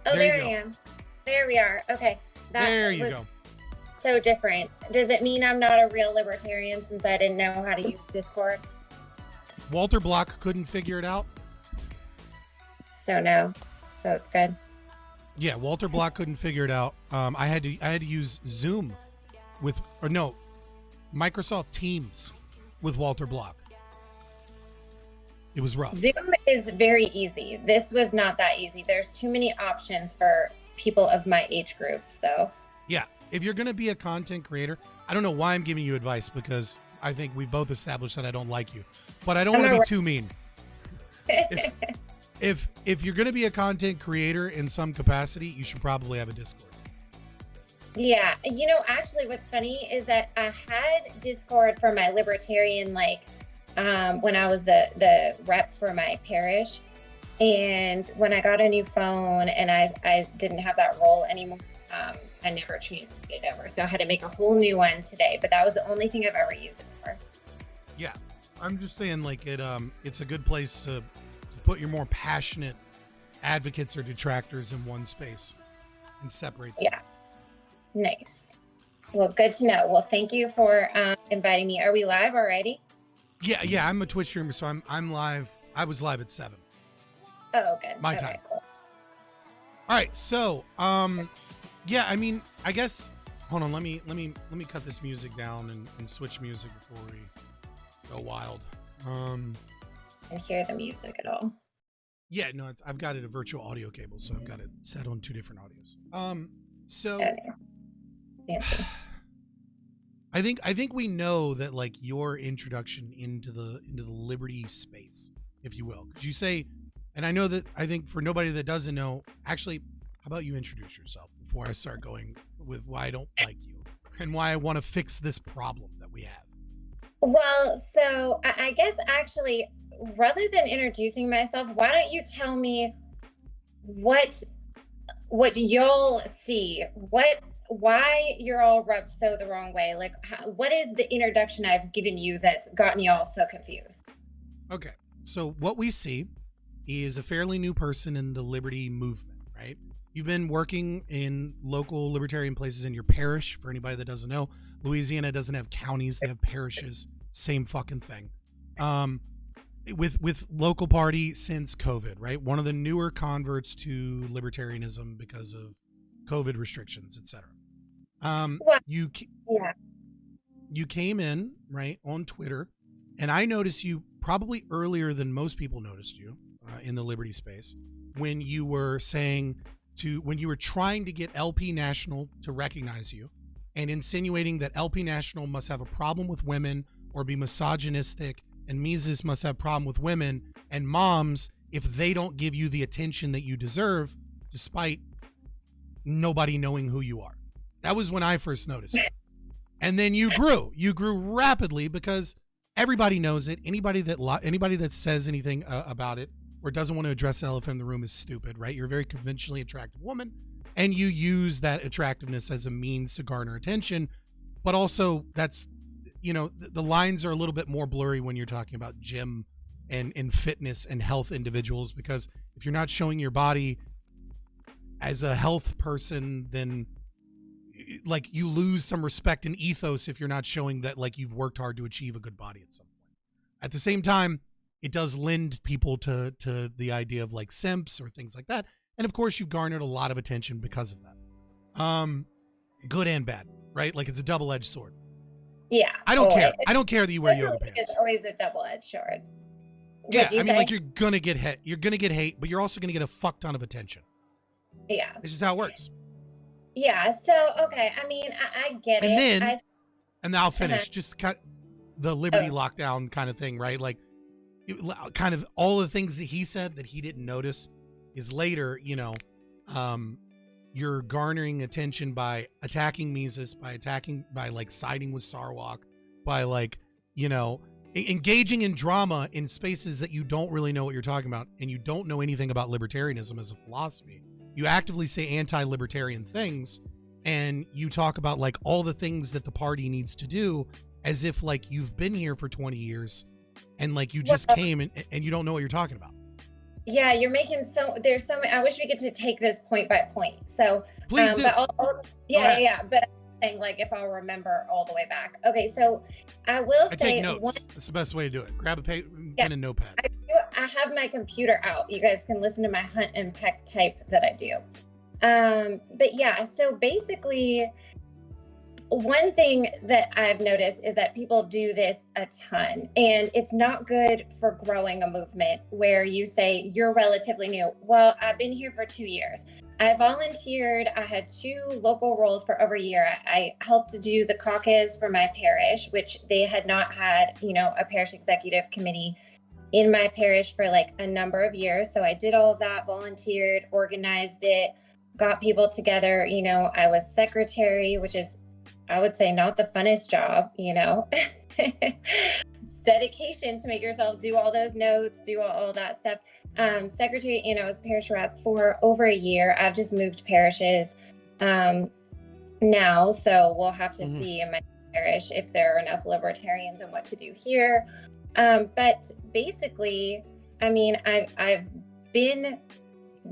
Oh, there I am. There we are. Okay. There you go. So different. Does it mean I'm not a real libertarian since I didn't know how to use Discord? Walter Block couldn't figure it out. So no. So it's good. Yeah, Walter Block couldn't figure it out. I had to use Zoom Microsoft Teams with Walter Block. It was rough. Zoom is very easy. This was not that easy. There's too many options for people of my age group. So yeah, if you're going to be a content creator, I don't know why I'm giving you advice, because I think we both established that I don't like you, but I don't want to be too mean. If you're going to be a content creator in some capacity, you should probably have a Discord. Yeah. You know, actually what's funny is that I had Discord for my libertarian, when I was the rep for my parish. And when I got a new phone and I didn't have that role anymore, I never transferred it over. So I had to make a whole new one today, but that was the only thing I've ever used it for. Yeah. I'm just saying, it's a good place to put your more passionate advocates or detractors in one space and separate them. Yeah. Nice. Well, good to know. Well, thank you for inviting me. Are we live already? Yeah. I'm a Twitch streamer, so I'm live. I was live at 7. Oh, good. My okay, time. Cool. All right. So, yeah, I mean, I guess, hold on. Let me cut this music down and switch music before we go wild. I hear the music at all. Yeah, no, I've got it a virtual audio cable, so I've got it set on 2 different audios. So fancy. I think we know that, your introduction into the liberty space, if you will, because you say, and I know that, I think for nobody that doesn't know, actually, how about you introduce yourself before I start going with why I don't like you and why I want to fix this problem that we have. Well, so I guess actually, rather than introducing myself, why don't you tell me what y'all see, why you're all rubbed so the wrong way? What is the introduction I've given you that's gotten y'all so confused? Okay, so what we see is a fairly new person in the liberty movement, right? You've been working in local libertarian places in your parish. For anybody that doesn't know, Louisiana doesn't have counties, they have parishes. Same fucking thing. With local party since COVID, right? One of the newer converts to libertarianism because of COVID restrictions, etc. You came in, right, on Twitter, and I noticed you probably earlier than most people noticed you in the liberty space when you were when you were trying to get LP National to recognize you and insinuating that LP National must have a problem with women or be misogynistic, and Mises must have a problem with women and moms if they don't give you the attention that you deserve, despite nobody knowing who you are. That was when I first noticed it. And then you grew rapidly because everybody knows it. Anybody that says anything about it or doesn't want to address the elephant in the room is stupid, right? You're a very conventionally attractive woman, and you use that attractiveness as a means to garner attention. But also, that's, the lines are a little bit more blurry when you're talking about gym and fitness and health individuals, because if you're not showing your body as a health person, then you lose some respect and ethos if you're not showing that you've worked hard to achieve a good body at some point. At the same time, it does lend people to the idea of simps or things like that. And of course, you've garnered a lot of attention because of that. Good and bad, right? It's a double-edged sword. Yeah. I don't care. I don't care that you wear yoga pants. It's always a double-edged sword. Yeah, I mean, you're gonna get hate. You're gonna get hate, but you're also gonna get a fuck ton of attention. Yeah. It's just how it works. Yeah. So, okay. I mean, I get and it. Then, and then I'll finish. Just cut the liberty lockdown kind of thing, right? Kind of all the things that he said that he didn't notice is later, you're garnering attention by attacking Mises, by siding with Sarwalk, by engaging in drama in spaces that you don't really know what you're talking about, and you don't know anything about libertarianism as a philosophy. You actively say anti-libertarian things, and you talk about all the things that the party needs to do as if you've been here for 20 years and like you Well, just came and you don't know what you're talking about. yeah, you're making there's so many, I wish we get to take this point by point. So, Please do. but but I'm saying, like, if I'll remember all the way back. Okay, so I will say, take notes. That's the best way to do it. Grab a pen and notepad. I have my computer out. You guys can listen to my hunt and peck type that I do. But yeah, so basically, one thing that I've noticed is that people do this a ton, and it's not good for growing a movement where you say you're relatively new. Well, I've been here for 2 years. I volunteered. I had 2 local roles for over a year. I helped to do the caucus for my parish, which they had not had, a parish executive committee in my parish for like a number of years. So I did all of that, volunteered, organized it, got people together. I was secretary, which is, I would say, not the funnest job, It's dedication to make yourself do all those notes, do all that stuff. Secretary, I was parish rep for over a year. I've just moved parishes now, so we'll have to see in my parish if there are enough libertarians and what to do here. But basically, I mean, I've been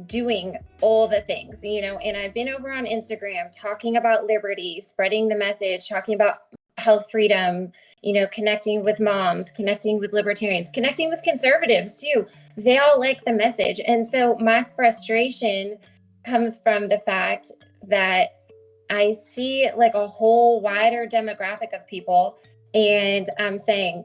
doing all the things, and I've been over on Instagram talking about liberty, spreading the message, talking about health freedom, connecting with moms, connecting with libertarians, connecting with conservatives too. They all like the message. And so my frustration comes from the fact that I see like a whole wider demographic of people, and I'm saying,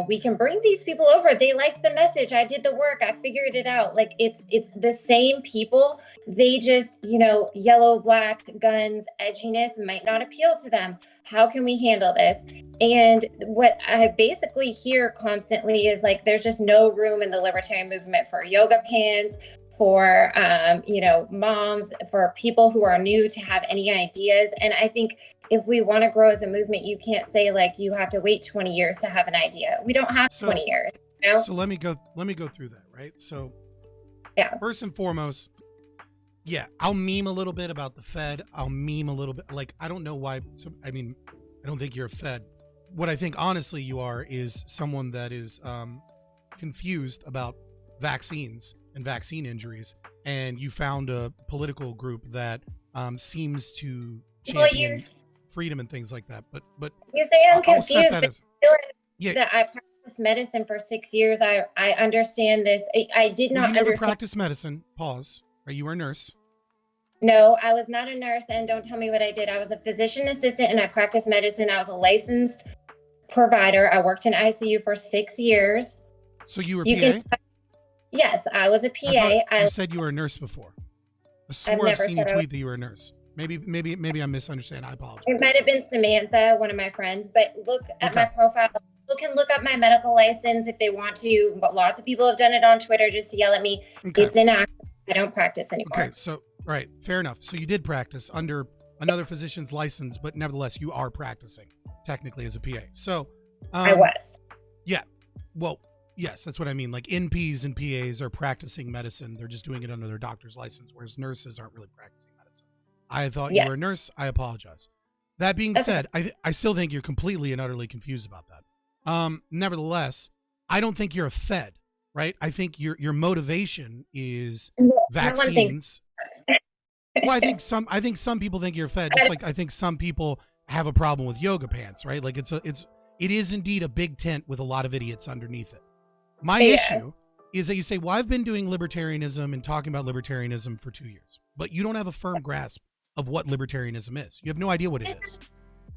we can bring these people over. They like the message. I did the work. I figured it out. Like it's the same people. They just, yellow, black, guns, edginess might not appeal to them. How can we handle this? And what I basically hear constantly is like, there's just no room in the libertarian movement for yoga pants, for, moms, for people who are new to have any ideas. And I think if we want to grow as a movement, you can't say like you have to wait 20 years to have an idea. We don't have 20 years. So let me go through that, right? So first and foremost, I'll meme a little bit about the Fed. I'll meme a little bit. Like, I don't know why. I don't think you're a Fed. What I think honestly you are is someone that is confused about vaccines and vaccine injuries, and you found a political group that seems to champion freedom and things like that. But you say I'm confused, that I practiced medicine for 6 years. I understand this. I did not understand. You never practiced medicine. Pause. Are you a nurse? No, I was not a nurse, and don't tell me what I did. I was a physician assistant, and I practiced medicine. I was a licensed provider. I worked in ICU for 6 years. So you were PA? Yes, I was a PA. You said you were a nurse before. I swore I've seen you tweet that you were a nurse. Maybe I'm misunderstanding. I apologize. It might have been Samantha, one of my friends, but look at my profile. People can look up my medical license if they want to, but lots of people have done it on Twitter just to yell at me. Okay. It's inactive. I don't practice anymore. Okay, so, right, fair enough. So you did practice under another physician's license, but nevertheless, you are practicing technically as a PA. So I was. Yeah. Well, yes, that's what I mean. Like NPs and PAs are practicing medicine. They're just doing it under their doctor's license, whereas nurses aren't really practicing medicine. I thought you were a nurse. I apologize. That being said, I still think you're completely and utterly confused about that. Nevertheless, I don't think you're a Fed, right? I think your motivation is vaccines. Well, I think some people think you're a Fed, just like I think some people have a problem with yoga pants, right? Like it is indeed a big tent with a lot of idiots underneath it. My issue is that you say, well, I've been doing libertarianism and talking about libertarianism for 2 years, but you don't have a firm grasp of what libertarianism is. You have no idea what it is.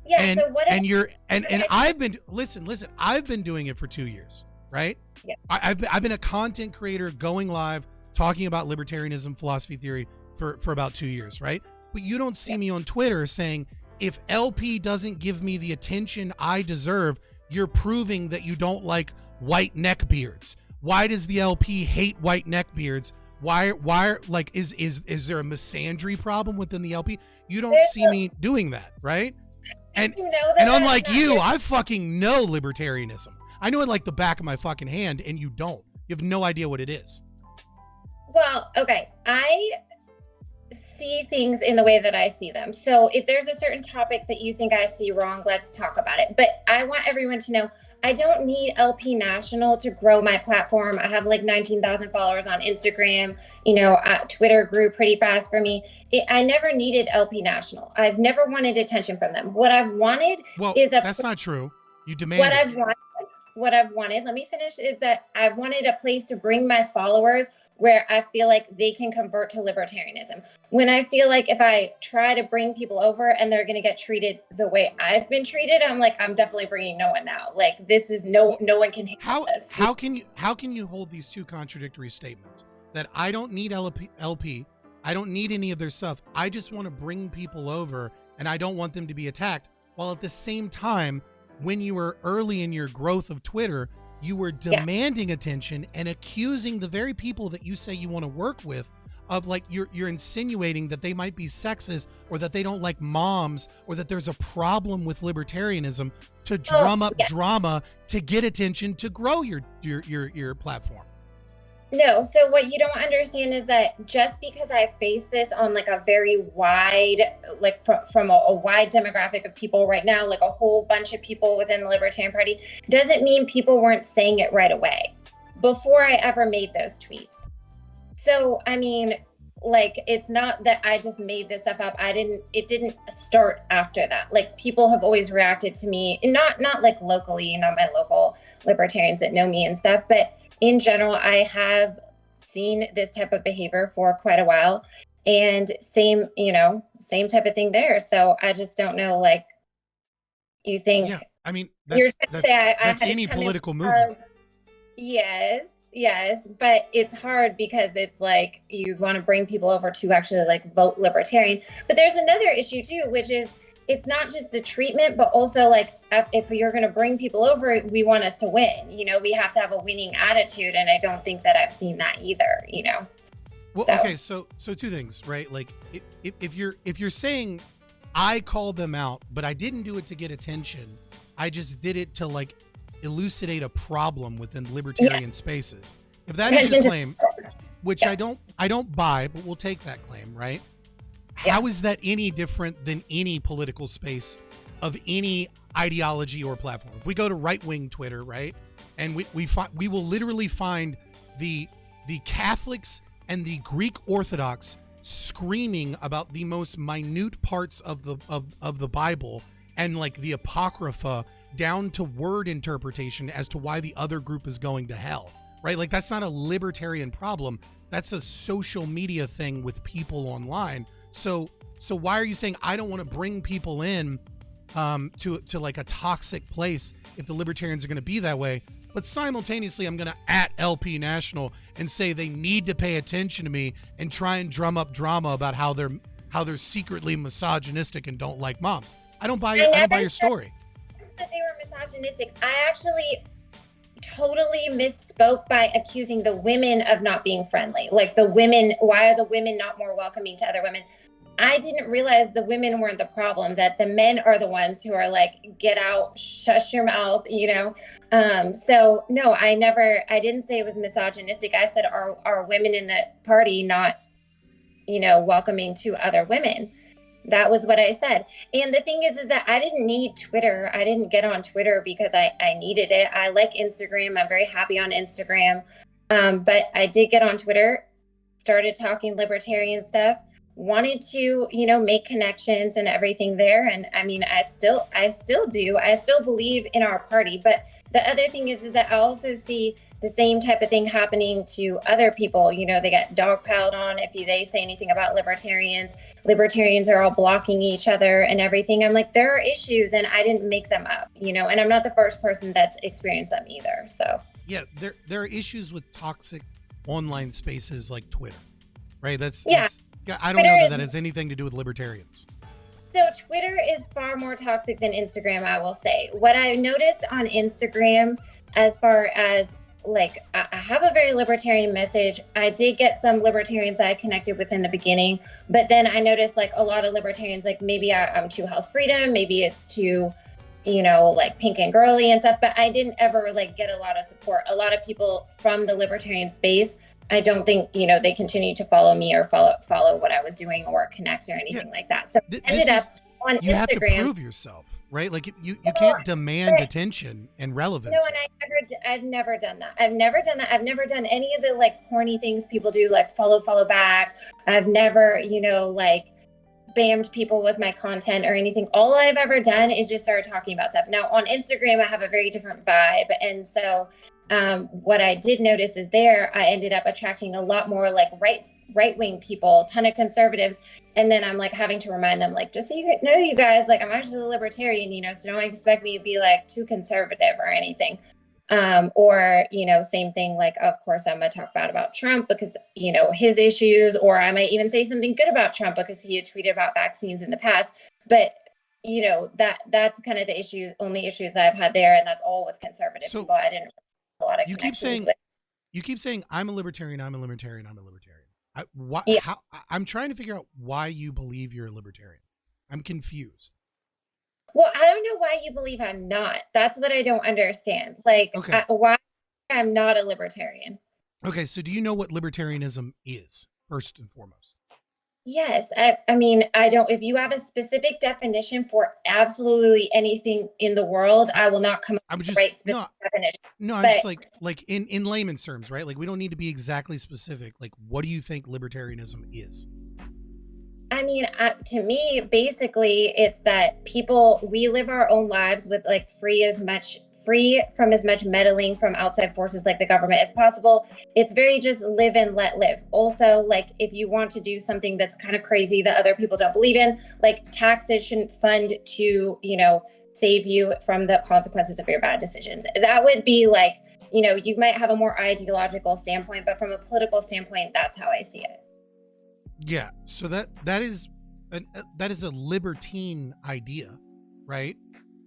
Yeah. And, so what? And I've been listen. I've been doing it for 2 years, right? Yeah. I've been a content creator going live talking about libertarianism, philosophy, theory for about 2 years, right? But you don't see me on Twitter saying, if LP doesn't give me the attention I deserve, you're proving that you don't like white neck beards. Why does the LP hate white neck beards? Why like is there a misandry problem within the LP? You don't see me doing that, right? And unlike you, I fucking know libertarianism. I know it like the back of my fucking hand, and you don't. You have no idea what it is. Well, okay. I see things in the way that I see them. So if there's a certain topic that you think I see wrong, let's talk about it. But I want everyone to know I don't need LP National to grow my platform. I have like 19,000 followers on Instagram. Twitter grew pretty fast for me. I never needed LP National. I've never wanted attention from them. What I've wanted is that's not true. You demanded. What I've wanted, let me finish, is that I wanted a place to bring my followers where I feel like they can convert to libertarianism. When I feel like if I try to bring people over and they're going to get treated the way I've been treated, I'm like, I'm definitely bringing no one now. Like, this is no one can handle this. How can you hold these two contradictory statements that I don't need LP, I don't need any of their stuff, I just want to bring people over and I don't want them to be attacked, while at the same time, when you were early in your growth of Twitter, you were demanding attention and accusing the very people that you say you want to work with of, like, you're insinuating that they might be sexist or that they don't like moms or that there's a problem with libertarianism to drum up drama to get attention to grow your platform. No, so what you don't understand is that just because I face this on like a very wide, like from a wide demographic of people right now, like a whole bunch of people within the Libertarian Party, doesn't mean people weren't saying it right away before I ever made those tweets. So, I mean, like, it's not that I just made this stuff up. It didn't start after that. Like, people have always reacted to me, and not like locally, not my local libertarians that know me and stuff, but in general, I have seen this type of behavior for quite a while, and same type of thing there. So I just don't know, like, you think, yeah, I mean, that's any political movement. Yes, but it's hard because it's like you want to bring people over to actually like vote libertarian. But there's another issue too, which is it's not just the treatment, but also like if you're going to bring people over, we want us to win. We have to have a winning attitude, and I don't think that I've seen that either. Well, okay, so two things, right? Like if you're saying I called them out, but I didn't do it to get attention, I just did it to like elucidate a problem within libertarian spaces. If that is your claim, which I don't buy, but we'll take that claim, right? How is that any different than any political space of any ideology or platform? If we go to right-wing Twitter, right, and we will literally find the Catholics and the Greek Orthodox screaming about the most minute parts of the Bible and like the Apocrypha down to word interpretation as to why the other group is going to hell, right? Like, that's not a libertarian problem. That's a social media thing with people online. So why are you saying I don't want to bring people in to like a toxic place if the libertarians are going to be that way? But simultaneously, I'm going to at LP National and say they need to pay attention to me and try and drum up drama about how they're secretly misogynistic and don't like moms. I don't buy your story. That they were misogynistic. I actually totally misspoke by accusing the women of not being friendly. Like, the women, why are the women not more welcoming to other women? I didn't realize the women weren't the problem, that the men are the ones who are like, get out, shush your mouth, So no, I didn't say it was misogynistic. I said, are women in the party not, welcoming to other women? That was what I said. And the thing is that I didn't need Twitter. I didn't get on Twitter because I needed it. I like Instagram. I'm very happy on Instagram. But I did get on Twitter, started talking libertarian stuff, wanted to, make connections and everything there. And I mean, I still do. I still believe in our party. But the other thing is that I also see the same type of thing happening to other people. They get dogpiled on if they say anything about libertarians. Libertarians are all blocking each other and everything. I'm like, there are issues, and I didn't make them up, and I'm not the first person that's experienced them either. So yeah, there are issues with toxic online spaces like Twitter, right? That's I don't know that has anything to do with libertarians. So Twitter is far more toxic than Instagram, I will say. What I noticed on Instagram, as far as like, I have a very libertarian message. I did get some libertarians that I connected with in the beginning, but then I noticed like a lot of libertarians, like maybe I'm too health freedom, maybe it's too, like pink and girly and stuff, but I didn't ever like get a lot of support. A lot of people from the libertarian space, I don't think, they continue to follow me or follow what I was doing or connect or anything like that. So on you have to Instagram. prove yourself, right? Like you Well, can't demand but- attention and relevance. No, and I've never done that. I've never done that. I've never done any of the like corny things people do, like follow back. I've never, like spammed people with my content or anything. All I've ever done is just start talking about stuff. Now on Instagram, I have a very different vibe. And so what I did notice is there, I ended up attracting a lot more like right-wing people, ton of conservatives. And then I'm like having to remind them, like, just so you know, you guys, like I'm actually a libertarian, so don't expect me to be like too conservative or anything. Or, same thing, like, of course, I'm going to talk about Trump because, his issues, or I might even say something good about Trump because he had tweeted about vaccines in the past. But, that's kind of the only issues that I've had there. And that's all with conservative people. I didn't have a lot of connections with. You keep saying, I'm a libertarian, I'm a libertarian, I'm a libertarian. Yeah. I'm trying to figure out why you believe you're a libertarian. I'm confused. Well, I don't know why you believe I'm not. That's what I don't understand. Like, okay. Why I'm not a libertarian. Okay, so do you know what libertarianism is, first and foremost? Yes. I mean, I don't, if you have a specific definition for absolutely anything in the world, I will not come up with the right specific definition. No, I'm just like in layman's terms, right? Like we don't need to be exactly specific. Like, what do you think libertarianism is? I mean, to me, basically, it's that we live our own lives with like free from as much meddling from outside forces like the government as possible. It's very just live and let live. Also, like if you want to do something that's kind of crazy that other people don't believe in, like taxes shouldn't fund to, save you from the consequences of your bad decisions. That would be like, you might have a more ideological standpoint, but from a political standpoint, that's how I see it. Yeah, so that is a libertine idea, right?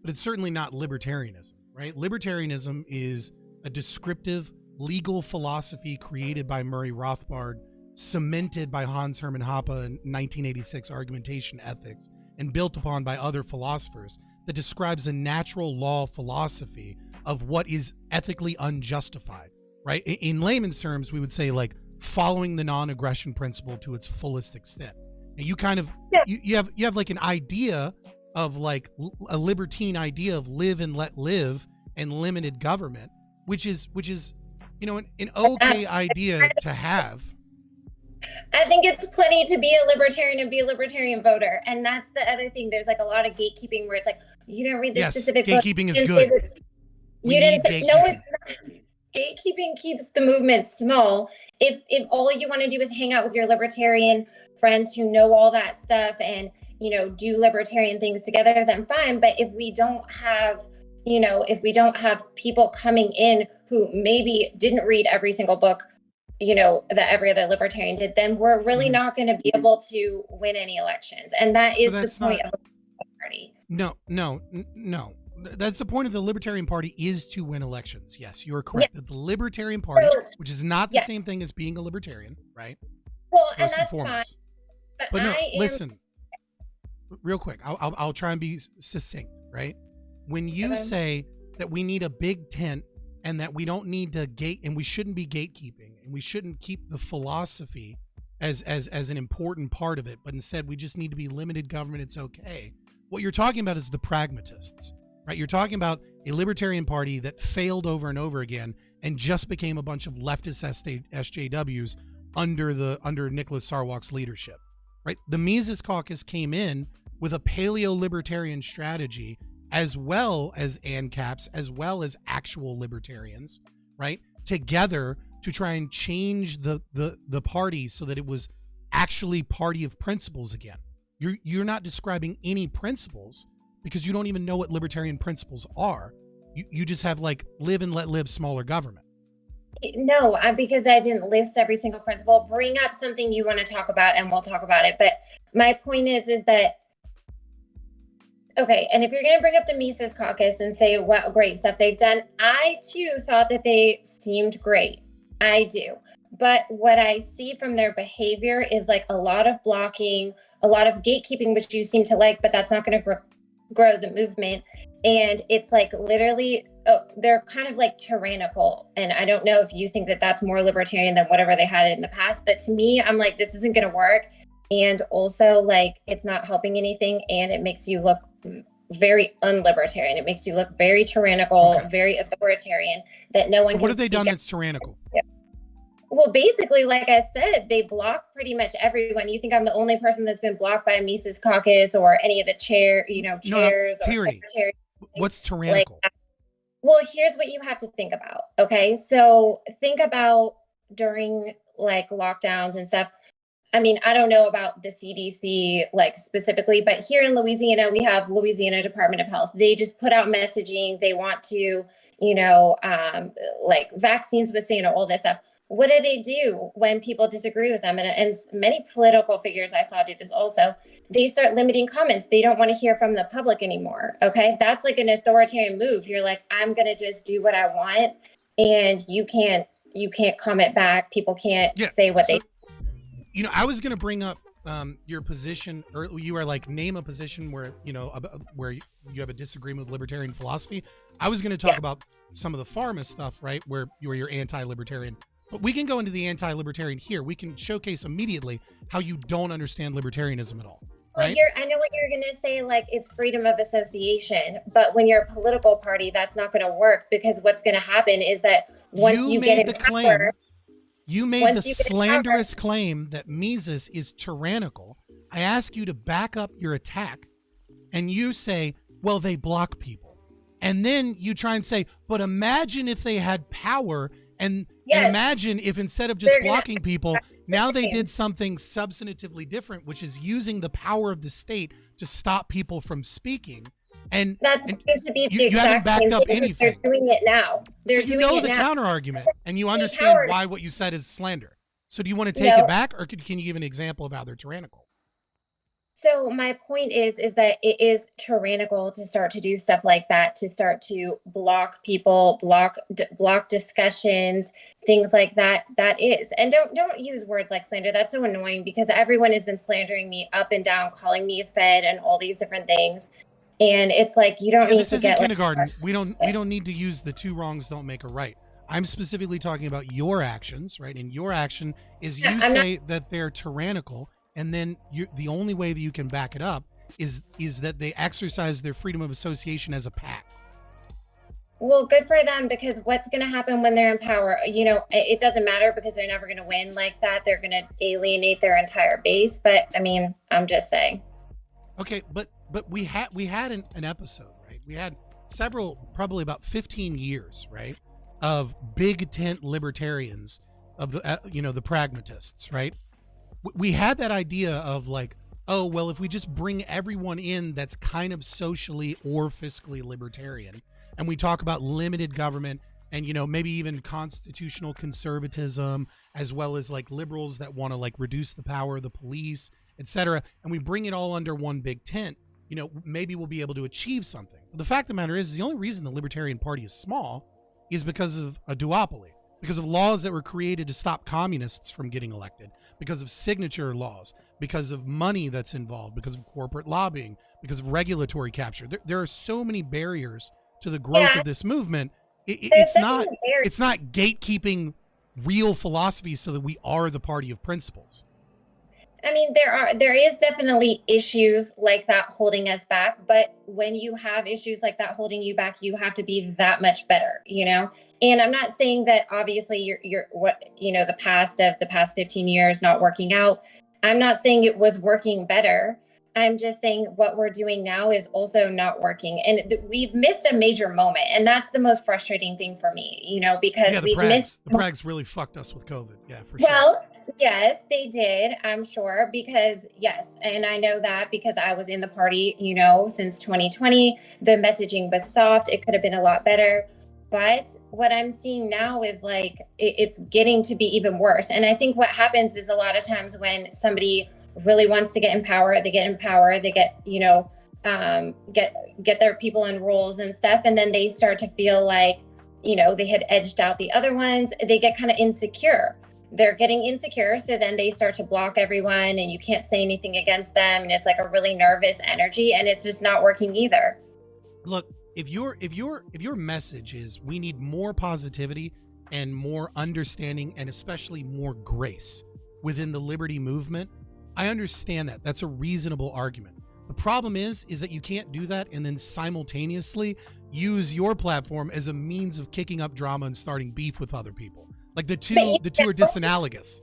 But it's certainly not libertarianism, right? Libertarianism is a descriptive legal philosophy created by Murray Rothbard, cemented by Hans Hermann Hoppe in 1986 argumentation ethics, and built upon by other philosophers that describes a natural law philosophy of what is ethically unjustified, right? In layman's terms, we would say like following the non-aggression principle to its fullest extent. And you kind of you have like an idea of like a libertine idea of live and let live and limited government, which is an okay idea to have. I think it's plenty to be a libertarian and be a libertarian voter. And that's the other thing. There's like a lot of gatekeeping where it's like, you didn't read the specific book. Gatekeeping is good. You didn't say, no, it's not. Gatekeeping keeps the movement small. If all you want to do is hang out with your libertarian friends who know all that stuff and, do libertarian things together, then fine. But if we don't have people coming in who maybe didn't read every single book, that every other libertarian did, then we're really not going to be able to win any elections. And that is the point of the party. No. That's the point of the Libertarian Party, is to win elections. Yes, you are correct. Yeah. The Libertarian Party, which is not the same thing as being a libertarian, right? Well, and that's fine. But no, listen, real quick. I'll try and be succinct, right? When you say that we need a big tent and that we don't need to and we shouldn't be gatekeeping and we shouldn't keep the philosophy as an important part of it, but instead we just need to be limited government, it's okay. What you're talking about is the pragmatists. Right, you're talking about a libertarian party that failed over and over again and just became a bunch of leftist SJWs under Nicholas Sarwark's leadership. Right, the Mises Caucus came in with a paleo-libertarian strategy, as well as ANCAPs, as well as actual libertarians, right, together to try and change the party so that it was actually party of principles again. You're not describing any principles, because you don't even know what libertarian principles are. You just have like live and let live, smaller government. No, because I didn't list every single principle. Bring up something you want to talk about and we'll talk about it. But my point is that, okay, and if you're going to bring up the Mises Caucus and say what great stuff they've done, I too thought that they seemed great. I do. But what I see from their behavior is like a lot of blocking, a lot of gatekeeping, which you seem to like, but that's not going to grow the movement. And it's like literally they're kind of like tyrannical, and I don't know if you think that that's more libertarian than whatever they had in the past, but to me, I'm like, this isn't going to work. and also like it's not helping anything, and it makes you look very unlibertarian. It makes you look very tyrannical, very authoritarian, that no one So can what have they done speak that's tyrannical? Well, basically, like I said, they block pretty much everyone. You think I'm the only person that's been blocked by Mises Caucus or any of the chairs No, or tyranny. secretaries? What's Like, tyrannical? well, here's what you have to think about. Okay. So think about during like lockdowns and stuff. I mean, I don't know about the CDC like specifically, but here in Louisiana, we have Louisiana Department of Health. They just put out messaging. They want to, like vaccines with Santa, all this stuff. What do they do when people disagree with them? And many political figures I saw do this also. They start limiting comments. They don't want to hear from the public anymore. Okay. That's like an authoritarian move. You're like, I'm going to just do what I want. And you can't comment back. People can't say what they. I was going to bring up your position, or you are like, name a position where, where you have a disagreement with libertarian philosophy. I was going to talk about some of the pharma stuff, right? Where you're anti-libertarian. But we can go into the anti-libertarian here. We can showcase immediately how you don't understand libertarianism at all. Right? Well, I know what you're going to say, like it's freedom of association. But when you're a political party, that's not going to work, because what's going to happen is that once you get in power, you made the slanderous claim that Mises is tyrannical. I ask you to back up your attack, and you say, well, they block people. And then you try and say, but imagine if they had power, and imagine if instead of just blocking people, now they did something substantively different, which is using the power of the state to stop people from speaking. And that's going to be the you haven't exact backed same up thing. anything. They're doing it now. So you know the counter argument, and you understand why what you said is slander. So do you want to take it back, or can you give an example of how they're tyrannical? So my point is that it is tyrannical to start to do stuff like that, to start to block people, block discussions, things like that. That is, and don't use words like slander. That's so annoying, because everyone has been slandering me up and down, calling me a fed, and all these different things. And it's like, you don't need this to isn't get kindergarten. We don't need to use the two wrongs don't make a right. I'm specifically talking about your actions, right? And your action is you say that they're tyrannical, and then the only way that you can back it up is that they exercise their freedom of association as a pact. Well, good for them, because what's going to happen when they're in power? It doesn't matter, because they're never going to win like that. They're going to alienate their entire base. But I mean, I'm just saying. Okay, but we had an episode, right? We had several, probably about 15 years, right, of big tent libertarians, of the the pragmatists, right? We had that idea of like, oh, well, if we just bring everyone in that's kind of socially or fiscally libertarian, and we talk about limited government and, maybe even constitutional conservatism, as well as like liberals that want to like reduce the power of the police, etc., and we bring it all under one big tent, maybe we'll be able to achieve something. But the fact of the matter is the only reason the Libertarian Party is small is because of a duopoly, because of laws that were created to stop communists from getting elected, because of signature laws, because of money that's involved, because of corporate lobbying, because regulatory capture. There are so many barriers to the growth of this movement. It's not gatekeeping real philosophy so that we are the party of principles. I mean, there is definitely issues like that holding us back, but when you have issues like that holding you back, you have to be that much better, you know? And I'm not saying that obviously you're the past 15 years not working out. I'm not saying it was working better. I'm just saying what we're doing now is also not working. And we've missed a major moment. And that's the most frustrating thing for me, because the Prags really fucked us with COVID. Yeah, for sure. Well, yes, they did, I'm sure, because yes. And I know that because I was in the party, since 2020, the messaging was soft. It could have been a lot better. But what I'm seeing now is like, it's getting to be even worse. And I think what happens is a lot of times when somebody really wants to get in power, they get, get their people in roles and stuff. And then they start to feel like, they had edged out the other ones. They get kind of insecure. They're getting insecure. So then they start to block everyone and you can't say anything against them. And it's like a really nervous energy and it's just not working either. Look, if your message is we need more positivity and more understanding and especially more grace within the liberty movement, I understand that. That's a reasonable argument. The problem is that you can't do that and then simultaneously use your platform as a means of kicking up drama and starting beef with other people. Like the two are disanalogous.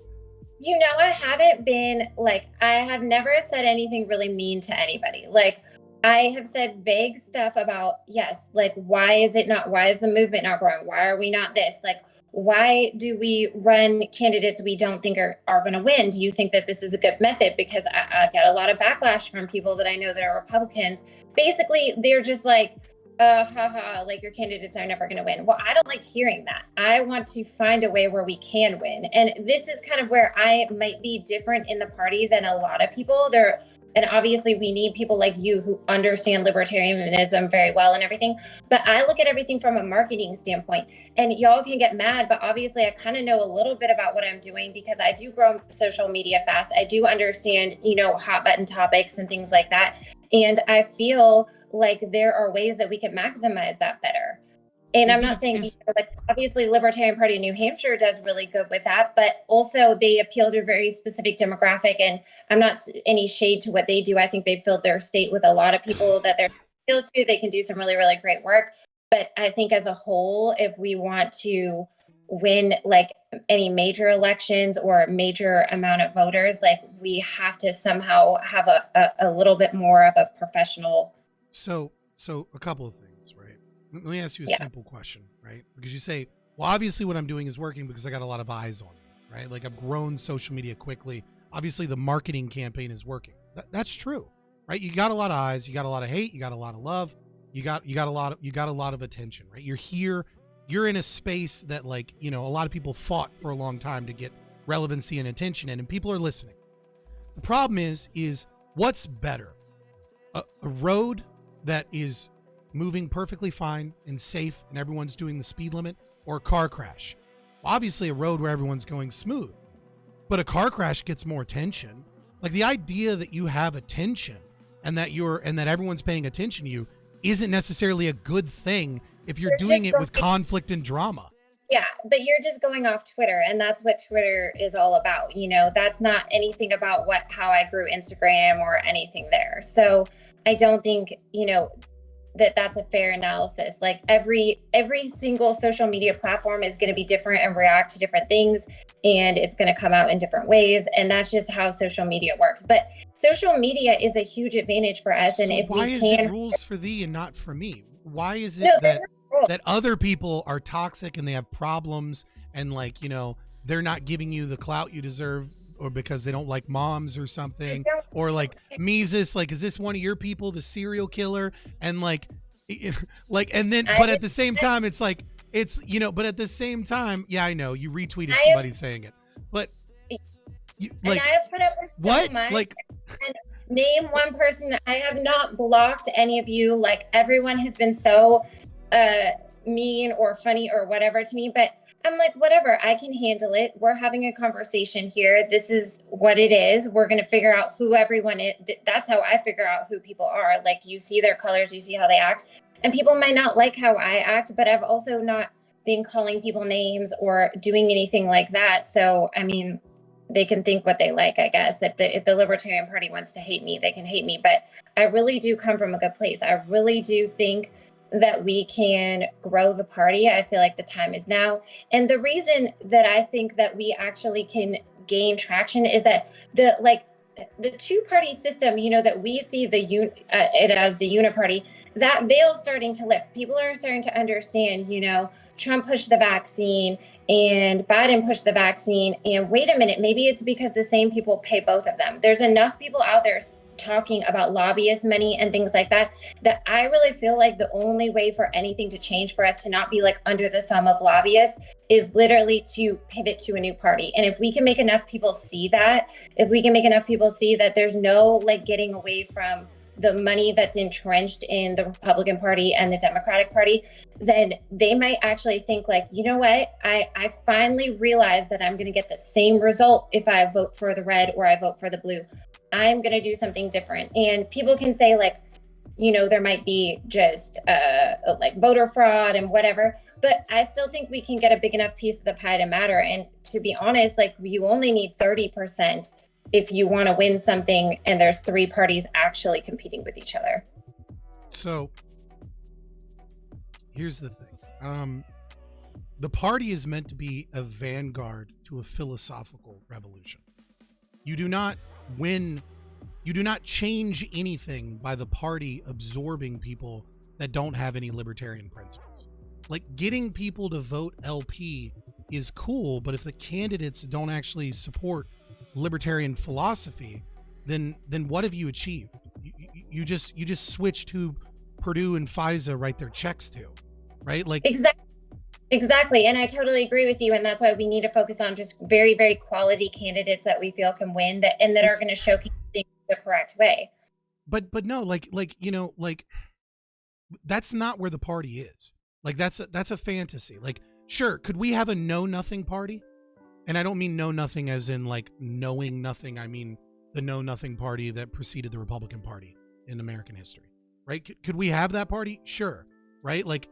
You know, I haven't been like, I have never said anything really mean to anybody. Like, I have said vague stuff about, yes, like, why is the movement not growing? Why are we not this? Like, why do we run candidates we don't think are going to win? Do you think that this is a good method? Because I get a lot of backlash from people that I know that are Republicans. Basically, they're just like, haha, like your candidates are never going to win. Well, I don't like hearing that. I want to find a way where we can win. And this is kind of where I might be different in the party than a lot of people. And obviously we need people like you who understand libertarianism very well and everything. But I look at everything from a marketing standpoint, and y'all can get mad, but obviously I kind of know a little bit about what I'm doing because I do grow social media fast. I do understand, hot button topics and things like that. And I feel like there are ways that we can maximize that better. And I'm not saying, obviously Libertarian Party in New Hampshire does really good with that, but also they appeal to a very specific demographic. And I'm not any shade to what they do. I think they've filled their state with a lot of people that they're appeals to. They can do some really, really great work. But I think as a whole, if we want to win like any major elections or major amount of voters, like we have to somehow have a little bit more of a professional. So a couple of things, right? Let me ask you a simple question, right? Because you say, well, obviously what I'm doing is working because I got a lot of eyes on me, right? Like I've grown social media quickly. Obviously the marketing campaign is working. That's true, right? You got a lot of eyes, you got a lot of hate, you got a lot of love, you got a lot of attention, right? You're here, you're in a space that like, a lot of people fought for a long time to get relevancy and attention in, and people are listening. The problem is what's better? A road that is moving perfectly fine and safe and everyone's doing the speed limit, or a car crash? Well, obviously a road where everyone's going smooth, but a car crash gets more attention. Like the idea that you have attention and that everyone's paying attention to you isn't necessarily a good thing if you're doing it with conflict and drama. Yeah, but you're just going off Twitter, and that's what Twitter is all about. That's not anything about how I grew Instagram or anything there. So I don't think, that's a fair analysis. Like every single social media platform is going to be different and react to different things, and it's going to come out in different ways. And that's just how social media works. But social media is a huge advantage for us. So and if why we is can, it rules for thee and not for me? Why is it that other people are toxic and they have problems and like, they're not giving you the clout you deserve, or because they don't like moms or something, or like Mises, like, is this one of your people, the serial killer? And like, and then, but at the same time, it's like, but at the same time, yeah, I know you retweeted somebody saying it, but and I have put up with so much. Like, and name one person. I have not blocked any of you. Like everyone has been so mean or funny or whatever to me, but I'm like, whatever, I can handle it. We're having a conversation here. This is what it is. We're going to figure out who everyone is. That's how I figure out who people are. Like you see their colors, you see how they act, and people might not like how I act, but I've also not been calling people names or doing anything like that. So, I mean, they can think what they like, I guess. If the Libertarian Party wants to hate me, they can hate me. But I really do come from a good place. I really do think that we can grow the party. I feel like the time is now. And the reason that I think that we actually can gain traction is that the two-party system, that we see it as the uniparty, that veil's starting to lift. People are starting to understand, Trump pushed the vaccine and Biden pushed the vaccine. And wait a minute, maybe it's because the same people pay both of them. There's enough people out there talking about lobbyist money and things like that I really feel like the only way for anything to change, for us to not be like under the thumb of lobbyists, is literally to pivot to a new party. And if we can make enough people see that, there's no like getting away from the money that's entrenched in the Republican Party and the Democratic Party, then they might actually think like, you know what, I finally realized that I'm going to get the same result if I vote for the red or I vote for the blue. I'm going to do something different. And people can say like, there might be just like voter fraud and whatever, but I still think we can get a big enough piece of the pie to matter. And to be honest, like you only need 30% if you want to win something and there's three parties actually competing with each other. So here's the thing. The party is meant to be a vanguard to a philosophical revolution. You do not change anything by the party absorbing people that don't have any libertarian principles. Like, getting people to vote LP is cool, but if the candidates don't actually support libertarian philosophy, then what have you achieved? You just switched who Purdue and FISA write their checks to, right? Like, Exactly. And I totally agree with you. And that's why we need to focus on just very, very quality candidates that we feel can win that are going to showcase things the correct way. But no, like, that's not where the party is. Like, that's a fantasy. Like, sure, could we have a know nothing party? And I don't mean know nothing as in like knowing nothing. I mean the know nothing party that preceded the Republican Party in American history, right? Could we have that party? Sure. Right. Like,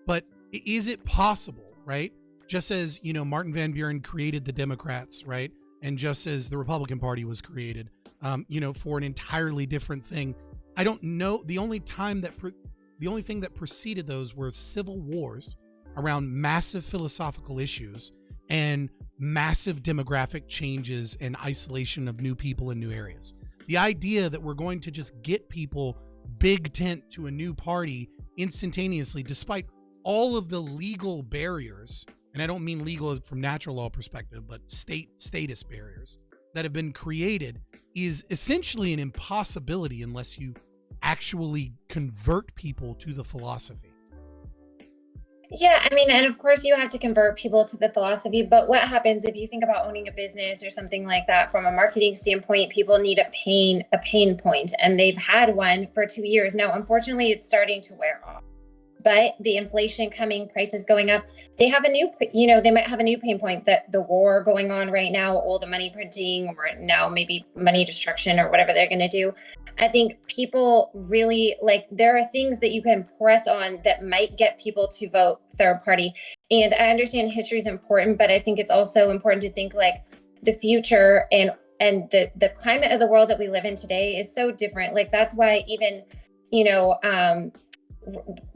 but is it possible, right? Just as, Martin Van Buren created the Democrats, right? And just as the Republican Party was created, for an entirely different thing. I don't know. The only thing that preceded those were civil wars around massive philosophical issues and massive demographic changes and isolation of new people in new areas. The idea that we're going to just get people big tent to a new party instantaneously, despite all of the legal barriers, and I don't mean legal from natural law perspective, but status barriers that have been created, is essentially an impossibility unless you actually convert people to the philosophy. Yeah, I mean, and of course you have to convert people to the philosophy, but what happens if you think about owning a business or something like that from a marketing standpoint? People need a pain point, and they've had one for 2 years. Now, unfortunately, it's starting to wear off. But the inflation coming, prices going up, they have they might have a new pain point, that the war going on right now, all the money printing, or now maybe money destruction or whatever they're going to do. I think people really, there are things that you can press on that might get people to vote third party. And I understand history is important, but I think it's also important to think like the future and the climate of the world that we live in today is so different. Like, that's why even,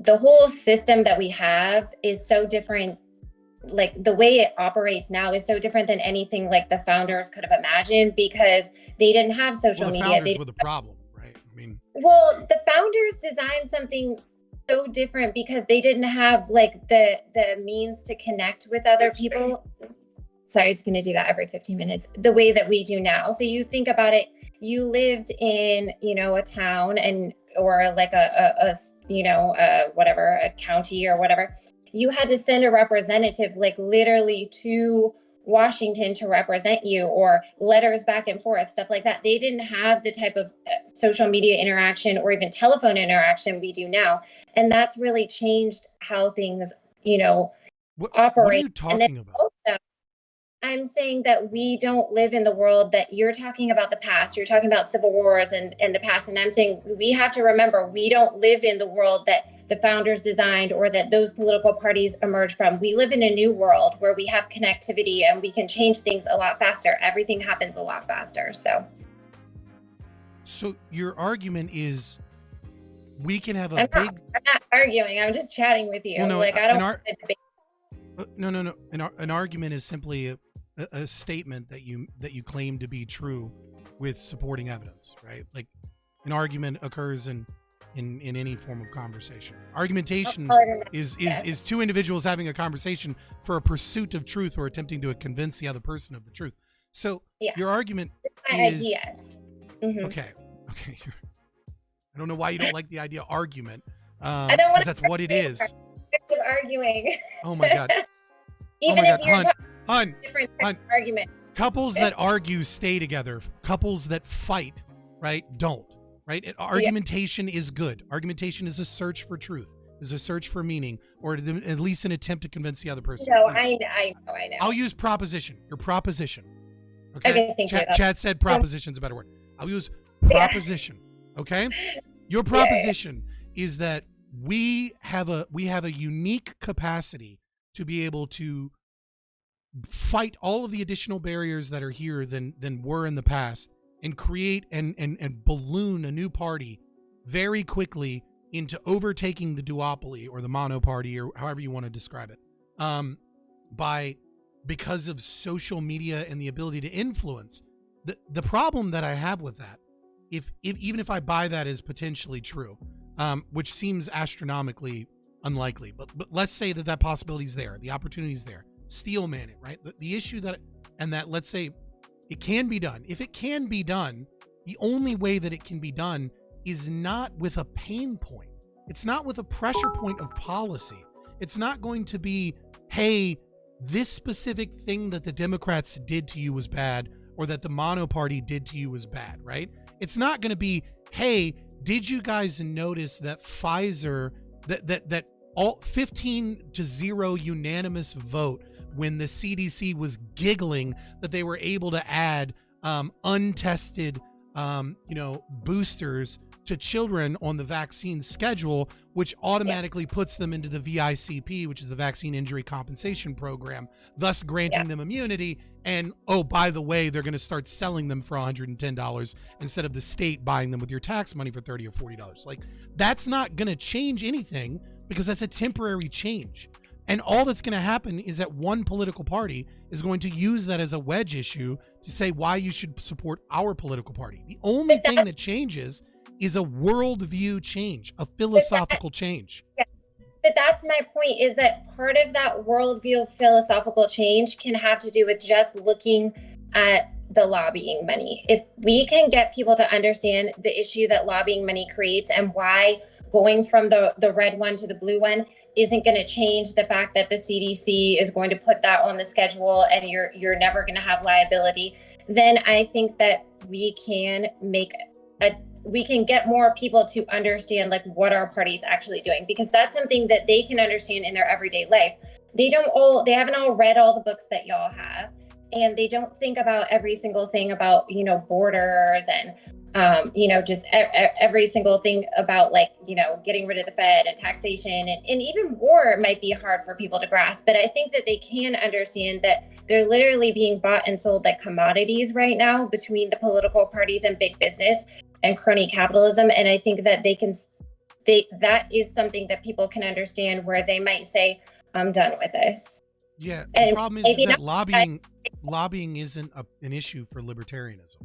the whole system that we have is so different. Like, the way it operates now is so different than anything like the founders could have imagined, because they didn't have social media. The founders were the problem, right? I mean, well, the founders designed something so different because they didn't have like the means to connect with other people. Sorry, I was going to do that every 15 minutes, the way that we do now. So you think about it, you lived in, a town or like a county or whatever. You had to send a representative, like literally to Washington to represent you, or letters back and forth, stuff like that. They didn't have the type of social media interaction or even telephone interaction we do now. And that's really changed how things, operate. What are you talking about? Also, I'm saying that we don't live in the world that you're talking about. The past, you're talking about civil wars and the past. And I'm saying we have to remember, we don't live in the world that the founders designed or that those political parties emerged from. We live in a new world where we have connectivity and we can change things a lot faster. Everything happens a lot faster. So your argument is we can have I'm not arguing. I'm just chatting with you. Well, no, I don't want to debate. No. An argument is simply a statement that you claim to be true with supporting evidence, right? Like, an argument occurs in any form of conversation. Argumentation is two individuals having a conversation for a pursuit of truth or attempting to convince the other person of the truth. So your argument is Mm-hmm. Okay. I don't know why you don't like the idea argument. I don't want because that's what it is. Arguing. Oh my God. Even if you're Hun, different argument. Couples that argue stay together. Couples that fight, right, don't. Right? Argumentation is good. Argumentation is a search for truth, is a search for meaning, or at least an attempt to convince the other person. No, I know. I'll use proposition. Your proposition. Okay, thank you. Chad said proposition's a better word. I'll use proposition. Okay? Your proposition is that we have a unique capacity to be able to fight all of the additional barriers that are here than were in the past, and create and balloon a new party very quickly into overtaking the duopoly or the monoparty or however you want to describe it, because of social media and the ability to influence. The problem that I have with that, if even if I buy that as potentially true, which seems astronomically unlikely, but let's say that possibility is there, the opportunity is there, steelman it, right? The issue that let's say it can be done. If it can be done, the only way that it can be done is not with a pain point. It's not with a pressure point of policy. It's not going to be, hey, this specific thing that the Democrats did to you was bad, or that the monoparty did to you was bad, right? It's not going to be, hey, did you guys notice that Pfizer, that all 15-0 unanimous vote when the CDC was giggling that they were able to add untested, boosters to children on the vaccine schedule, which automatically puts them into the VICP, which is the Vaccine Injury Compensation Program, thus granting them immunity. And, oh, by the way, they're going to start selling them for $110 instead of the state buying them with your tax money for $30 or $40. Like, that's not going to change anything, because that's a temporary change. And all that's going to happen is that one political party is going to use that as a wedge issue to say why you should support our political party. The only thing that changes is a worldview change, a philosophical change. Yeah. But that's my point, is that part of that worldview philosophical change can have to do with just looking at the lobbying money. If we can get people to understand the issue that lobbying money creates and why going from the red one to the blue one isn't going to change the fact that the CDC is going to put that on the schedule and you're never going to have liability, then I think that we can get more people to understand like what our party's actually doing, because that's something that they can understand in their everyday life. They haven't all read all the books that y'all have, and they don't think about every single thing about, borders and just every single thing about getting rid of the Fed and taxation and even war might be hard for people to grasp. But I think that they can understand that they're literally being bought and sold like commodities right now between the political parties and big business and crony capitalism. And I think that that is something that people can understand, where they might say, I'm done with this. Yeah. The problem is that lobbying isn't an issue for libertarianism,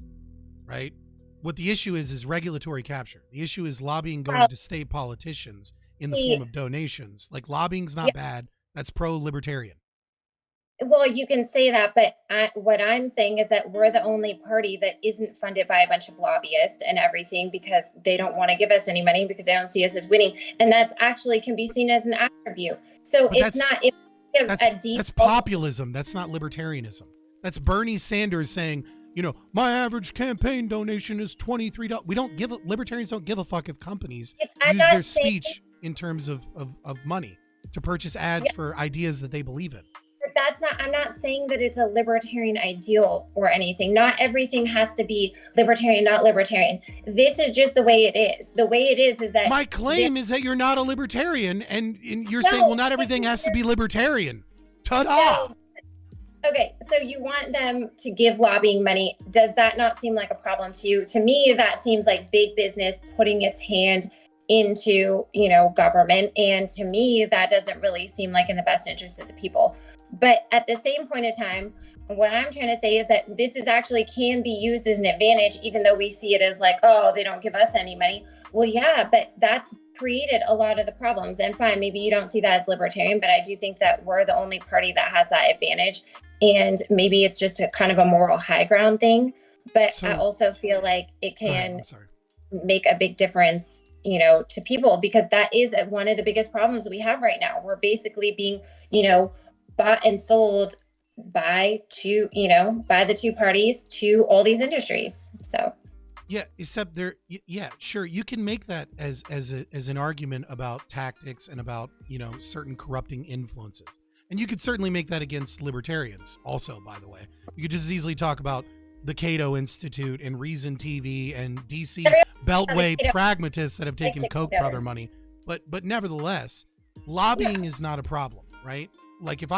right? What the issue is regulatory capture. The issue is lobbying going to state politicians in the form of donations. Like, lobbying's not bad. That's pro-libertarian. Well, you can say that, but what I'm saying is that we're the only party that isn't funded by a bunch of lobbyists and everything, because they don't want to give us any money because they don't see us as winning. And that's actually can be seen as an attribute. So that's populism. That's not libertarianism. That's Bernie Sanders saying, my average campaign donation is $23. Libertarians don't give a fuck if companies use their speech in terms of money to purchase ads for ideas that they believe in. But I'm not saying that it's a libertarian ideal or anything. Not everything has to be libertarian, not libertarian. This is just the way it is. The way it is that my claim is that you're not a libertarian, and you're saying, well, not everything has to be libertarian. Ta-da! No. Okay, so you want them to give lobbying money. Does that not seem like a problem to you? To me, that seems like big business putting its hand into, government. And to me, that doesn't really seem like in the best interest of the people. But at the same point in time, what I'm trying to say is that this is actually can be used as an advantage, even though we see it as like, oh, they don't give us any money. Well, yeah, but that's created a lot of the problems. And fine, maybe you don't see that as libertarian, but I do think that we're the only party that has that advantage. And maybe it's just a kind of a moral high ground thing. But I also feel like it can make a big difference, to people, because that is one of the biggest problems we have right now. We're basically being, bought and sold by the two parties to all these industries. So yeah, except sure, you can make that as an argument about tactics and about certain corrupting influences, and you could certainly make that against libertarians also. By the way, you could just as easily talk about the Cato Institute and Reason TV and DC Beltway pragmatists that have taken Koch brother money, but nevertheless, lobbying is not a problem, right? Like if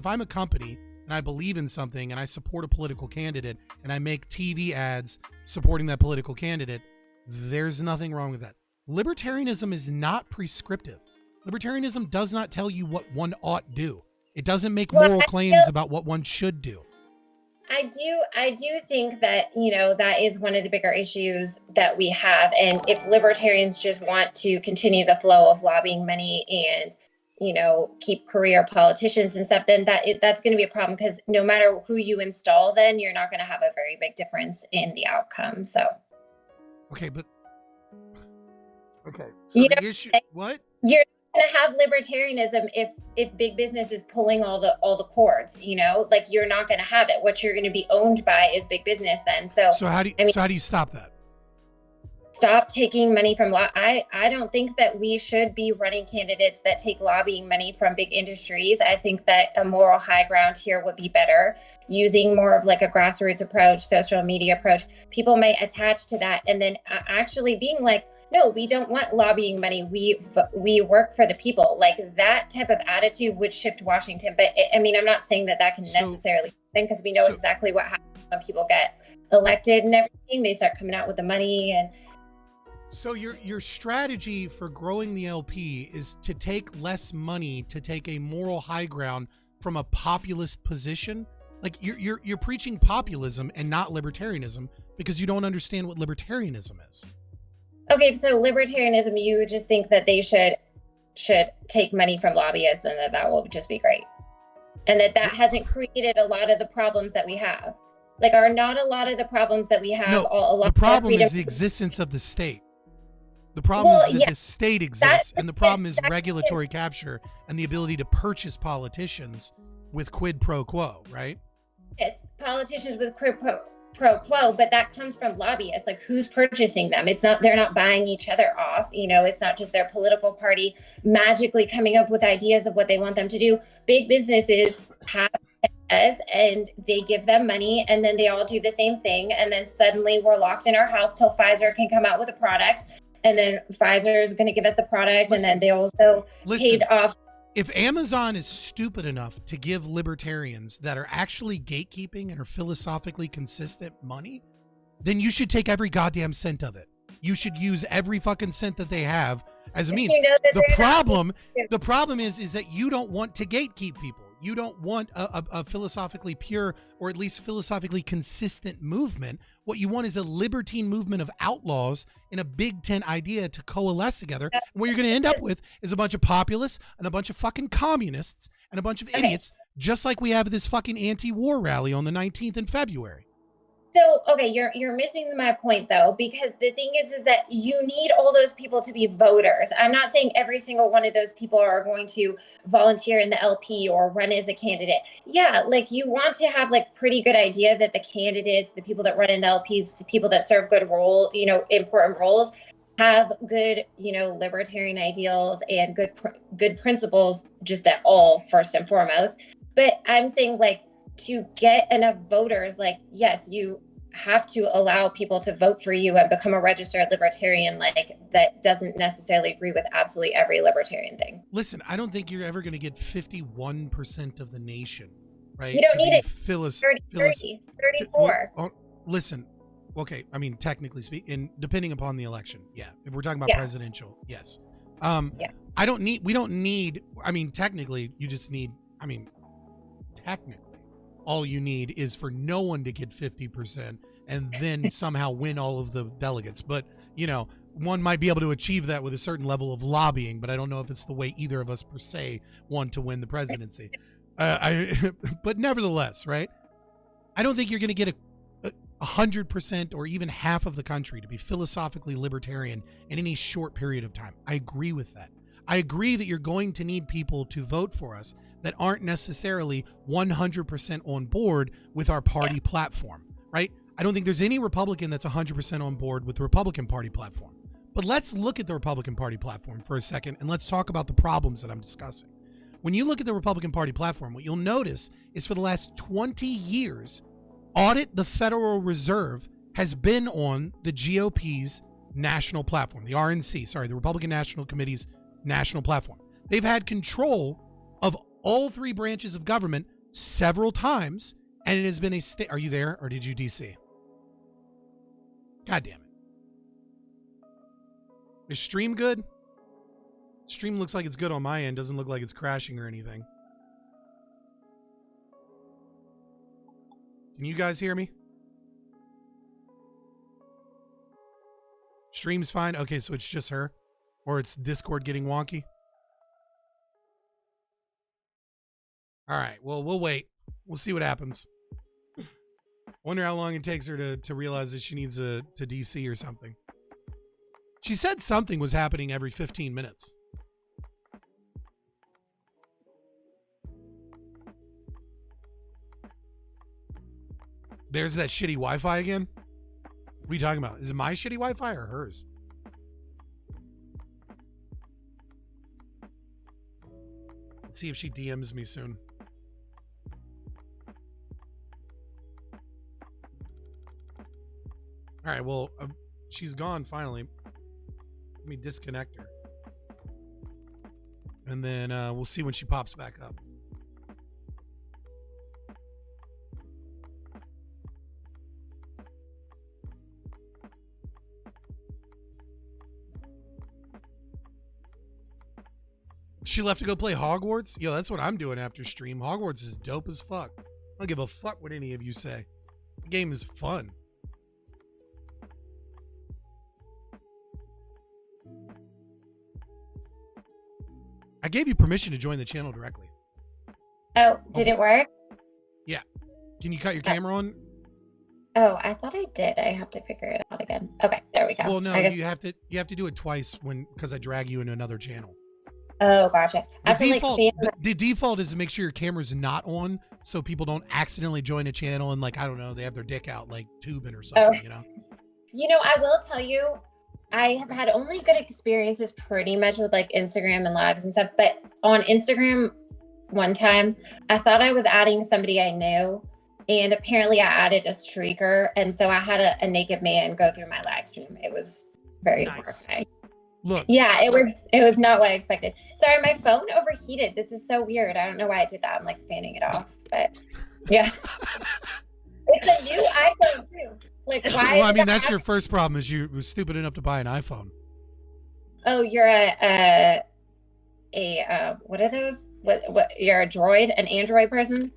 I'm a company and I believe in something and I support a political candidate and I make TV ads supporting that political candidate, there's nothing wrong with that. Libertarianism is not prescriptive. Libertarianism does not tell you what one ought do. It doesn't make moral claims about what one should do. I do think that, that is one of the bigger issues that we have. And if libertarians just want to continue the flow of lobbying money and, keep career politicians and stuff, then that's going to be a problem, because no matter who you install, then you're not going to have a very big difference in the outcome. So. Okay. So the issue, what? You're going to have libertarianism if big business is pulling all the cords, like you're not going to have it. What you're going to be owned by is big business then. So how do you stop that? Stop taking money from I don't think that we should be running candidates that take lobbying money from big industries. I think that a moral high ground here would be better, using more of like a grassroots approach, social media approach. People may attach to that, and then actually being like, no, we don't want lobbying money. We work for the people. Like that type of attitude would shift Washington. But I'm not saying that can necessarily happen, because we know exactly what happens when people get elected and everything. They start coming out with the money. And so your strategy for growing the LP is to take less money, to take a moral high ground from a populist position. Like you're preaching populism and not libertarianism because you don't understand what libertarianism is. Okay, so libertarianism, you just think that they should take money from lobbyists, and that will just be great, and that hasn't created a lot of the problems that we have. Like, are not a lot of the problems that we have? No, the problem is the existence of the state. The problem is that the state exists, and the problem is regulatory capture and the ability to purchase politicians with quid pro quo, right? Yes, politicians with quid pro quo, but that comes from lobbyists. Like, who's purchasing them? They're not buying each other off. It's not just their political party magically coming up with ideas of what they want them to do. Big businesses have ideas, and they give them money, and then they all do the same thing, and then suddenly we're locked in our house till Pfizer can come out with a product, and then Pfizer is going to give us the product. And then they also paid off. If Amazon is stupid enough to give libertarians that are actually gatekeeping and are philosophically consistent money, then you should take every goddamn cent of it. You should use every fucking cent that they have as a means. The problem is that you don't want to gatekeep people. You don't want a philosophically pure, or at least philosophically consistent movement. What you want is a libertine movement of outlaws in a big tent idea to coalesce together. And what you're going to end up with is a bunch of populists and a bunch of fucking communists and a bunch of idiots, just like we have this fucking anti-war rally on the 19th in February. So, okay, you're missing my point, though, because the thing is that you need all those people to be voters. I'm not saying every single one of those people are going to volunteer in the LP or run as a candidate. Yeah, like you want to have like pretty good idea that the candidates, the people that run in the LPs, people that serve good role, important roles, have good, libertarian ideals and good principles just at all, first and foremost. But I'm saying, like, to get enough voters, like, yes, you have to allow people to vote for you and become a registered libertarian. Like, that doesn't necessarily agree with absolutely every libertarian thing. Listen, I don't think you're ever going to get 51% of the nation, right? You don't need it. 34. Listen, okay, I mean, technically speaking, depending upon the election, yeah. If we're talking about presidential, yes. We don't need, technically, you just need, technically, all you need is for no one to get 50% and then somehow win all of the delegates. But, one might be able to achieve that with a certain level of lobbying, but I don't know if it's the way either of us per se want to win the presidency. But nevertheless, right? I don't think you're going to get 100% or even half of the country to be philosophically libertarian in any short period of time. I agree with that. I agree that you're going to need people to vote for us that aren't necessarily 100% on board with our party platform, right? I don't think there's any Republican that's 100% on board with the Republican Party platform. But let's look at the Republican Party platform for a second, and let's talk about the problems that I'm discussing. When you look at the Republican Party platform, what you'll notice is for the last 20 years, audit the Federal Reserve has been on the GOP's national platform, the RNC, the Republican National Committee's national platform. They've had control of all three branches of government several times, and it has been a are you there, or did you DC? God damn it. Is stream good? Stream looks like it's good on my end. Doesn't look like it's crashing or anything. Can you guys hear me? Stream's fine. Okay, so it's just her, or it's Discord getting wonky. All right, well, we'll wait. We'll see what happens. Wonder how long it takes her to realize that she needs to DC or something. She said something was happening every 15 minutes. There's that shitty Wi-Fi again. What are you talking about? Is it my shitty Wi-Fi or hers? Let's see if she DMs me soon. All right, well, she's gone finally. Let me disconnect her. And then we'll see when she pops back up. She left to go play Hogwarts? Yo, that's what I'm doing after stream. Hogwarts is dope as fuck. I don't give a fuck what any of you say. The game is fun. I gave you permission to join the channel directly. Oh, did it work? Yeah. Can you cut your camera on? Oh, I thought I did. I have to figure it out again. Okay, there we go. Well, no, you have to do it twice because I drag you into another channel. Oh, gotcha. The default is to make sure your camera's not on so people don't accidentally join a channel and, like, I don't know, they have their dick out like tubing or something, you know? You know, I will tell you, I have had only good experiences pretty much with like Instagram and lives and stuff. But on Instagram, one time, I thought I was adding somebody I knew. And apparently I added a streaker. And so I had a naked man go through my live stream. It was very horrifying. Look. Yeah, it was not what I expected. Sorry, my phone overheated. This is so weird. I don't know why I did that. I'm like fanning it off, but yeah. It's a new iPhone too. Like, why? Well, I mean, that's your first problem is you were stupid enough to buy an iPhone. Oh, you're a what are those? What you're a droid, an Android person?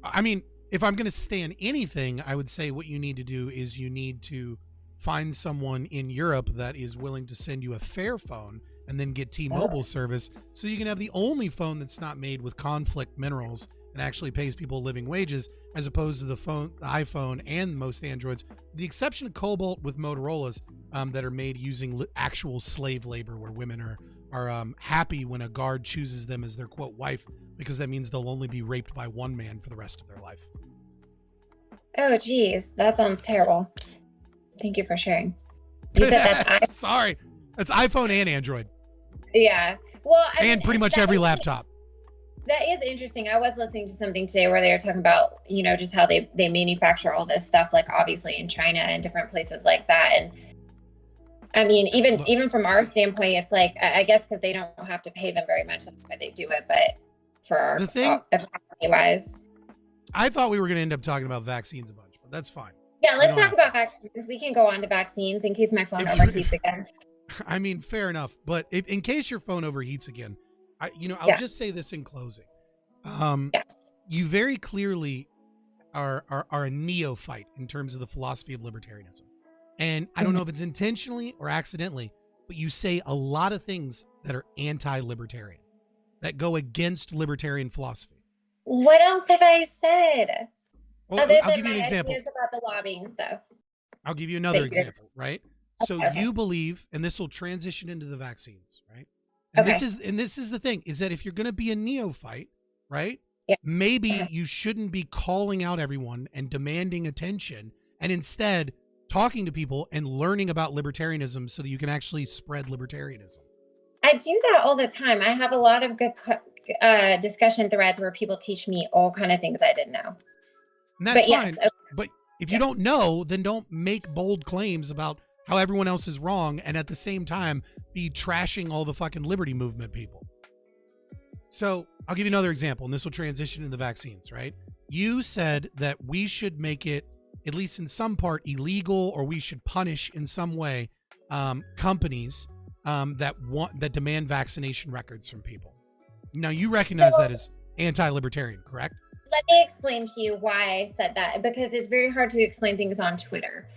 I mean, if I'm going to stand anything, I would say what you need to do is you need to find someone in Europe that is willing to send you a fair phone and then get T-Mobile service so you can have the only phone that's not made with conflict minerals and actually pays people living wages, as opposed to the iPhone and most Androids, the exception of Cobalt with Motorola's that are made using actual slave labor, where women are happy when a guard chooses them as their quote wife, because that means they'll only be raped by one man for the rest of their life. Oh, geez, that sounds terrible. Thank you for sharing. You said that's sorry, that's iPhone and Android. Yeah, well, and pretty much every laptop. That is interesting. I was listening to something today where they were talking about, you know, just how they manufacture all this stuff, like obviously in China and different places like that. And I mean, even from our standpoint, it's like, I guess because they don't have to pay them very much, that's why they do it. But for our economy wise, I thought we were going to end up talking about vaccines a bunch, but that's fine. Yeah, let's talk about vaccines. We can go on to vaccines in case my phone overheats again. I mean, fair enough. But in case your phone overheats again, I'll just say this in closing. You very clearly are a neophyte in terms of the philosophy of libertarianism. And I don't know if it's intentionally or accidentally, but you say a lot of things that are anti-libertarian, that go against libertarian philosophy. What else have I said? Well, I'll give you an example. About the lobbying stuff. I'll give you another example, right? So you believe, and this will transition into the vaccines, right? And this is the thing, is that if you're going to be a neophyte, right? Yeah. Maybe you shouldn't be calling out everyone and demanding attention, and instead talking to people and learning about libertarianism so that you can actually spread libertarianism. I do that all the time. I have a lot of good discussion threads where people teach me all kind of things I didn't know. And that's fine. Yes, but if you don't know, then don't make bold claims about how everyone else is wrong and at the same time be trashing all the fucking liberty movement people. So I'll give you another example, and this will transition into the vaccines, right? You said that we should make it, at least in some part, illegal, or we should punish in some way companies that demand vaccination records from people. Now, you recognize that as anti-libertarian, correct? Let me explain to you why I said that, because it's very hard to explain things on Twitter.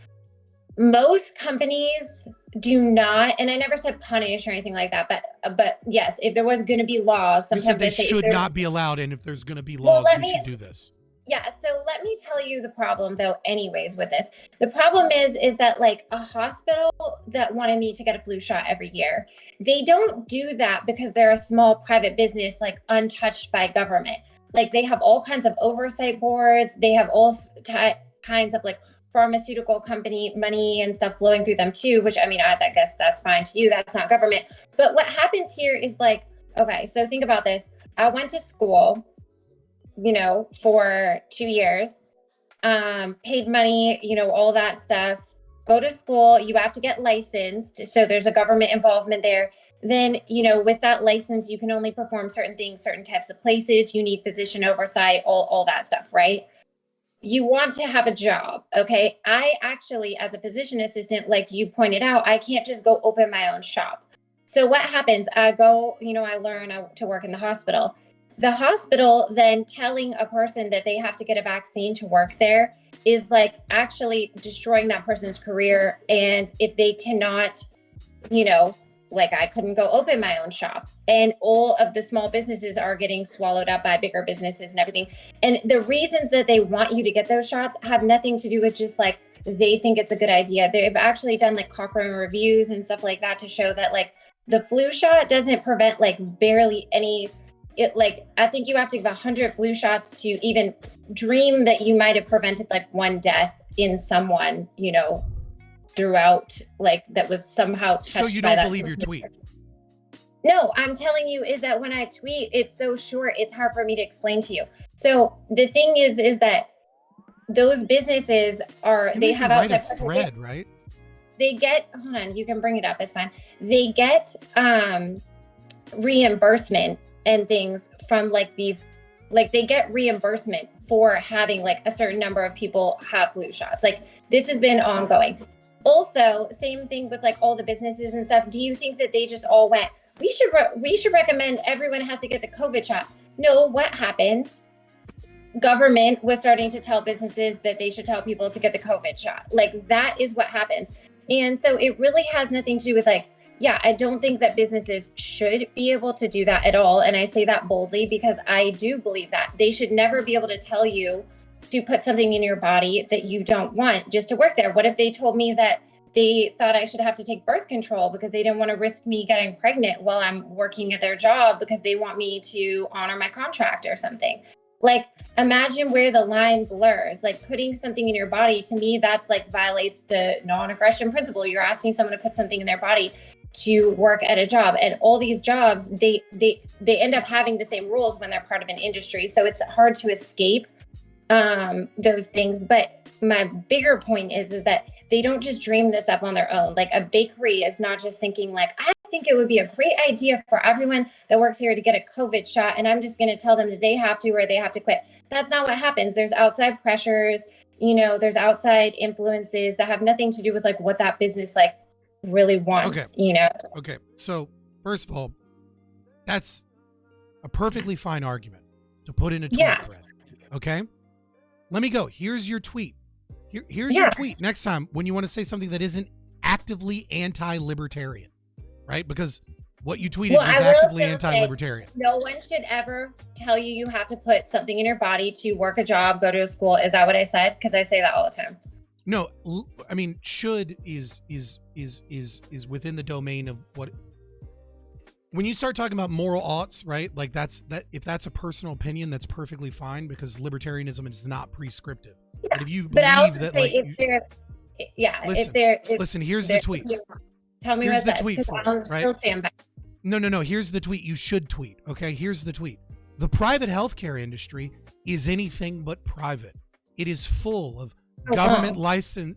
Most companies do not, and I never said punish or anything like that, but yes, if there was going to be laws, sometimes you said they should not be allowed, and if there's going to be laws, we should do this. Yeah, so let me tell you the problem, though, anyways, with this. The problem is that, like, a hospital that wanted me to get a flu shot every year, they don't do that because they're a small private business, like, untouched by government. Like, they have all kinds of oversight boards. They have all kinds of, like, pharmaceutical company money and stuff flowing through them, too, which, I mean, I guess that's fine to you. That's not government. But what happens here is, like, okay, so think about this. I went to school, you know, for 2 years, paid money, you know, all that stuff, go to school, you have to get licensed. So there's a government involvement there. Then, you know, with that license, you can only perform certain things, certain types of places, you need physician oversight, all that stuff, right? You want to have a job, okay? I actually, as a physician assistant, like you pointed out, I can't just go open my own shop. So what happens? I go, you know, I learn to work in the hospital. The hospital then telling a person that they have to get a vaccine to work there is like actually destroying that person's career. And if they cannot, you know, like I couldn't go open my own shop, and all of the small businesses are getting swallowed up by bigger businesses and everything. And the reasons that they want you to get those shots have nothing to do with just like they think it's a good idea. They've actually done like Cochrane reviews and stuff like that to show that like the flu shot doesn't prevent like barely any. It like, I think you have to give 100 flu shots to even dream that you might have prevented like one death in someone, you know, throughout, like that was somehow touched. So you don't believe your tweet? No, I'm telling you is that when I tweet, it's so short, it's hard for me to explain to you. So the thing is that those businesses are, they have outside thread, right? They get, hold on, you can bring it up, it's fine. They get reimbursement and things from like these, like they get reimbursement for having like a certain number of people have flu shots. Like this has been ongoing. Also, same thing with like all the businesses and stuff. Do you think that they just all went, we should recommend everyone has to get the COVID shot? No, what happens? Government was starting to tell businesses that they should tell people to get the COVID shot. Like that is what happens. And so it really has nothing to do with like, yeah, I don't think that businesses should be able to do that at all. And I say that boldly because I do believe that they should never be able to tell you to put something in your body that you don't want just to work there. What if they told me that they thought I should have to take birth control because they didn't want to risk me getting pregnant while I'm working at their job because they want me to honor my contract or something? Like, imagine where the line blurs. Like putting something in your body, to me, that's like violates the non-aggression principle. You're asking someone to put something in their body to work at a job, and all these jobs, they end up having the same rules when they're part of an industry. So it's hard to escape those things. But my bigger point is that they don't just dream this up on their own. Like a bakery is not just thinking like, I think it would be a great idea for everyone that works here to get a COVID shot, and I'm just going to tell them that they have to or they have to quit. That's not what happens. There's outside pressures, you know, there's outside influences that have nothing to do with like what that business like really wants, you know? Okay. So first of all, that's a perfectly fine argument to put in a tweet thread. Okay. Let me go. Here's your tweet. Here's your tweet next time when you want to say something that isn't actively anti-libertarian, right? Because what you tweeted was actively anti-libertarian. No one should ever tell you you have to put something in your body to work a job, go to a school. Is that what I said? Because I say that all the time. No, I mean, should is within the domain of what. When you start talking about moral oughts, right? Like if that's a personal opinion, that's perfectly fine because libertarianism is not prescriptive. Yeah. But if you believe that, like, listen, here's the tweet. Tell me here's what the tweet for it, right? Still stand by. No. Here's the tweet. You should tweet. Okay. Here's the tweet. The private healthcare industry is anything but private. It is full of government licensing,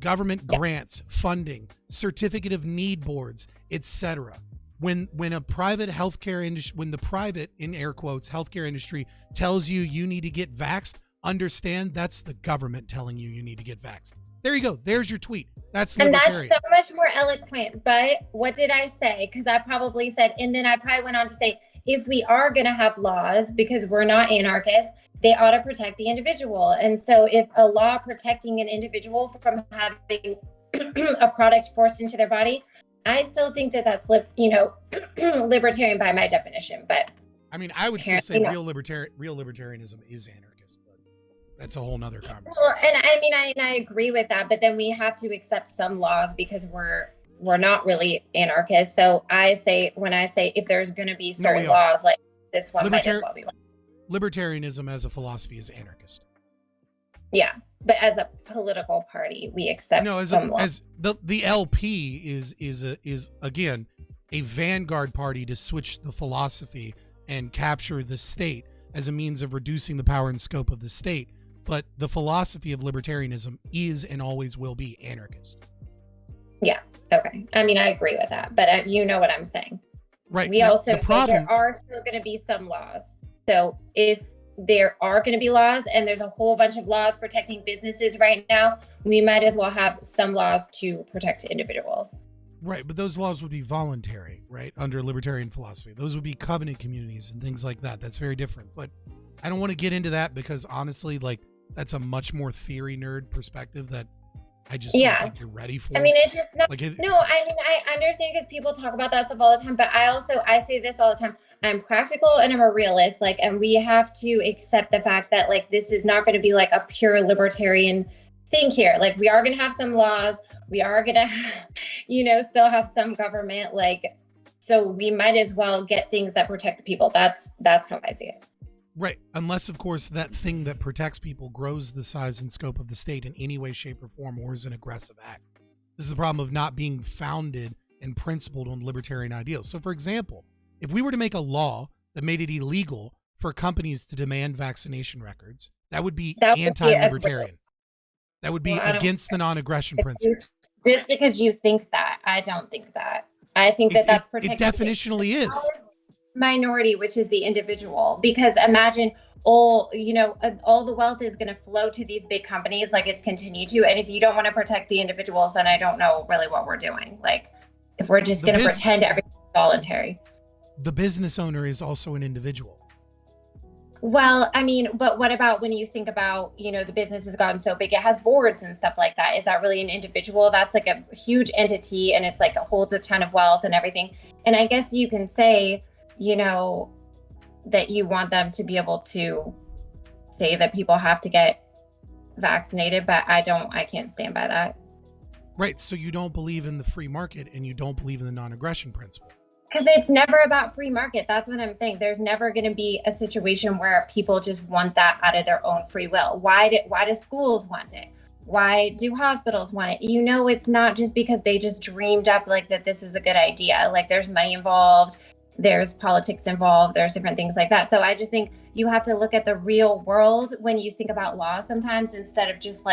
government grants, funding, certificate of need boards, etc. when a private healthcare industry, when the private, in air quotes, healthcare industry tells you need to get vaxxed, understand that's the government telling you need to get vaxxed. There you go. There's your tweet. That's libertarian. And that's so much more eloquent. But what did I say? Because I probably said, and then I probably went on to say, if we are going to have laws, because we're not anarchists, they ought to protect the individual. And so if a law protecting an individual from having a product forced into their body, I still think that that's, libertarian by my definition. But I mean, I would still say real libertarianism is anarchist, but that's a whole nother conversation. Well, and I mean, I agree with that, but then we have to accept some laws because we're not really anarchists. So when I say if there's going to be certain laws, like this one might as well be one. Libertarianism as a philosophy is anarchist. Yeah, but as a political party, we accept as the LP is again a vanguard party to switch the philosophy and capture the state as a means of reducing the power and scope of the state. But the philosophy of libertarianism is and always will be anarchist. Yeah. Okay. I mean, I agree with that, but you know what I'm saying. Right. We also there are still going to be some laws. So if there are going to be laws and there's a whole bunch of laws protecting businesses right now, we might as well have some laws to protect individuals. Right. But those laws would be voluntary, right? Under libertarian philosophy, those would be covenant communities and things like that. That's very different. But I don't want to get into that because honestly, that's a much more theory nerd perspective that I just don't think you're ready for. I mean, it's just not, I understand because people talk about that stuff all the time, but I say this all the time. I'm practical and I'm a realist, and we have to accept the fact that this is not going to be a pure libertarian thing here. We are going to have some laws. We are going to, still have some government, so we might as well get things that protect people. That's how I see it. Right. Unless, of course, that thing that protects people grows the size and scope of the state in any way, shape, or form, or is an aggressive act. This is the problem of not being founded and principled on libertarian ideals. So, for example, if we were to make a law that made it illegal for companies to demand vaccination records, that would be anti-libertarian. That would be against the non-aggression principle. Just because you think that, I don't think that. I think that's protecting. It definitionally is. Minority, which is the individual, because imagine all the wealth is going to flow to these big companies like it's continued to, and if you don't want to protect the individuals, then I don't know really what we're doing. If we're just going to pretend everything's voluntary. The business owner is also an individual. Well, I mean, but what about when you think about, the business has gotten so big, it has boards and stuff like that. Is that really an individual? That's a huge entity, and it's it holds a ton of wealth and everything. And I guess you can say, that you want them to be able to say that people have to get vaccinated, but I can't stand by that. Right. So you don't believe in the free market and you don't believe in the non-aggression principle. Because it's never about free market. That's what I'm saying. There's never going to be a situation where people just want that out of their own free will. Why do schools want it? Why do hospitals want it? It's not just because they just dreamed up that this is a good idea. There's money involved. There's politics involved. There's different things like that. So I just think you have to look at the real world when you think about law sometimes, instead of just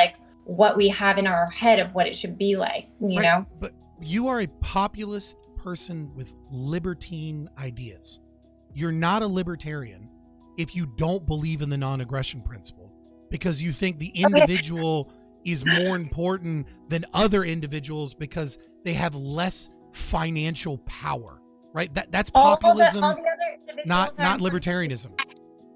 what we have in our head of what it should be like, you know? But you are a populist person with libertine ideas. You're not a libertarian if you don't believe in the non-aggression principle, because you think the individual is more important than other individuals because they have less financial power. Right, that's populism, not libertarianism.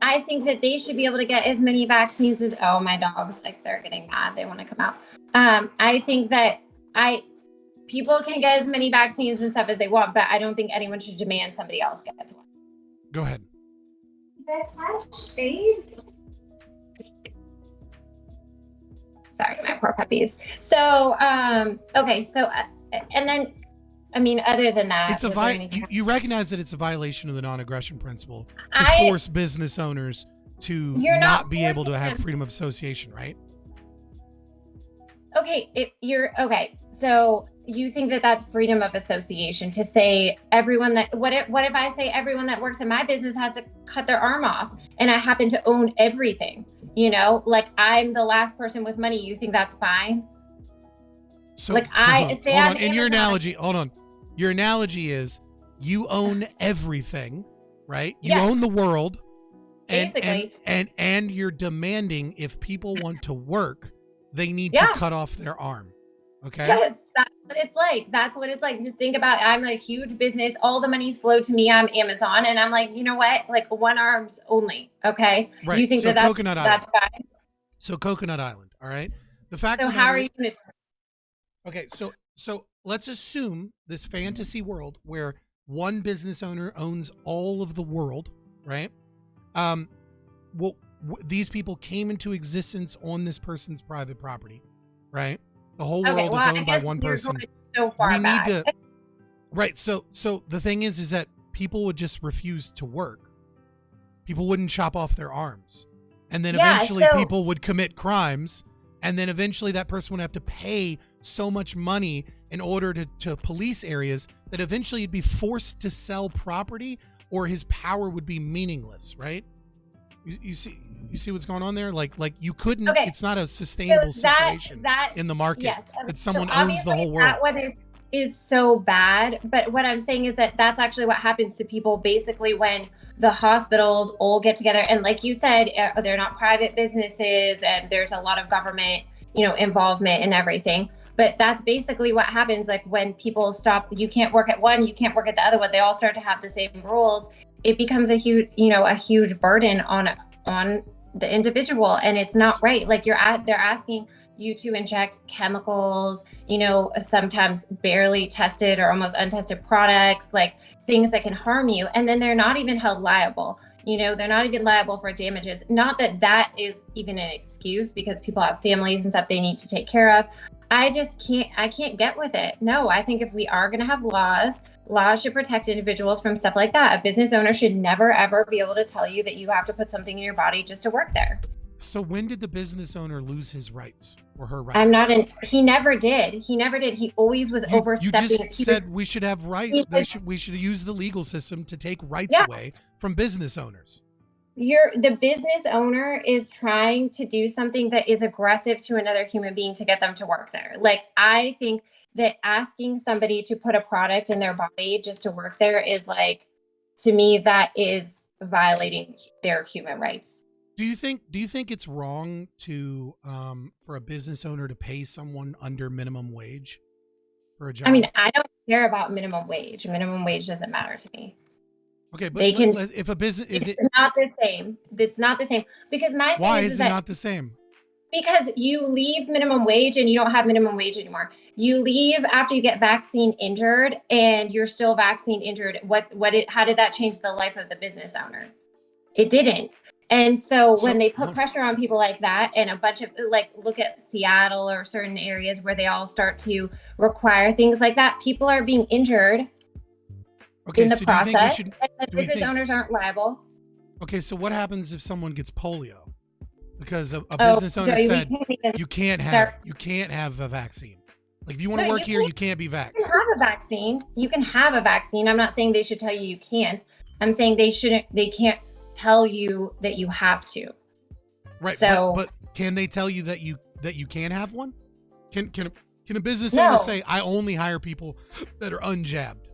I think that they should be able to get as many vaccines as my dogs, they're getting mad, they want to come out. I think that people can get as many vaccines and stuff as they want, but I don't think anyone should demand somebody else gets one. Go ahead. Sorry, my poor puppies. So okay, so and then. I mean, other than that, it's you recognize that it's a violation of the non-aggression principle to force business owners to not be able to have freedom of association, right? Okay, so you think that that's freedom of association to say everyone that what if I say everyone that works in my business has to cut their arm off and I happen to own everything? I'm the last person with money. You think that's fine? So hold on. In your analogy, hold on. Your analogy is You own everything, right? You own the world. Basically. And you're demanding if people want to work, they need to cut off their arm. Okay. Yes, that's what it's like. That's what it's like. Just think about, I'm a huge business. All the money's flowed to me. I'm Amazon. And I'm like, you know what? Like, one arm's only. Okay. Right. You think so that's Coconut Island. That's fine. So Coconut Island. All right. The fact. So of the how matter, are you going to? Okay. So let's assume this fantasy world where one business owner owns all of the world, right? Well, these people came into existence on this person's private property, right? The whole world is owned by one person. So far we back. need to, right? So the thing is that people would just refuse to work. People wouldn't chop off their arms, and then eventually people would commit crimes, and then eventually that person would have to pay so much money in order to police areas that eventually he'd be forced to sell property, or his power would be meaningless, right? You see what's going on there? Like you couldn't. Okay. It's not a sustainable situation in the market. Yes, that someone owns the whole world. That one is so bad. But what I'm saying is that that's actually what happens to people basically when the hospitals all get together. And like you said, they're not private businesses, and there's a lot of government, involvement and everything. But that's basically what happens. Like when people stop, you can't work at one, you can't work at the other one. They all start to have the same rules. It becomes a huge burden on the individual, and it's not right. Like they're asking you to inject chemicals, sometimes barely tested or almost untested products, like things that can harm you, and then they're not even held liable. They're not even liable for damages. Not that is even an excuse, because people have families and stuff they need to take care of. I can't get with it. No, I think if we are going to have laws should protect individuals from stuff like that. A business owner should never, ever be able to tell you that you have to put something in your body just to work there. So when did the business owner lose his rights or her rights? He never did. He always was overstepping. You just said we should have rights. We should use the legal system to take rights away from business owners. The business owner is trying to do something that is aggressive to another human being to get them to work there. Like, I think that asking somebody to put a product in their body just to work there is, like, to me, that is violating their human rights. Do you think it's wrong to for a business owner to pay someone under minimum wage for a job? I mean, I don't care about minimum wage. Minimum wage doesn't matter to me. Okay, but if a business it's not the same. It's not the same, because my thing why is it not the same? Because you leave minimum wage and you don't have minimum wage anymore. You leave after you get vaccine injured and you're still vaccine injured. How did that change the life of the business owner? It didn't. And so when they put pressure on people like that, and a bunch of, like, look at Seattle or certain areas where they all start to require things like that, people are being injured in the process, and the business owners aren't liable. Okay, so what happens if someone gets polio? Because a business owner said you can't have a vaccine. Like, if you want to work here, you can't be vaxxed. You can have a vaccine. You can have a vaccine. I'm not saying they should tell you can't. I'm saying they can't tell you that you have to. Right. So, but can they tell you that you can have one? Can a business owner say, I only hire people that are unjabbed?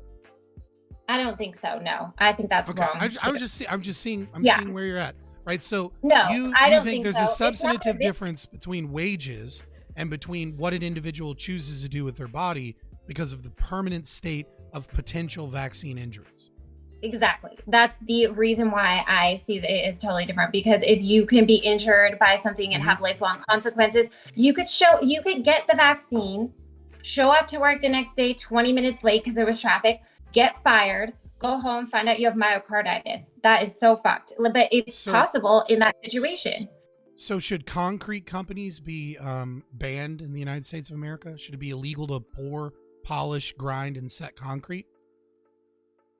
I don't think so. No, I think that's wrong. I'm just seeing where you're at. Right. So you think there's a substantive difference between wages and between what an individual chooses to do with their body because of the permanent state of potential vaccine injuries. Exactly. That's the reason why I see that it is totally different, because if you can be injured by something and have lifelong consequences, you could get the vaccine, show up to work the next day 20 minutes late because there was traffic, get fired, go home, find out you have myocarditis. That is so fucked. But it's possible in that situation. So should concrete companies be banned in the United States of America? Should it be illegal to pour, polish, grind, and set concrete?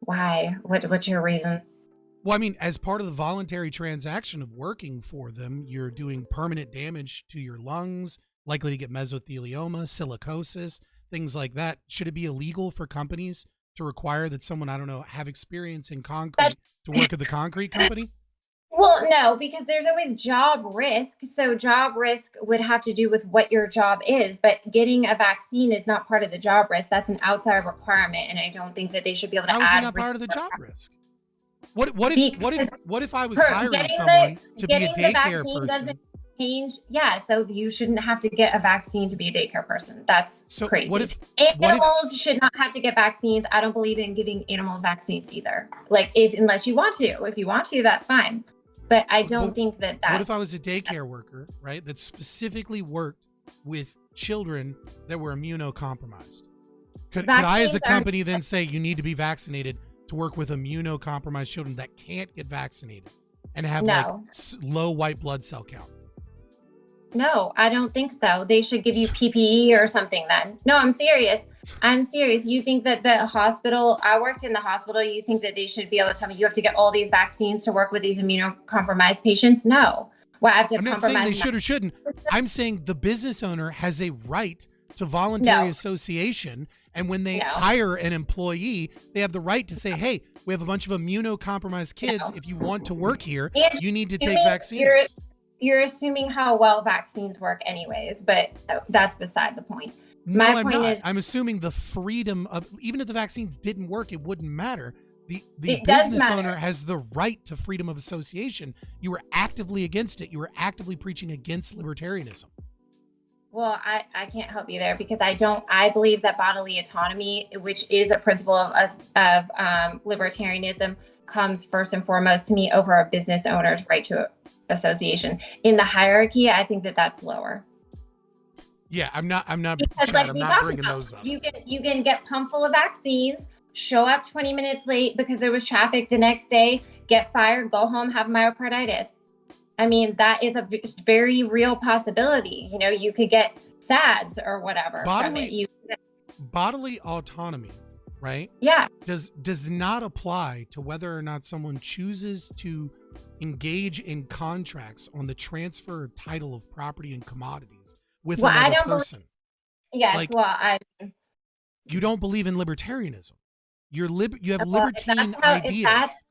Why? What's your reason? Well, I mean, as part of the voluntary transaction of working for them, you're doing permanent damage to your lungs, likely to get mesothelioma, silicosis, things like that. Should it be illegal for companies to require that someone, I don't know, have experience in concrete to work at the concrete company? Well, no, because there's always job risk. So job risk would have to do with what your job is, but getting a vaccine is not part of the job risk. That's an outside requirement, and I don't think that they should be able to How add. How is it not part of the job risk? What if I was hiring someone to be a daycare person? Change, yeah. So you shouldn't have to get a vaccine to be a daycare person. That's so crazy. Animals should not have to get vaccines. I don't believe in giving animals vaccines either. Like unless you want to. If you want to, that's fine. But I don't think that. What if I was a daycare worker, right, that specifically worked with children that were immunocompromised? Could I, as a company, then say you need to be vaccinated to work with immunocompromised children that can't get vaccinated and have like low white blood cell count? No, I don't think so. They should give you PPE or something then. No, I'm serious. I'm serious. You think that the hospital, I worked in the hospital, you think that they should be able to tell me you have to get all these vaccines to work with these immunocompromised patients? No. Well, I have to I'm not saying they should or shouldn't. I'm saying the business owner has a right to voluntary association. And when they hire an employee, they have the right to say, hey, we have a bunch of immunocompromised kids. If you want to work here, you need to take vaccines. You're assuming how well vaccines work anyways, but that's beside the point. My point is, I'm assuming the freedom of, even if the vaccines didn't work, it wouldn't matter. The business owner has the right to freedom of association. You were actively against it. You were actively preaching against libertarianism. Well, I can't help you there because I believe that bodily autonomy, which is a principle of libertarianism, comes first and foremost to me over a business owner's right to association. In the hierarchy, I think that that's lower. Yeah, I'm not because Chad, I'm not bringing those up. You can get pumped full of vaccines, show up 20 minutes late because there was traffic the next day, get fired, go home, have myocarditis. I mean, that is a very real possibility. You know, you could get SADS or whatever. Bodily autonomy, right? Yeah. Does not apply to whether or not someone chooses to engage in contracts on the transfer of title of property and commodities with another person. Yes, you don't believe in libertarianism. You have libertine ideas.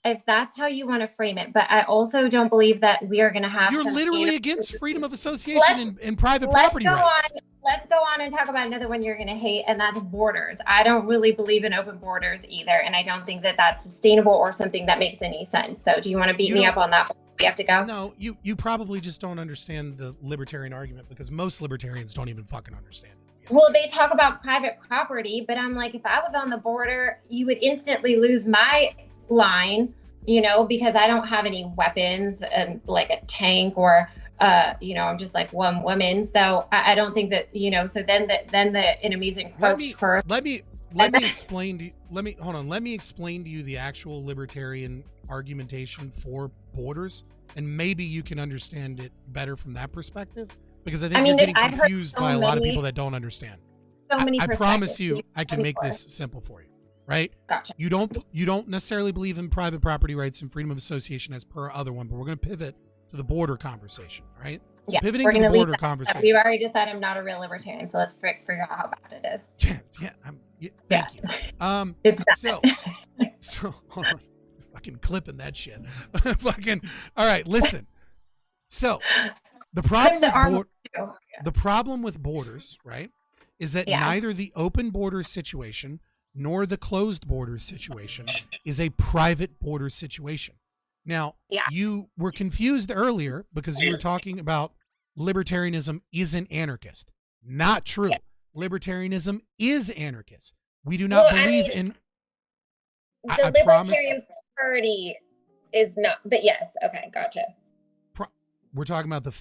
If that's how you want to frame it, but I also don't believe that we are going to have. You're literally against freedom of association and private property rights. Let's go on and talk about another one you're going to hate, and that's borders. I don't really believe in open borders either, and I don't think that that's sustainable or something that makes any sense. So do you want to beat me up on that? We have to go? No, you probably just don't understand the libertarian argument because most libertarians don't even fucking understand it. Well, they talk about private property, but I'm like, if I was on the border, you would instantly lose my line, you know, because I don't have any weapons and like a tank or you know, I'm just like one woman. So I don't think that, you know, so then the enemies encroach first. Let me explain to you, let me explain to you the actual libertarian argumentation for borders, and maybe you can understand it better from that perspective, because I think you're getting confused by a lot of people that don't understand. I promise you I can make this simple for you, right? Gotcha. You don't necessarily believe in private property rights and freedom of association as per other one, but we're going to pivot to the border conversation, right? So pivoting to the border conversation. We've already decided I'm not a real libertarian, so let's figure out how bad it is. Thank you. It's so hold on. Fucking clipping that shit. Fucking all right, listen. So the problem with borders, right, is that neither the open border situation nor the closed border situation is a private border situation. Now, you were confused earlier because you were talking about libertarianism isn't anarchist. Not true. Libertarianism is anarchist. We do not believe in... The libertarian party is not, but yes. Okay, gotcha. We're talking about the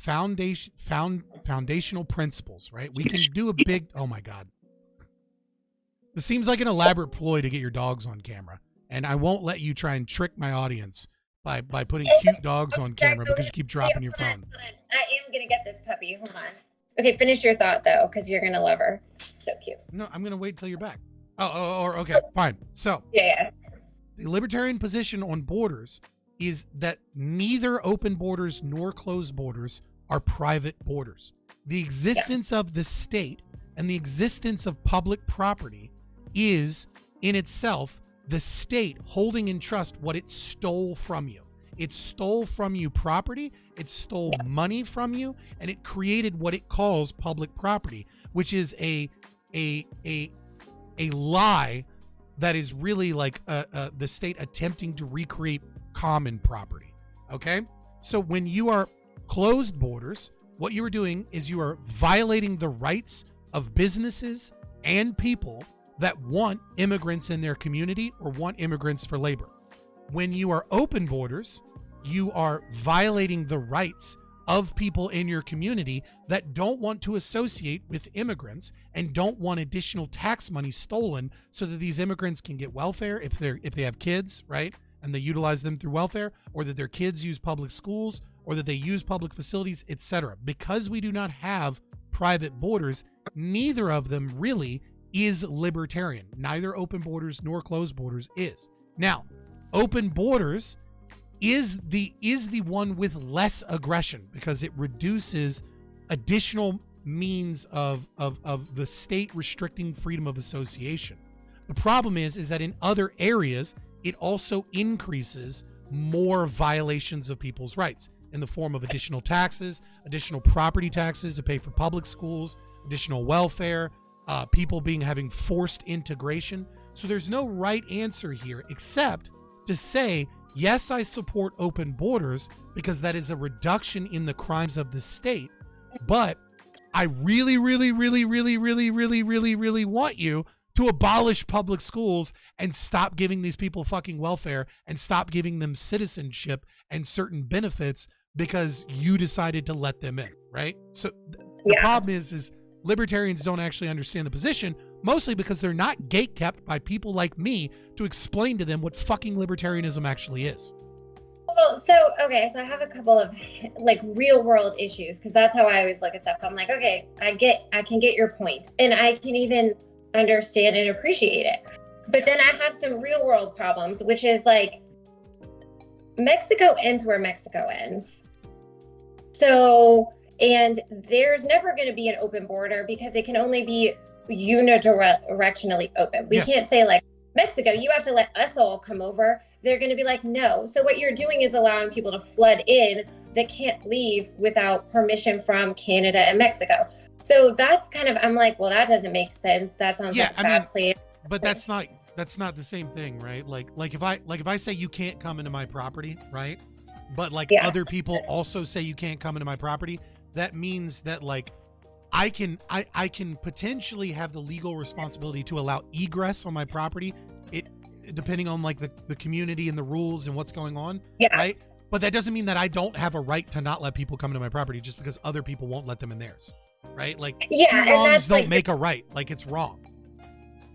foundational principles, right? We can do a big... Oh my God. This seems like an elaborate ploy to get your dogs on camera. And I won't let you try and trick my audience by putting cute dogs on camera because you keep dropping your phone. I am going to get this puppy. Hold on. Okay, finish your thought, though, because you're going to love her. So cute. No, I'm going to wait till you're back. Okay, fine. So, the libertarian position on borders is that neither open borders nor closed borders are private borders. The existence of the state and the existence of public property is, in itself, the state holding in trust what it stole from you. It stole from you property, it stole money from you, and it created what it calls public property, which is a lie that is really like the state attempting to recreate common property. Okay? So when you are closed borders, what you are doing is you are violating the rights of businesses and people that want immigrants in their community or want immigrants for labor. When you are open borders, you are violating the rights of people in your community that don't want to associate with immigrants and don't want additional tax money stolen so that these immigrants can get welfare if they have kids, right? And they utilize them through welfare, or that their kids use public schools, or that they use public facilities, etc. Because we do not have private borders, neither of them really is libertarian. Neither open borders nor closed borders is. Now, open borders is the one with less aggression because it reduces additional means of the state restricting freedom of association. The problem is that in other areas, it also increases more violations of people's rights in the form of additional taxes, additional property taxes to pay for public schools, additional welfare, people having forced integration. So there's no right answer here except to say, yes, I support open borders because that is a reduction in the crimes of the state. But I really, really, really, really, really, really, really, really want you to abolish public schools and stop giving these people fucking welfare and stop giving them citizenship and certain benefits because you decided to let them in, right? So the problem is libertarians don't actually understand the position, mostly because they're not gatekept by people like me to explain to them what fucking libertarianism actually is. Well, so I have a couple of like real world issues because that's how I always look at stuff. I'm like, okay, I can get your point, and I can even understand and appreciate it. But then I have some real world problems, which is like Mexico ends where Mexico ends. So, and there's never going to be an open border because it can only be unidirectionally open. We can't say like, Mexico, you have to let us all come over. They're going to be like, no. So what you're doing is allowing people to flood in that can't leave without permission from Canada and Mexico. So that's kind of, I'm like, well, that doesn't make sense. That sounds like a bad plan. But that's not the same thing, right? Like if I say you can't come into my property, right? But like other people also say you can't come into my property, that means that like I can potentially have the legal responsibility to allow egress on my property, depending on like the community and the rules and what's going on, right? But that doesn't mean that I don't have a right to not let people come into my property just because other people won't let them in theirs, right? Like two wrongs don't make a right. Like it's wrong.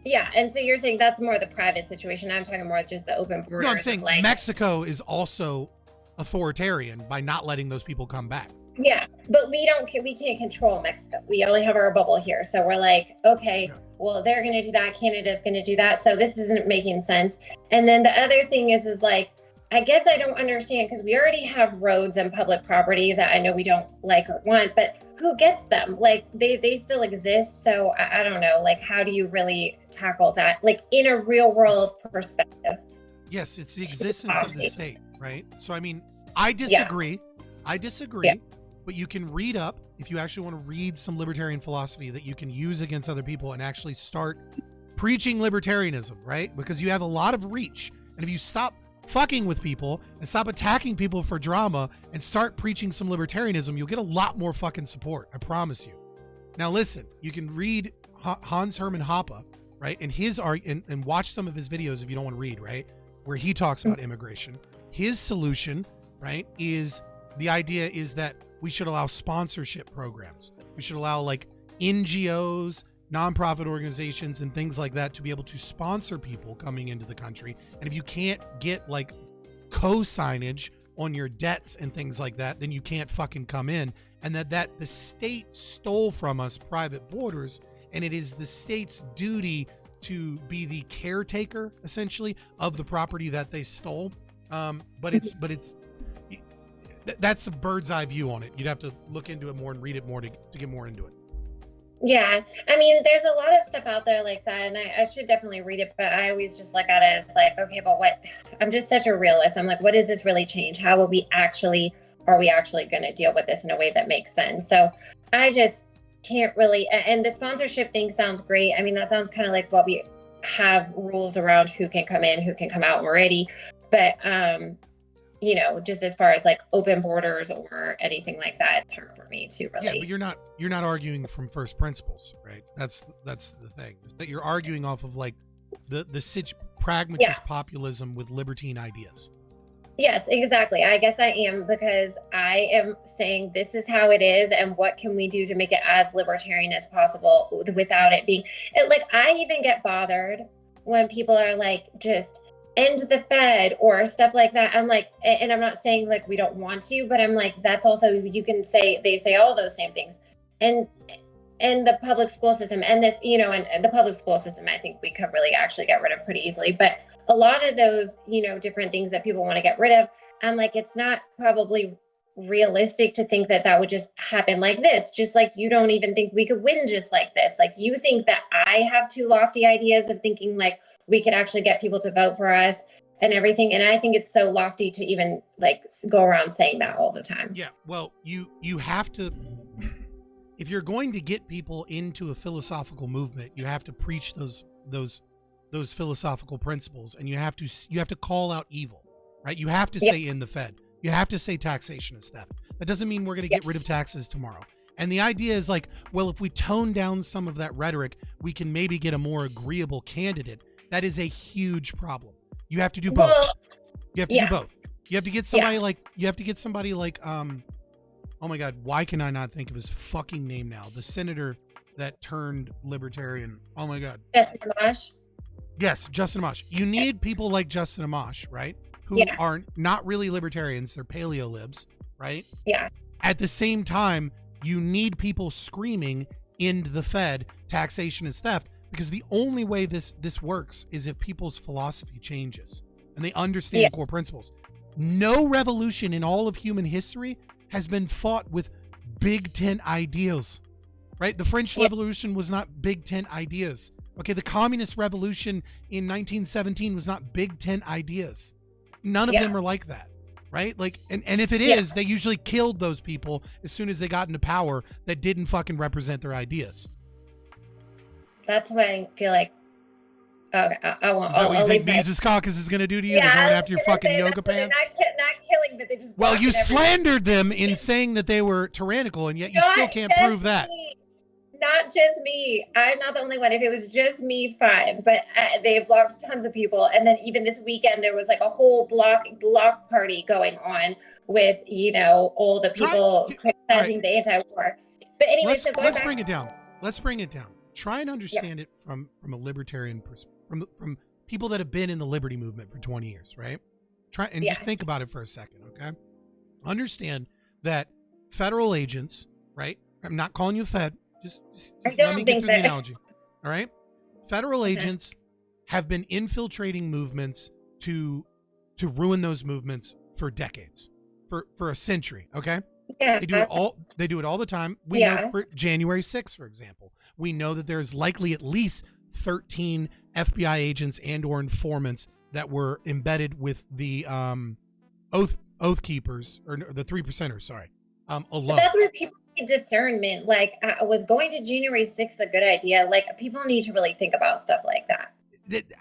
Yeah, and so you're saying that's more the private situation. I'm talking more just the open borders. No, I'm saying like, Mexico is also authoritarian by not letting those people come back. Yeah, but we can't control Mexico. We only have our bubble here. So we're like, okay, well, they're going to do that. Canada's going to do that. So this isn't making sense. And then the other thing is like, I guess I don't understand because we already have roads and public property that I know we don't like or want, but who gets them? Like they still exist. So I don't know, like, how do you really tackle that? Like in a real world perspective. Yes, it's the existence of the state, right? So, I mean, I disagree. But you can read up if you actually want to read some libertarian philosophy that you can use against other people and actually start preaching libertarianism, right? Because you have a lot of reach. And if you stop fucking with people and stop attacking people for drama and start preaching some libertarianism, you'll get a lot more fucking support. I promise you. Now, listen, you can read Hans Hermann Hoppe, right? And watch some of his videos if you don't want to read, right? Where he talks about immigration. His solution, right, is the idea is that we should allow sponsorship programs. We should allow like NGOs, nonprofit organizations, and things like that to be able to sponsor people coming into the country. And if you can't get like co-signage on your debts and things like that, then you can't fucking come in. And that the state stole from us private borders, and it is the state's duty to be the caretaker essentially of the property that they stole. That's a bird's eye view on it. You'd have to look into it more and read it more to get more into it. Yeah, I mean, there's a lot of stuff out there like that, and I should definitely read it, but I always just look at it as like, okay, but what? I'm just such a realist. I'm like, what does this really change? How will we actually, are we actually going to deal with this in a way that makes sense? So I just can't really, and the sponsorship thing sounds great. I mean, that sounds kind of like what we have rules around who can come in, who can come out already, but you know, just as far as like open borders or anything like that, it's hard for me to really. Yeah, but you're not arguing from first principles, right? That's the thing. Is that you're arguing off of like the pragmatist populism with libertine ideas. Yes, exactly. I guess I am, because I am saying this is how it is, and what can we do to make it as libertarian as possible without it being like, I even get bothered when people are like, just end the Fed or stuff like that. I'm like, and I'm not saying like we don't want to, but I'm like, that's also, you can say, they say all those same things. And the public school system, and this, you know, and the public school system, I think we could really actually get rid of pretty easily. But a lot of those, you know, different things that people want to get rid of, I'm like, it's not probably realistic to think that that would just happen like this. Just like you don't even think we could win just like this. Like you think that I have too lofty ideas of thinking like we could actually get people to vote for us and everything. And I think it's so lofty to even like go around saying that all the time. Yeah. Well, you have to, if you're going to get people into a philosophical movement, you have to preach those philosophical principles, and you have to call out evil, right? You have to say in the Fed, you have to say taxation is theft. That doesn't mean we're going to get rid of taxes tomorrow. And the idea is like, well, if we tone down some of that rhetoric, we can maybe get a more agreeable candidate. That is a huge problem. You have to do both. You have to do both. You have to get somebody like, oh my God, why can I not think of his fucking name now? The senator that turned libertarian. Oh my God. Justin Amash. Yes, Justin Amash. You need people like Justin Amash, right? Who are not really libertarians. They're paleo libs, right? Yeah. At the same time, you need people screaming into the Fed, taxation is theft, because the only way this works is if people's philosophy changes and they understand core principles. No revolution in all of human history has been fought with Big Tent ideas, right? The French Revolution was not Big Tent ideas. Okay, the Communist Revolution in 1917 was not Big Tent ideas. None of them are like that, right? Like, and if it is, they usually killed those people as soon as they got into power that didn't fucking represent their ideas. That's why I feel like, okay, I won't. Is that what you think Mises Caucus is going to do to you? They're going after your fucking yoga pants? Not killing, but they just. Well, you slandered them in saying that they were tyrannical, and yet you still can't prove that. Not just me. I'm not the only one. If it was just me, fine. But they blocked tons of people. And then even this weekend, there was like a whole block party going on with, you know, all the people criticizing the anti-war. But anyway, let's bring it down. Let's bring it down. Try and understand it from a libertarian perspective, from people that have been in the liberty movement for 20 years, right? Try and just think about it for a second, okay? Understand that federal agents, right? I'm not calling you Fed. Just let me get through the analogy. All right. Federal agents have been infiltrating movements to ruin those movements for decades, for a century. Okay. Yeah, they do it all the time. We know for January 6th, for example, we know that there's likely at least 13 FBI agents and or informants that were embedded with the oath keepers, or the 3%ers. Sorry, alone. But that's where people need discernment. Like, was going to January 6th a good idea? Like, people need to really think about stuff like that.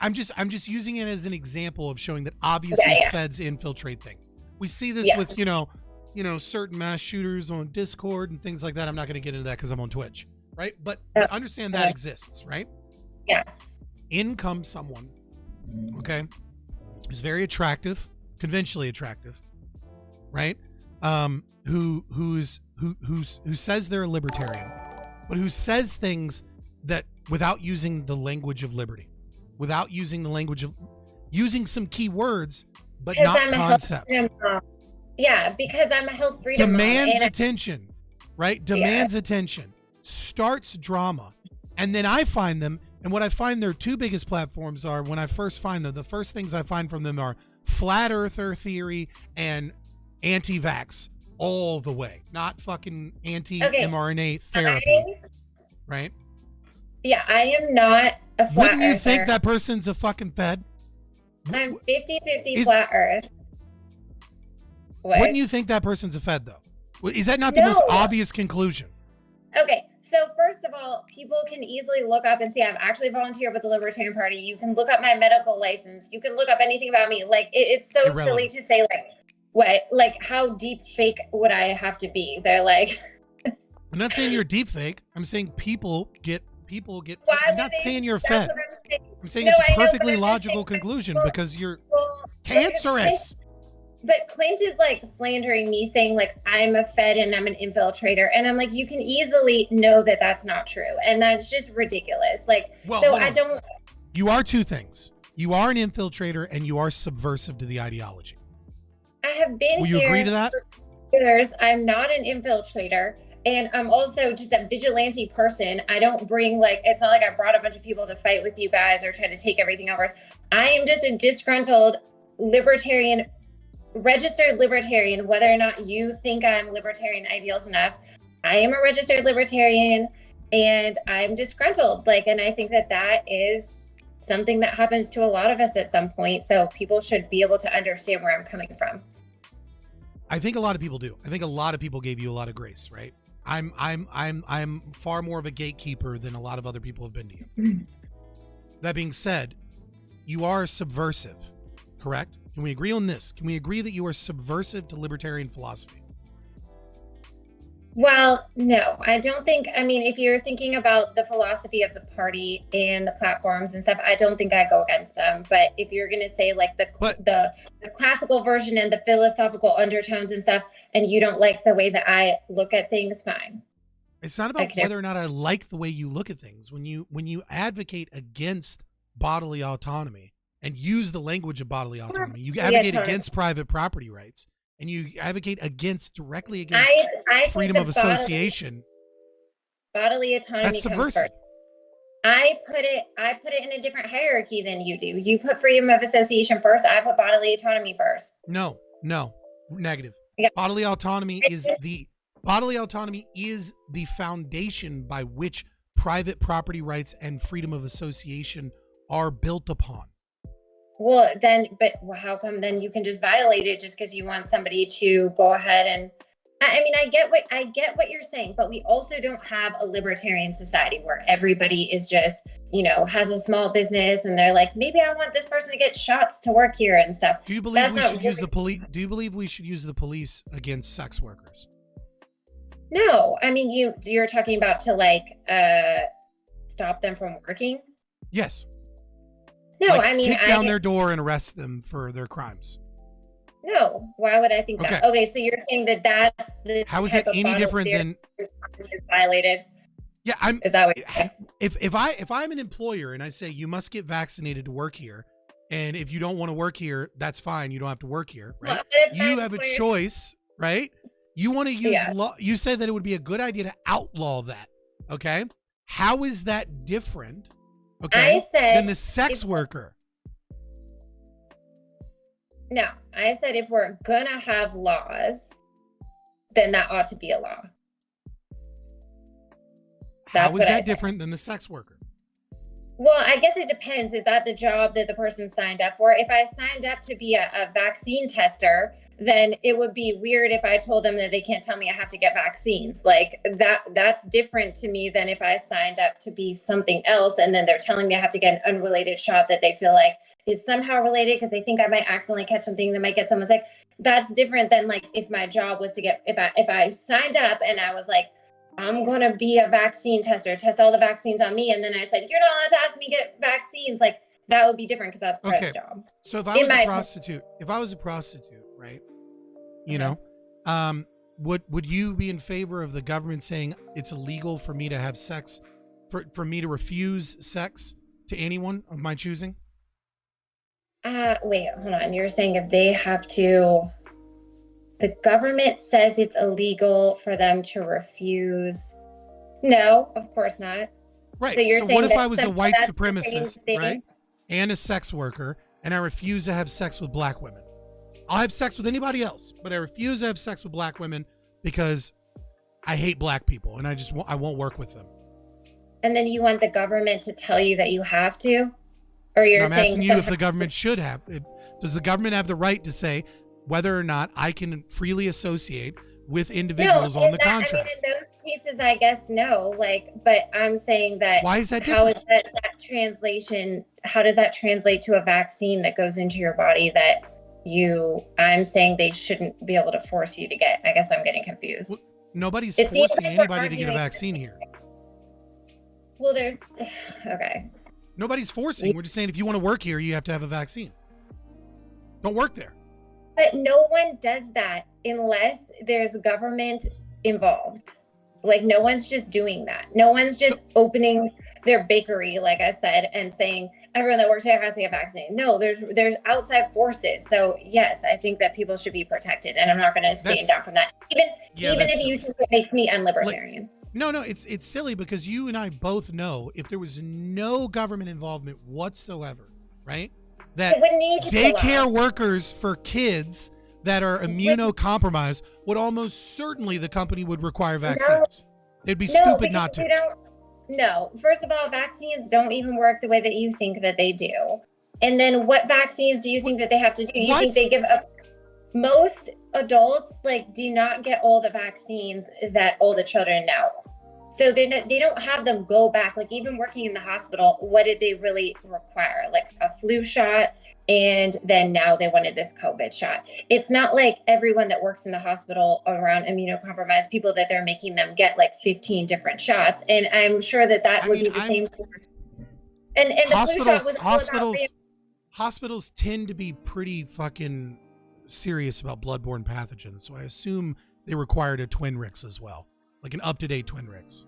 I'm just using it as an example of showing that obviously feds infiltrate things. We see this with you know certain mass shooters on Discord and things like that. I'm not going to get into that because I'm on Twitch, right? But understand that exists, right? Yeah. In comes someone, okay, who's very attractive, conventionally attractive, right? Who says they're a libertarian, but who says things that without using the language of liberty, without using the language of using some key words, but not concepts. Yeah, because I'm a health freedom demands attention, right? Demands attention, starts drama, and then I find them. And what I find their two biggest platforms are, when I first find them, the first things I find from them are flat earther theory and anti-vax all the way, not fucking anti-mRNA therapy. right? Yeah, I am not a flat Wouldn't you earther. think that person's a fucking fed? I'm 50-50 flat earth. What? Wouldn't you think that person's a fed, though? Is that not the No. most obvious conclusion? Okay, so first of all, people can easily look up and see I'm actually volunteer with the Libertarian Party. You can look up my medical license. You can look up anything about me. Like, it's so silly to say, like, what? Like, how deep fake would I have to be? They're like... I'm not saying you're a deep fake. I'm saying people get... Why I'm not saying you're a fed. I'm saying it's a perfectly logical conclusion because you're cancerous. But Clint is like slandering me, saying like I'm a fed and I'm an infiltrator, and I'm like, you can easily know that that's not true, and that's just ridiculous. Like, well, so I don't. You are two things. You are an infiltrator, and you are subversive to the ideology. I have been. Will you agree to that? For years. I'm not an infiltrator, and I'm also just a vigilante person. I don't bring like it's not like I brought a bunch of people to fight with you guys or try to take everything over. I am just a disgruntled libertarian. Registered libertarian, whether or not you think I'm libertarian ideals enough, I am a registered libertarian and I'm disgruntled. Like, and I think that that is something that happens to a lot of us at some point. So people should be able to understand where I'm coming from. I think a lot of people do. I think a lot of people gave you a lot of grace, right? I'm far more of a gatekeeper than a lot of other people have been to you. That being said, you are subversive, correct? Can we agree on this? Can we agree that you are subversive to libertarian philosophy? Well, no, I don't think, I mean, if you're thinking about the philosophy of the party and the platforms and stuff, I don't think I go against them. But if you're going to say like the classical version and the philosophical undertones and stuff, and you don't like the way that I look at things, fine. It's not about whether or not I like the way you look at things. When you advocate against bodily autonomy, and use the language of bodily autonomy. You advocate against private property rights, and you advocate directly against freedom of association. Bodily autonomy. That's subversive. I put it in a different hierarchy than you do. You put freedom of association first. I put bodily autonomy first. No, negative. Yeah. Bodily autonomy is the foundation by which private property rights and freedom of association are built upon. Well, then, but how come then you can just violate it just because you want somebody to go ahead and, I mean, I get what you're saying, but we also don't have a libertarian society where everybody is just, has a small business and they're like, maybe I want this person to get shots to work here and stuff. Do you believe we should use the police? Do you believe we should use the police against sex workers? No, I mean, you're talking about to like, stop them from working? Yes. No, I mean, kick down their door and arrest them for their crimes. No, why would I think that? Okay, so you're saying that that's the how is that any different than is violated? Yeah, is that what you're saying? If I'm an employer and I say you must get vaccinated to work here, and if you don't want to work here, that's fine. You don't have to work here, right? Well, you have a choice, right? You want to use law. You said that it would be a good idea to outlaw that. Okay, how is that different? Okay, I said than the sex worker. No, I said if we're gonna have laws, then that ought to be a law. How is that different than the sex worker? Well, I guess it depends. Is that the job that the person signed up for? If I signed up to be a vaccine tester, then it would be weird if I told them that they can't tell me I have to get vaccines. Like that's different to me than if I signed up to be something else and then they're telling me I have to get an unrelated shot that they feel like is somehow related because they think I might accidentally catch something that might get someone sick. That's different than like if my job was to get, if I signed up and I was like, I'm going to be a vaccine tester, test all the vaccines on me. And then I said, you're not allowed to ask me to get vaccines. Like that would be different because that's part of the job. So if I was a prostitute, right? Would you be in favor of the government saying it's illegal for me to have sex, for me to refuse sex to anyone of my choosing? Wait, hold on. You're saying if they have to, the government says it's illegal for them to refuse. No, of course not. Right. So what if I was a white supremacist, right? And a sex worker, and I refuse to have sex with black women? I'll have sex with anybody else, but I refuse to have sex with black women because I hate black people and I won't work with them. And then you want the government to tell you that you have to? Or you're I'm saying asking you if the government should have. Does the government have the right to say whether or not I can freely associate with individuals on the contract? I mean, in those cases, I guess no. Like, but I'm saying that. Why is that how different? is that translation? How does that translate to a vaccine that goes into your body that I'm saying they shouldn't be able to force you to get? I guess I'm getting confused. Well, nobody's forcing anybody to get a vaccine here. Well, there's okay. Nobody's forcing. We're just saying if you want to work here, you have to have a vaccine. Don't work there. But no one does that unless there's government involved. Like, no one's just doing that. No one's just opening their bakery, like I said, and saying everyone that works here has to get vaccinated. No, there's outside forces. So yes, I think that people should be protected, and I'm not going to stand down from that. Even if you think it makes me unlibertarian. No, it's silly because you and I both know if there was no government involvement whatsoever, right? That daycare workers for kids that are immunocompromised would almost certainly the company would require vaccines. It'd be stupid not to. No, first of all, vaccines don't even work the way that you think that they do. And then what vaccines do you think that they have to do? You think they give up? Most adults do not get all the vaccines that all the children now. So they don't have them go back. Like, even working in the hospital, what did they really require? Like a flu shot, and then now they wanted this COVID shot. It's not like everyone that works in the hospital around immunocompromised people that they're making them get 15 different shots. And I'm sure that would be the same. And the hospitals tend to be pretty fucking serious about bloodborne pathogens. So I assume they required a Twinrix as well. Like an up-to-date Twinrix.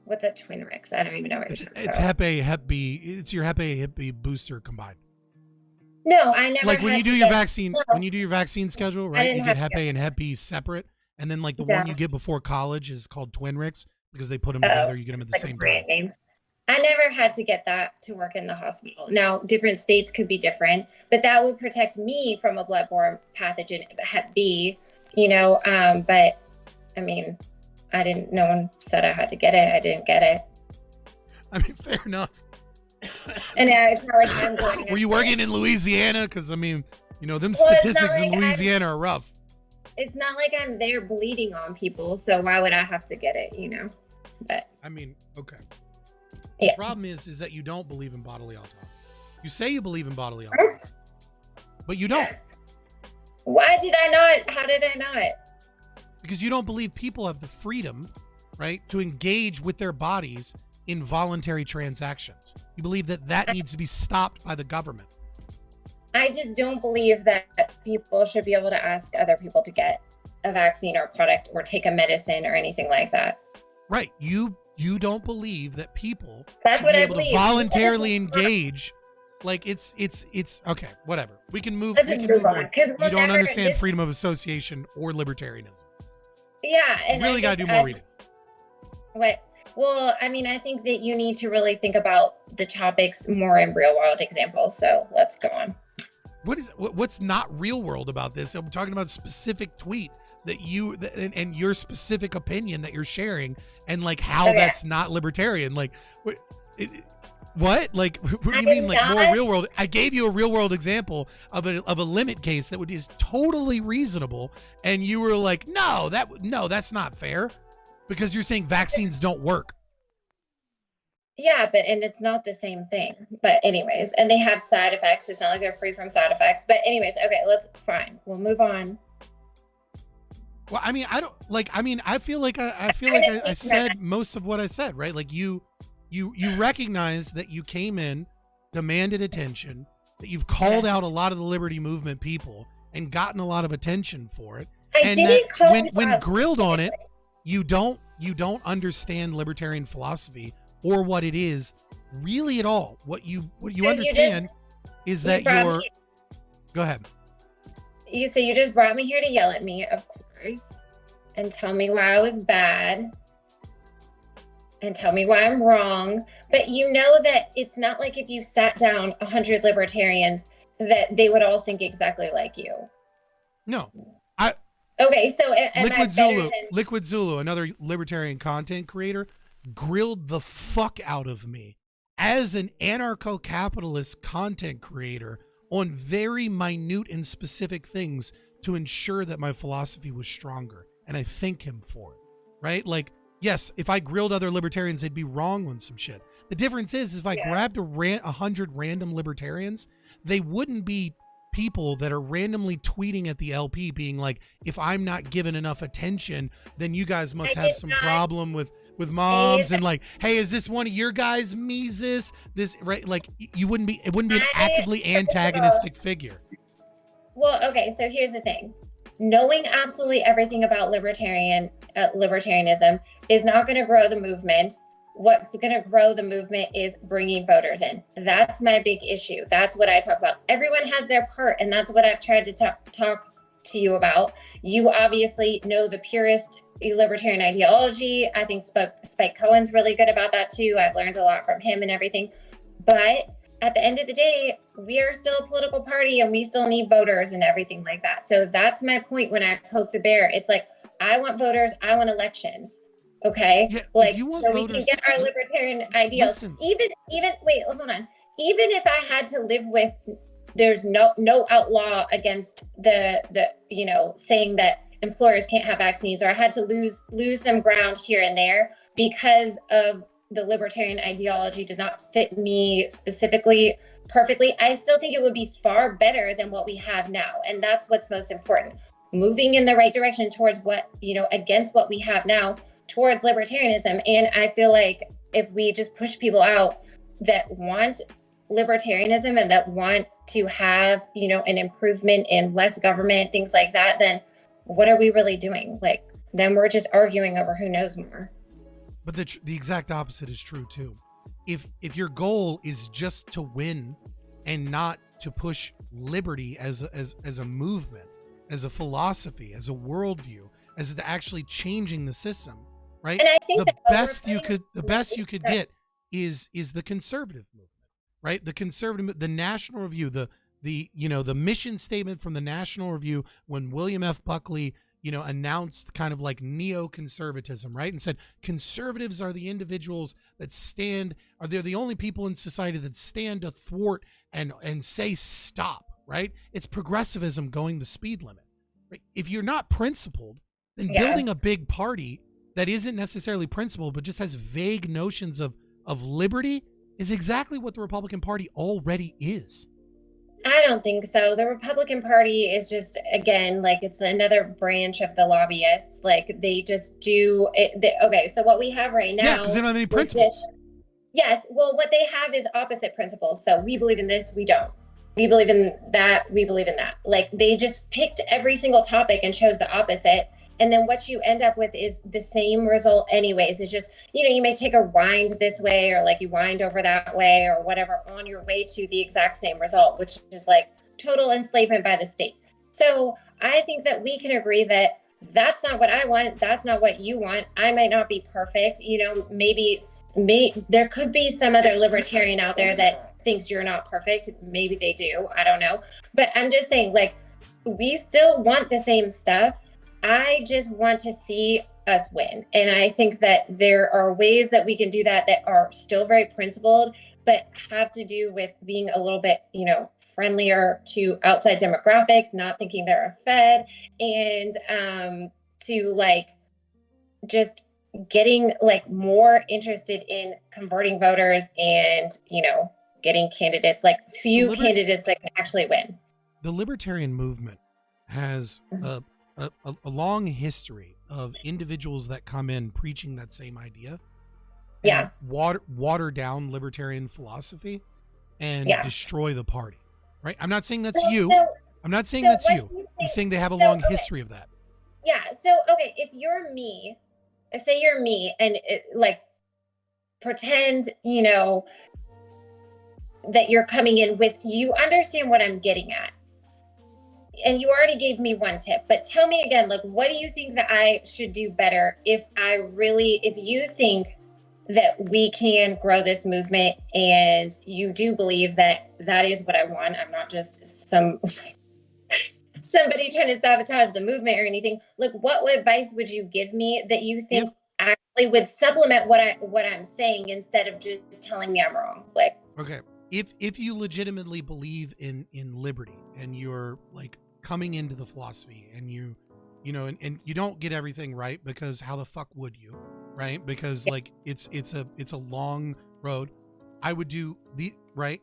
What's a Twinrix? I don't even know what you're talking about. It's Hep A, Hep B. It's your Hep A, Hep B booster combined. No, I never. Like when you do your vaccine, when you do your vaccine schedule, right? You get Hep A and Hep B separate, and then the one you get before college is called Twinrix because they put them together. You get them at the same time. Name. I never had to get that to work in the hospital. Now, different states could be different, but that would protect me from a bloodborne pathogen, Hep B. But I mean. No one said I had to get it. I didn't get it. I mean, fair enough. And it's not like I'm going. Were you working in Louisiana? Because them statistics in Louisiana are rough. It's not like I'm there bleeding on people, so why would I have to get it? But I mean, okay. Yeah. The problem is that you don't believe in bodily autonomy. You say you believe in bodily autonomy, but you don't. Why did I not? How did I not? Because you don't believe people have the freedom, right, to engage with their bodies in voluntary transactions. You believe that needs to be stopped by the government. I just don't believe that people should be able to ask other people to get a vaccine or a product or take a medicine or anything like that. Right. You don't believe that people should be able to voluntarily engage. It's okay, whatever. We can move. Let's just move on. You don't understand freedom of association or libertarianism. Yeah. And you really got to do more reading. What? Well, I mean, I think that you need to really think about the topics more in real world examples. So let's go on. What's not real world about this? I'm talking about a specific tweet that and your specific opinion that you're sharing, and how that's not libertarian. What? What do you mean? More real world? I gave you a real world example of a limit case that is totally reasonable, and you were like, no, that's not fair, because you're saying vaccines don't work. Yeah, and it's not the same thing. But anyways, and they have side effects. It's not like they're free from side effects. But anyways, okay, fine. We'll move on. Well, I mean, I feel like I said most of what I said, right? You recognize that you came in, demanded attention, that you've called out a lot of the liberty movement people and gotten a lot of attention for it. When grilled on it, you don't understand libertarian philosophy or what it is really at all. What you understand is that you're. Go ahead. You say you just brought me here to yell at me, of course, and tell me why I was bad. And tell me why I'm wrong. But you know that it's not like if you sat down 100 libertarians that they would all think exactly like you. No. Okay, so Liquid Zulu, another libertarian content creator, grilled the fuck out of me as an anarcho-capitalist content creator on very minute and specific things to ensure that my philosophy was stronger. And I thank him for it, right? Like, yes, if I grilled other libertarians, they'd be wrong on some shit. The difference is if I grabbed 100 random libertarians, they wouldn't be people that are randomly tweeting at the LP being like, if I'm not given enough attention, then you guys must have some problem with moms, and like, hey, is this one of your guys, Mises? This, right? Like, it wouldn't be an actively antagonistic figure. Well, okay, so here's the thing. Knowing absolutely everything about libertarianism is not going to grow the movement. What's going to grow the movement is bringing voters in. That's my big issue. That's what I talk about. Everyone has their part, and that's what I've tried to talk to you about. You obviously know the purest libertarian ideology. I think Spike Cohen's really good about that too. I've learned a lot from him and everything. But at the end of the day, we are still a political party and we still need voters and everything like that. So that's my point when I poke the bear. It's like, I want voters, I want elections. Okay, yeah, like so voters, we can get our libertarian ideals. Listen. Even wait, hold on. Even if I had to live with, there's no outlaw against the saying that employers can't have vaccines, or I had to lose some ground here and there because of the libertarian ideology does not fit me specifically perfectly, I still think it would be far better than what we have now, and that's what's most important. Moving in the right direction towards against what we have now, towards libertarianism. And I feel like if we just push people out that want libertarianism and that want to have, an improvement in less government, things like that, then what are we really doing? Like, then we're just arguing over who knows more. But the exact opposite is true too. If your goal is just to win and not to push liberty as a movement, as a philosophy, as a worldview, as to actually changing the system, right? And I think the best you could get is the conservative movement, right? The National Review, the mission statement from the National Review when William F. Buckley, announced kind of like neoconservatism, right? And said conservatives are the individuals that they're the only people in society that stand to thwart and say stop, right? It's progressivism going the speed limit, right? If you're not principled, then building a big party that isn't necessarily principled, but just has vague notions of liberty is exactly what the Republican Party already is. I don't think so. The Republican Party is just, again, like it's another branch of the lobbyists. Like they just do it. Okay, so what we have right now. Yeah, because they don't have any principles. Yes. Well, what they have is opposite principles. So we believe in this, we don't. We believe in that, we believe in that. Like they just picked every single topic and chose the opposite. And then what you end up with is the same result anyways. It's just, you may take a wind this way or like you wind over that way or whatever on your way to the exact same result, which is like total enslavement by the state. So I think that we can agree that that's not what I want. That's not what you want. I might not be perfect. Maybe there could be some other libertarian out there that thinks you're not perfect. Maybe they do. I don't know. But I'm just saying, like, we still want the same stuff. I just want to see us win. And I think that there are ways that we can do that are still very principled, but have to do with being a little bit, friendlier to outside demographics, not thinking they're a fed, and to like just getting like more interested in converting voters and, getting candidates, like candidates that can actually win. The libertarian movement has a long history of individuals that come in preaching that same idea. Yeah. Water down libertarian philosophy and destroy the party. Right? I'm not saying that's you. I'm not saying that's you. I'm saying they have a long history of that. Yeah. So, okay, if you're me, say you're me and pretend, that you're coming in with, you understand what I'm getting at. And you already gave me one tip, but tell me again, like, what do you think that I should do better if you think that we can grow this movement and you do believe that that is what I want? I'm not just somebody trying to sabotage the movement or anything. Like, what advice would you give me that you think actually would supplement what I'm saying instead of just telling me I'm wrong. Like, okay, if you legitimately believe in liberty and you're like coming into the philosophy and you know, and you don't get everything right, because how the fuck would you, right? Because like it's a long road. I would do the right.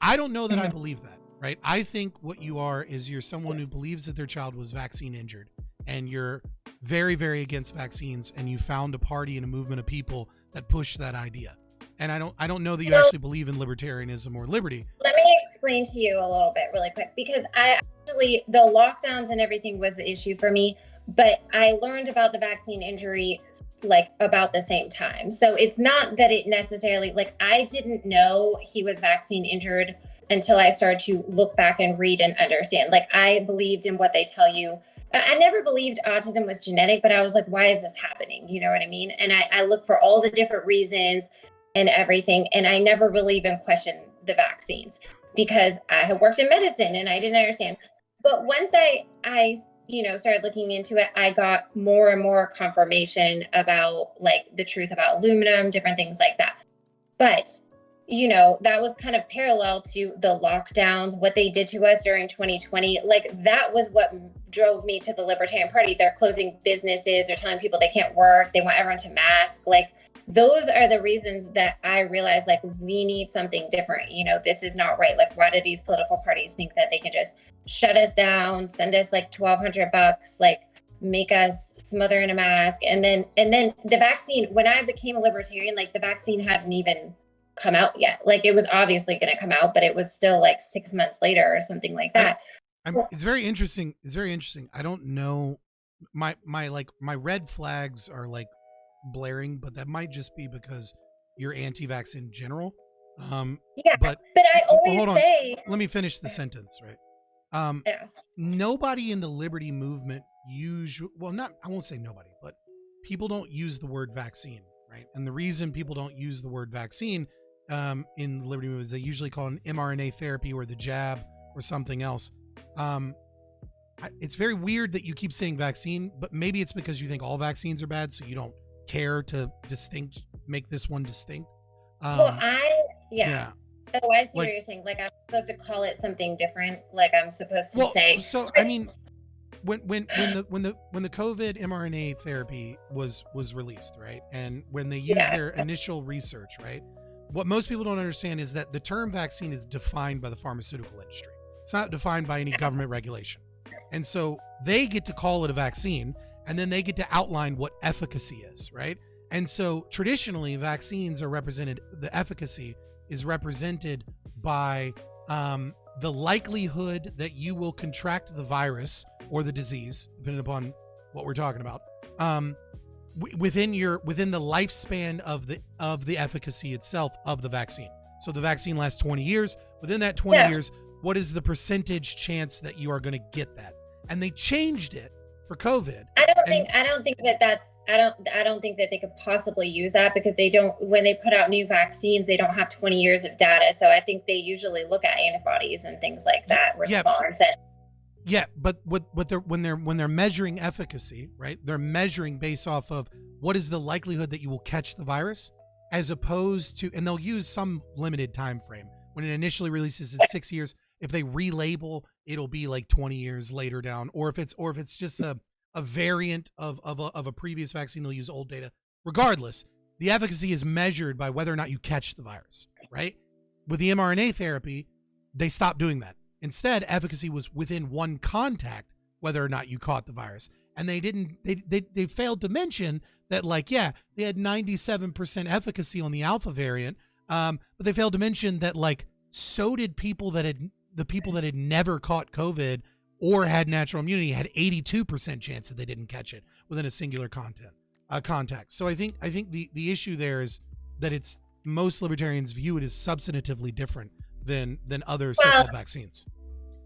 I don't know that I believe that, right? I think what you are is you're someone who believes that their child was vaccine injured, and you're very, very against vaccines, and you found a party and a movement of people that push that idea. And I don't know that you actually believe in libertarianism or liberty. Let me explain to you a little bit really quick, because the lockdowns and everything was the issue for me, but I learned about the vaccine injury like about the same time. So it's not that it necessarily, like, I didn't know he was vaccine injured until I started to look back and read and understand. Like, I believed in what they tell you. I never believed autism was genetic, but I was like, why is this happening? You know what I mean? And I look for all the different reasons and everything. And I never really even questioned the vaccines because I had worked in medicine and I didn't understand. But once I started looking into it, I got more and more confirmation about like the truth about aluminum, different things like that. But, that was kind of parallel to the lockdowns, what they did to us during 2020. Like, that was what drove me to the Libertarian Party. They're closing businesses, they're telling people they can't work, they want everyone to mask. Like, those are the reasons that I realized, like, we need something different. This is not right. Like, why do these political parties think that they can just shut us down, send us like $1,200, like make us smother in a mask? And then the vaccine, when I became a libertarian, like, the vaccine hadn't even come out yet. Like, it was obviously going to come out, but it was still like 6 months later or something like that. It's very interesting. It's very interesting. I don't know. My red flags are like blaring, but that might just be because you're anti-vax in general. But I always say, let me finish the sentence, right? Nobody in the liberty movement I won't say nobody, but people don't use the word vaccine, right? And the reason people don't use the word vaccine in the liberty movement is they usually call it an mRNA therapy or the jab or something else. It's very weird that you keep saying vaccine, but maybe it's because you think all vaccines are bad, so you don't care to make this one distinct. Oh, I see what you're saying. Like, I'm supposed to call it something different. Like, I'm supposed to say. So I mean, when the COVID mRNA therapy was released, right, and when they used their initial research, right, what most people don't understand is that the term vaccine is defined by the pharmaceutical industry. It's not defined by any government regulation, and so they get to call it a vaccine. And then they get to outline what efficacy is, right? And so traditionally, vaccines are represented, the efficacy is represented by the likelihood that you will contract the virus or the disease, depending upon what we're talking about, within the lifespan of the efficacy itself of the vaccine. So the vaccine lasts 20 years. Within that 20 years, what is the percentage chance that you are going to get that? And they changed it for COVID. I don't think that they could possibly use that, because when they put out new vaccines, they don't have 20 years of data. So I think they usually look at antibodies and things like that, response. But when they're measuring efficacy, right? They're measuring based off of what is the likelihood that you will catch the virus, as opposed to, and they'll use some limited time frame. When it initially releases in 6 years, if they relabel, it'll be like 20 years later down, or if it's just a variant of a previous vaccine, they'll use old data. Regardless, the efficacy is measured by whether or not you catch the virus, right? With the mRNA therapy, they stopped doing that. Instead, efficacy was within one contact, whether or not you caught the virus. And they failed to mention that, like, they had 97% efficacy on the alpha variant, but they failed to mention that, like, so did people that had never caught COVID or had natural immunity had 82% chance that they didn't catch it within a singular contact. So I think the issue there is that it's, most libertarians view it as substantively different than other so-called vaccines.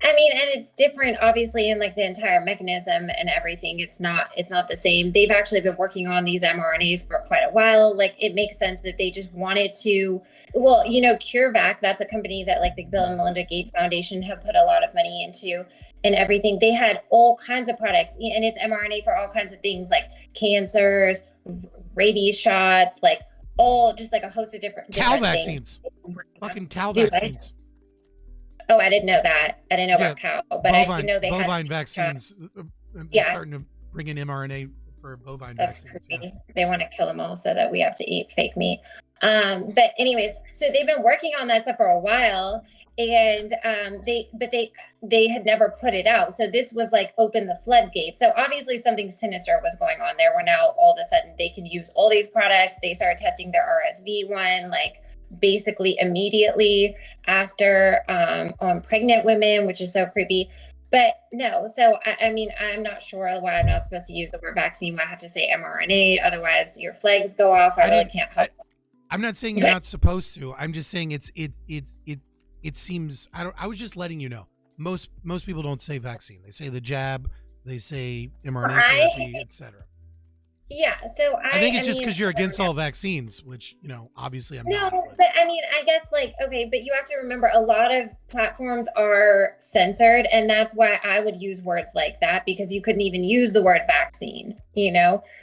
I mean, and it's different, obviously, in like the entire mechanism and everything. It's not the same. They've actually been working on these mRNAs for quite a while. Like, it makes sense that they just wanted to, CureVac, that's a company that like the Bill and Melinda Gates Foundation have put a lot of money into and everything. They had all kinds of products, and it's mRNA for all kinds of things like cancers, rabies shots, like all just like a host of different cow vaccines. Fucking cow vaccines. Oh, I didn't know that. I didn't know about cow, but I didn't know they had bovine vaccines. Starting to bring in mRNA for bovine vaccines. Yeah. They want to kill them all so that we have to eat fake meat. But anyways, so they've been working on that stuff for a while, and they had never put it out. So this was like open the floodgates. So obviously something sinister was going on there, where now all of a sudden they can use all these products. They started testing their RSV one, like basically immediately after on pregnant women, which is so creepy. But no, so I mean, I'm not sure why I'm not supposed to use the word vaccine. I have to say mRNA, otherwise your flags go off. I really can't help. I'm not saying you're not supposed to. I'm just saying it seems. I was just letting you know. Most people don't say vaccine. They say the jab. They say mRNA therapy, etc. Yeah, so I think it's just because you're against all vaccines, which, obviously I'm not. No, but I mean, I guess okay, but you have to remember a lot of platforms are censored, and that's why I would use words like that, because you couldn't even use the word vaccine,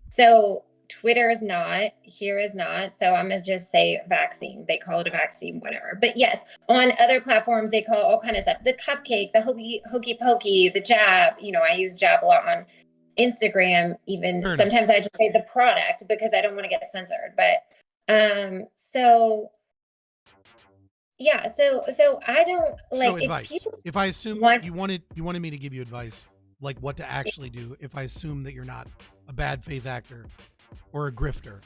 So Twitter is not, here is not, so I'm going to just say vaccine. They call it a vaccine, whatever. But yes, on other platforms, they call it all kind of stuff. The cupcake, the hokey pokey, the jab, I use jab a lot on Instagram, even sometimes I just say the product because I don't want to get censored. But so I don't like. So advice. If I assume you wanted me to give you advice, like what to actually do, if I assume that you're not a bad faith actor or a grifter.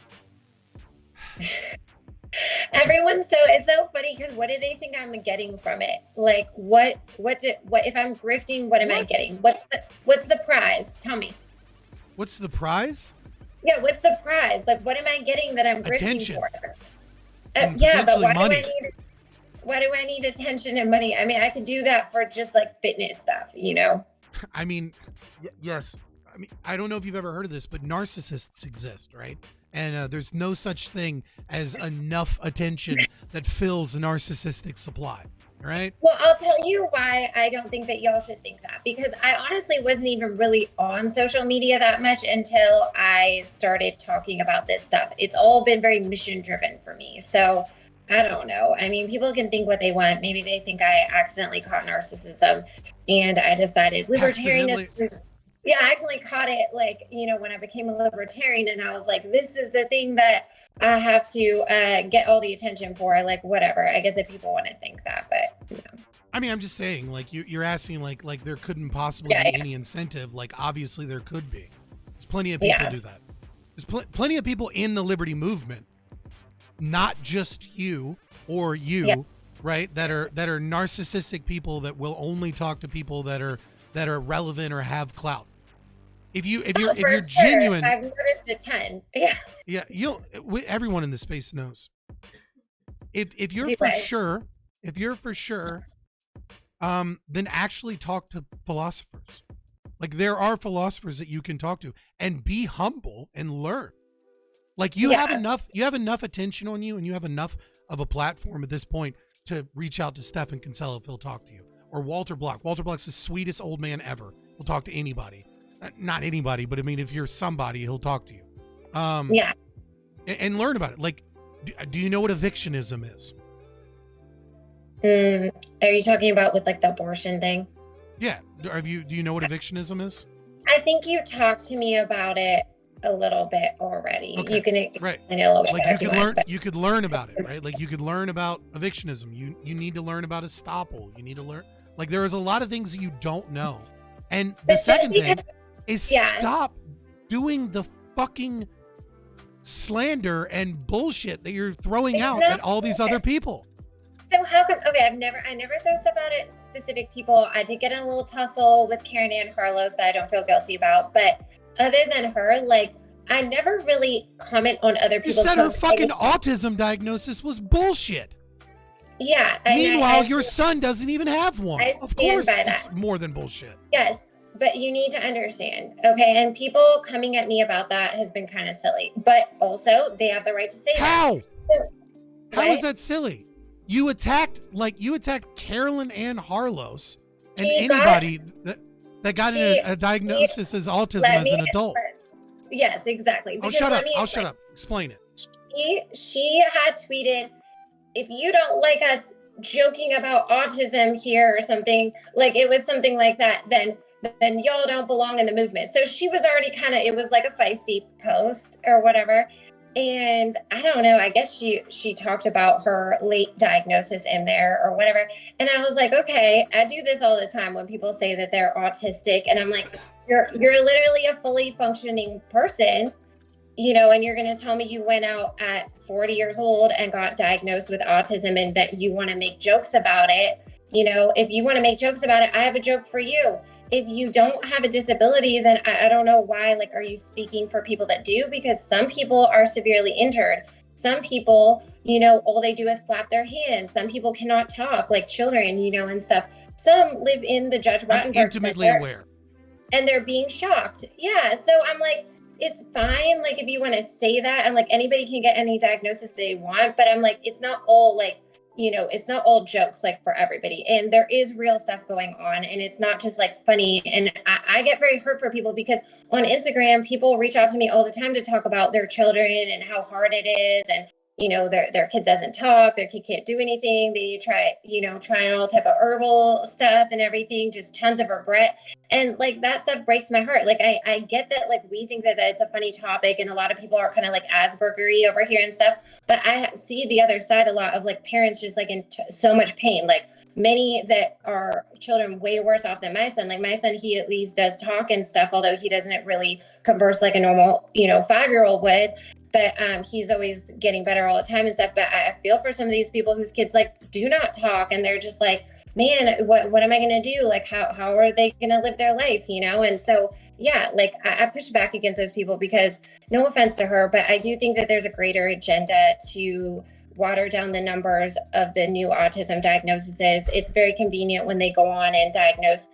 It's so funny because what do they think I'm getting from it? Like what if I'm grifting, what am I getting? What's the prize? Tell me. What's the prize? Yeah, what's the prize? Like what am I getting that I'm grifting attention for? Yeah, but why do I need attention and money? I mean, I could do that for just like fitness stuff, I mean, yes. I mean, I don't know if you've ever heard of this, but narcissists exist, right? And there's no such thing as enough attention that fills a narcissistic supply, right? Well, I'll tell you why I don't think that y'all should think that, because I honestly wasn't even really on social media that much until I started talking about this stuff. It's all been very mission driven for me. So I don't know. I mean, people can think what they want. Maybe they think I accidentally caught narcissism and I decided libertarianism. Yeah, I accidentally caught it, when I became a libertarian, and I was like, this is the thing that I have to get all the attention for, like, whatever. I guess if people want to think that, but, I mean, I'm just saying, like, you're asking, like there couldn't possibly be any incentive. Like, obviously there could be. There's plenty of people do that. There's plenty of people in the liberty movement, not just you or you, right, that are narcissistic people that will only talk to people that are relevant or have clout. If you're genuine, I've noticed a ton. Yeah, everyone in the space knows. If you're for sure, then actually talk to philosophers. Like there are philosophers that you can talk to and be humble and learn. Like you have enough attention on you, and you have enough of a platform at this point to reach out to Stephan Kinsella if he'll talk to you, or Walter Block. Walter Block's the sweetest old man ever. He'll talk to anybody. Not anybody, but I mean, if you're somebody, he'll talk to you. And learn about it. Like, do you know what evictionism is? Are you talking about with like the abortion thing? Yeah. Do you know what evictionism is? I think you talked to me about it a little bit already. Okay. You can right. I know a little bit. Like you could learn about it, right? Like you could learn about evictionism. You need to learn about estoppel. You need to learn, like there is a lot of things that you don't know. And the second thing is stop doing the fucking slander and bullshit that you're throwing out at all these other people. So how come? Okay, I never throw stuff out at specific people. I did get in a little tussle with Karen Ann Harlow that I don't feel guilty about, but other than her, like I never really comment on other people's. You said her fucking autism diagnosis was bullshit. Yeah. Meanwhile, your son doesn't even have one. Of course, it's more than bullshit. Yes. But you need to understand, okay? And people coming at me about that has been kind of silly. But also, they have the right to say How? that. How is that silly? You attacked Carolyn Ann Harlos and anybody that got a diagnosis as autism as an adult. Yes, exactly. I'll shut up. I'll shut up. Explain it. She had tweeted, if you don't like us joking about autism here or something, like it was something like that, then y'all don't belong in the movement. So she was already kind of, it was like a feisty post or whatever. And I don't know, I guess she talked about her late diagnosis in there or whatever. And I was like, okay, I do this all the time when people say that they're autistic. And I'm like, you're literally a fully functioning person, you know, and you're going to tell me you went out at 40 years old and got diagnosed with autism and that you want to make jokes about it. You know, if you want to make jokes about it, I have a joke for you. If you don't have a disability, then I don't know why, like, are you speaking for people that do? Because some people are severely injured. Some people, you know, all they do is flap their hands. Some people cannot talk, like children, you know, and stuff. Some live in the Judge Rottenberg intimately Center, aware. and they're being shocked. Yeah, so I'm like, it's fine, like, if you want to say that, and like anybody can get any diagnosis they want, but I'm like, it's not all like, you know, it's not all jokes like for everybody. And there is real stuff going on, and it's not just like funny. And I get very hurt for people because on Instagram, people reach out to me all the time to talk about their children and how hard it is. And, you know, their kid doesn't talk, their kid can't do anything. They trying all type of herbal stuff and everything, just tons of regret. And like that stuff breaks my heart. Like I get that, like, we think that it's a funny topic and a lot of people are kind of like Asperger-y over here and stuff, but I see the other side a lot of like parents just like in so much pain, like many that are children way worse off than my son. Like my son, he at least does talk and stuff, although he doesn't really converse like a normal, you know, 5-year-old would. But he's always getting better all the time and stuff. But I feel for some of these people whose kids like do not talk, and they're just like, man, what am I going to do? Like, how are they going to live their life? You know? And so, yeah, like I push back against those people because, no offense to her, but I do think that there's a greater agenda to water down the numbers of the new autism diagnoses. It's very convenient when they go on and diagnose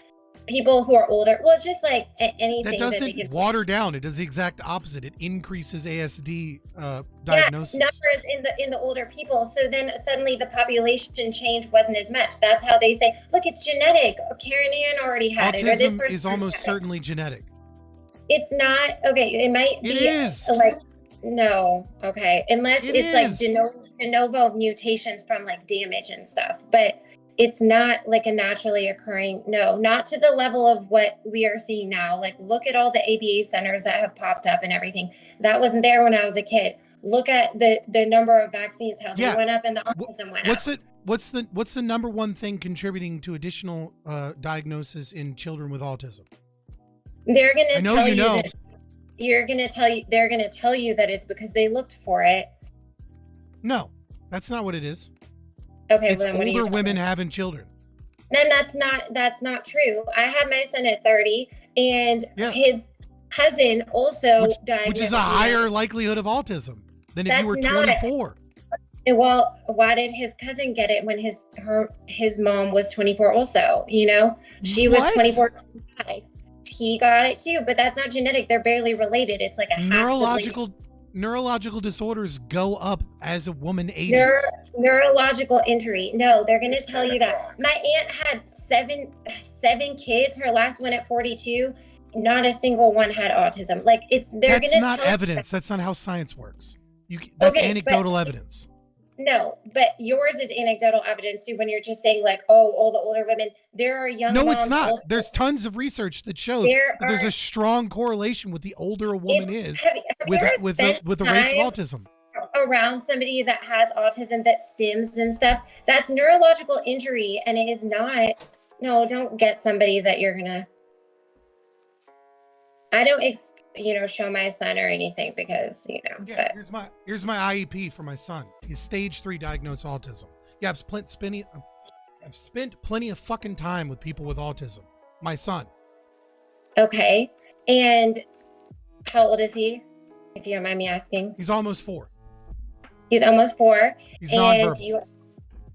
people who are older. Well, it's just like anything that doesn't water down. It does the exact opposite. It increases ASD diagnosis. Yeah, numbers in the older people. So then suddenly the population change wasn't as much. That's how they say, look, it's genetic. Karen Ann already had autism it. Or this person is almost certainly genetic. It's not. Okay, it might be. It is. Like, no. Okay, unless it it's is. like de novo mutations from like damage and stuff. But it's not like a naturally occurring, no, not to the level of what we are seeing now. Like, look at all the ABA centers that have popped up and everything. That wasn't there when I was a kid. Look at the number of vaccines, how they went up and the autism went up. What's the number one thing contributing to additional diagnosis in children with autism? They're going to tell you know. that they're going to tell you that it's because they looked for it. No, that's not what it is. Okay, it's well, then older women having children. Then that's not true. I had my son at 30, and his cousin also died. Which is a higher likelihood of autism than if you were 24. Well, why did his cousin get it when his mom was 24 also? You know, she was 24. He got it too, but that's not genetic. They're barely related. It's like a neurological disorders go up as a woman ages. Neurological injury. No, they're going to tell you that. My aunt had seven kids. Her last one at 42. Not a single one had autism. Like that's not evidence. That's not how science works. That's anecdotal evidence. No, but yours is anecdotal evidence too. When you're just saying like, oh, all the older women, there are young. No, it's not. There's tons of research that shows there's a strong correlation with the older a woman is with the rates of autism. Around somebody that has autism that stims and stuff, that's neurological injury, and it is not. No, don't get somebody that you're gonna. I don't, show my son or anything because, Yeah, but. Here's my IEP for my son. He's stage 3 diagnosed autism. Yeah, I've spent plenty of fucking time with people with autism. My son. Okay. And how old is he? If you don't mind me asking. He's almost 4. He's almost 4. He's nonverbal.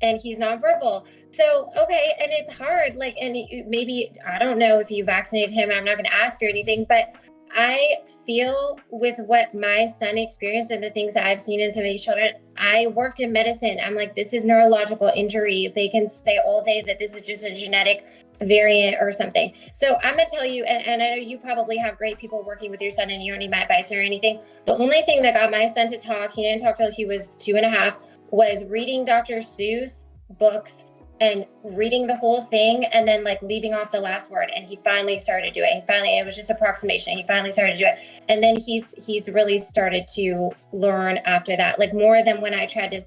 And he's nonverbal. So, okay. And it's hard. Like, and maybe, I don't know if you vaccinated him. I'm not going to ask or anything, but I feel with what my son experienced and the things that I've seen in some of these children, I worked in medicine. I'm like, this is neurological injury. They can say all day that this is just a genetic variant or something. So I'm gonna tell you, and I know you probably have great people working with your son and you don't need my advice or anything. The only thing that got my son to talk, he didn't talk till he was 2.5, was reading Dr. Seuss books and reading the whole thing and then like leaving off the last word. And he finally started to do it. It was just approximation. He finally started to do it. And then he's really started to learn after that, like more than when I tried to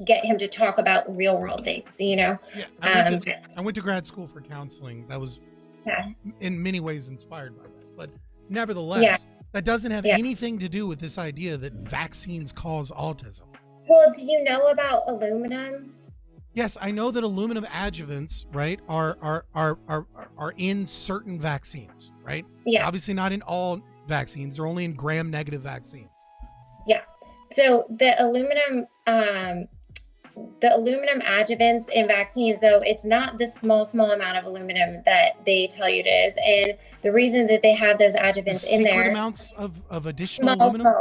get him to talk about real world things, you know? Yeah, I went to grad school for counseling. That was in many ways inspired by that. But nevertheless, that doesn't have anything to do with this idea that vaccines cause autism. Well, do you know about aluminum? Yes, I know that aluminum adjuvants, right, are in certain vaccines, right? Yeah. Obviously not in all vaccines. They're only in gram-negative vaccines. Yeah. So the aluminum adjuvants in vaccines, though, it's not the small amount of aluminum that they tell you it is. And the reason that they have those adjuvants in there, amounts of additional aluminum?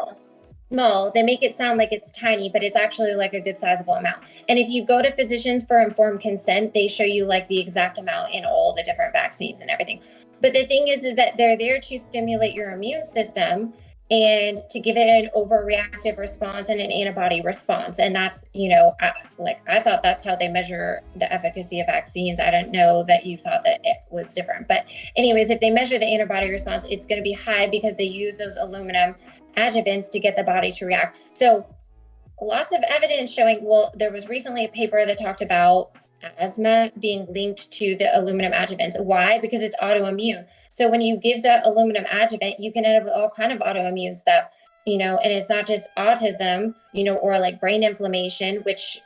Small. They make it sound like it's tiny, but it's actually like a good sizable amount. And if you go to physicians for informed consent, they show you like the exact amount in all the different vaccines and everything. But the thing is that they're there to stimulate your immune system and to give it an overreactive response and an antibody response. And that's, I thought that's how they measure the efficacy of vaccines. I don't know that you thought that it was different. But anyways, if they measure the antibody response, it's going to be high because they use those aluminum adjuvants to get the body to react. So lots of evidence showing, there was recently a paper that talked about asthma being linked to the aluminum adjuvants. Why? Because it's autoimmune. So when you give the aluminum adjuvant, you can end up with all kind of autoimmune stuff, and it's not just autism, or like brain inflammation, which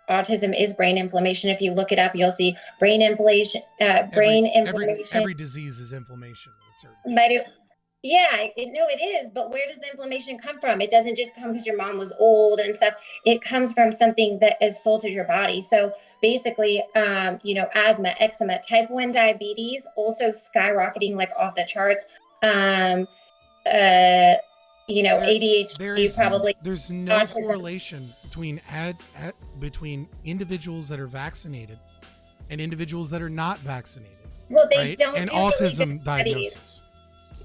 autism is brain inflammation. If you look it up, you'll see brain inflammation, inflammation. Every disease is inflammation. It is. But where does the inflammation come from? It doesn't just come because your mom was old and stuff. It comes from something that assaulted your body. So basically, asthma, eczema, type 1 diabetes, also skyrocketing like off the charts. ADHD probably. There's no correlation between individuals that are vaccinated and individuals that are not vaccinated. Well, they don't. And autism diagnosis.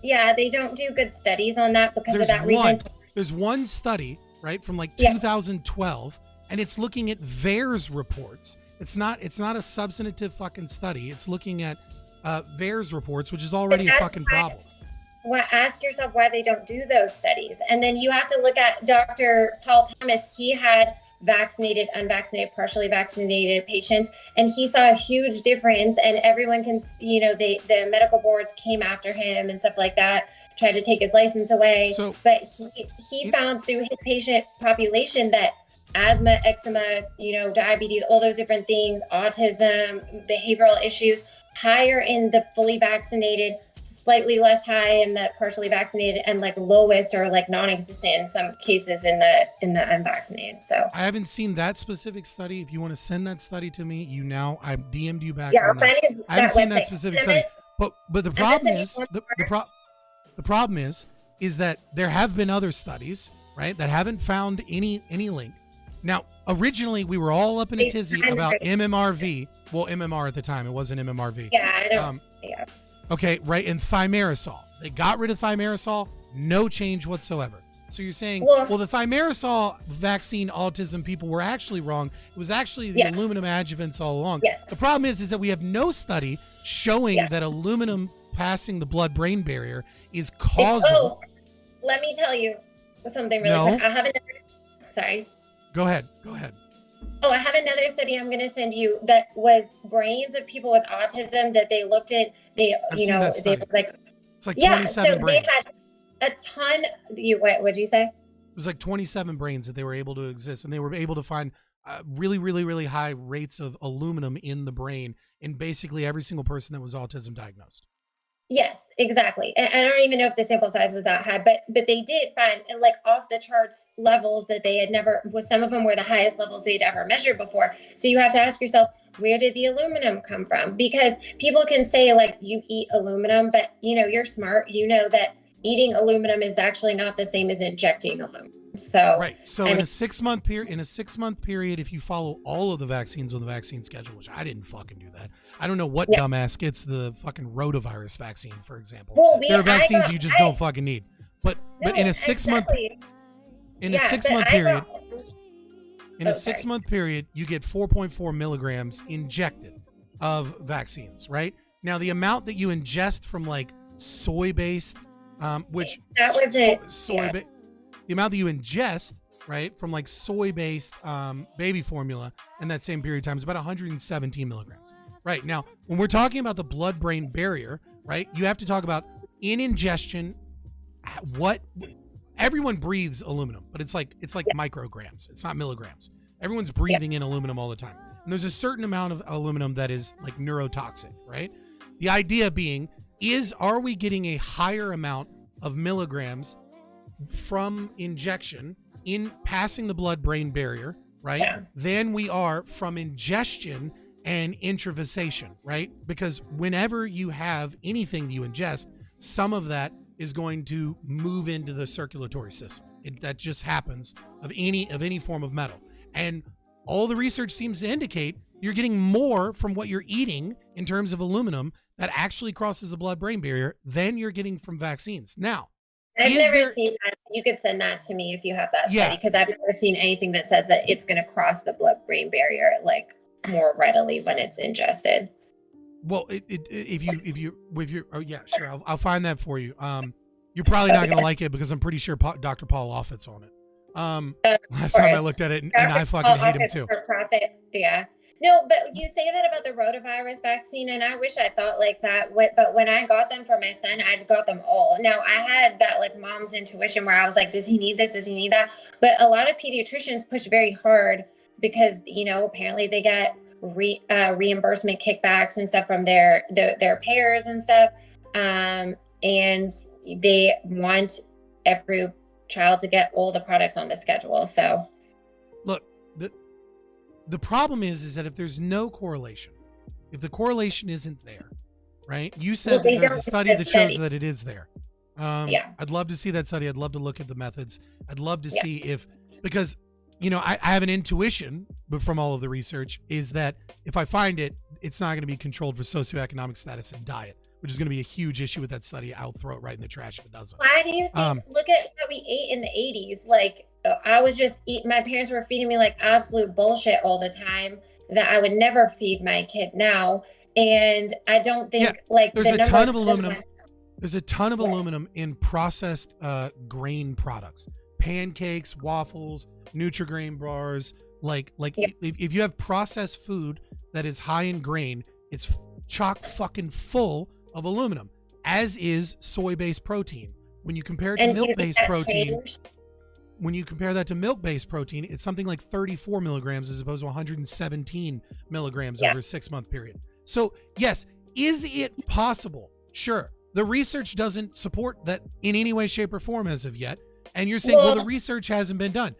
Yeah, they don't do good studies on that because of that reason. There's one study, right, from like 2012, and it's looking at VAERS reports. It's not a substantive fucking study. It's looking at VAERS reports, which is already a fucking problem. Well, ask yourself why they don't do those studies. And then you have to look at Dr. Paul Thomas. He had vaccinated, unvaccinated, partially vaccinated patients, and he saw a huge difference. And everyone can, the medical boards came after him and stuff like that, tried to take his license away. But he found through his patient population that asthma, eczema, diabetes, all those different things, autism, behavioral issues, higher in the fully vaccinated, slightly less high in the partially vaccinated, and like lowest or like non-existent in some cases in the unvaccinated. So I haven't seen that specific study. If you want to send that study to me, I DM'd you back. Yeah, I'll find it. I haven't seen that specific study. But the problem is the problem is that there have been other studies, right, that haven't found any link. Now, originally we were all up in a tizzy about MMRV. Well, MMR at the time, it wasn't MMRV. Yeah, I don't. Okay, right, and thimerosal. They got rid of thimerosal, no change whatsoever. So you're saying, well, the thimerosal vaccine autism people were actually wrong. It was actually the aluminum adjuvants all along. Yes. The problem is that we have no study showing that aluminum passing the blood-brain barrier is causal. Let me tell you something really quick. I have another. Sorry. Go ahead. I have another study I'm going to send you that was brains of people with autism that they looked at. They were like, it's like 27 brains. They had a ton. What'd you say? It was like 27 brains that they were able to exist, and they were able to find really, really, really high rates of aluminum in the brain in basically every single person that was autism diagnosed. Yes, exactly. And I don't even know if the sample size was that high, but they did find like off the charts levels that they had never, some of them were the highest levels they'd ever measured before. So you have to ask yourself, where did the aluminum come from? Because people can say like you eat aluminum, but you're smart. You know that eating aluminum is actually not the same as injecting aluminum. So right. So in a 6-month period, if you follow all of the vaccines on the vaccine schedule, which I didn't fucking do that. I don't know what dumbass gets the fucking rotavirus vaccine, for example. Well, there are vaccines you just don't fucking need. But in a 6-month period, in a 6-month period, you get 4.4 milligrams injected of vaccines, right? Now, the amount that you ingest from like soy-based, which that was the amount that you ingest, right, from like soy-based baby formula in that same period of time is about 117 milligrams. Right. Now, when we're talking about the blood-brain barrier, right, you have to talk about in ingestion, what everyone breathes aluminum, but it's like micrograms. It's not milligrams. Everyone's breathing in aluminum all the time. And there's a certain amount of aluminum that is like neurotoxic, right? The idea being are we getting a higher amount of milligrams from injection in passing the blood-brain barrier, right, than we are from ingestion and intravasation, right? Because whenever you have anything that you ingest, some of that is going to move into the circulatory system. That just happens of any form of metal. And all the research seems to indicate you're getting more from what you're eating in terms of aluminum that actually crosses the blood-brain barrier than you're getting from vaccines. Now, I've never seen that. You could send that to me if you have that study, because I've never seen anything that says that it's going to cross the blood-brain barrier like more readily when it's ingested. Well, I'll find that for you. You're probably not going to like it because I'm pretty sure Dr. Paul Offit's on it. Last time I looked at it, and I fucking hate him too. For profit. Yeah. No, but you say that about the rotavirus vaccine, and I wish I thought like that. But when I got them for my son, I got them all. Now, I had that like mom's intuition where I was like, does he need this? Does he need that? But a lot of pediatricians push very hard because, apparently they get reimbursement kickbacks and stuff from their payers and stuff. And they want every child to get all the products on the schedule. So look, the problem is that if there's no correlation, if the correlation isn't there, right? You said that there's a study that shows that it is there. I'd love to see that study. I'd love to look at the methods. I'd love to see because I have an intuition, but from all of the research is that if I find it, it's not going to be controlled for socioeconomic status and diet, which is going to be a huge issue with that study. I'll throw it right in the trash if it doesn't. Why do you think, look at what we ate in the 80s. Like, I was just eating, my parents were feeding me like absolute bullshit all the time that I would never feed my kid now. And I don't think there's a ton of aluminum. There's a ton of aluminum in processed grain products, pancakes, waffles, Nutri-Grain bars. If you have processed food that is high in grain, it's chock fucking full of aluminum, as is soy-based protein. When you compare it to milk-based protein, it's something like 34 milligrams as opposed to 117 milligrams over a 6-month period. So yes, is it possible? Sure. The research doesn't support that in any way, shape, or form as of yet. And you're saying, well, the research hasn't been done.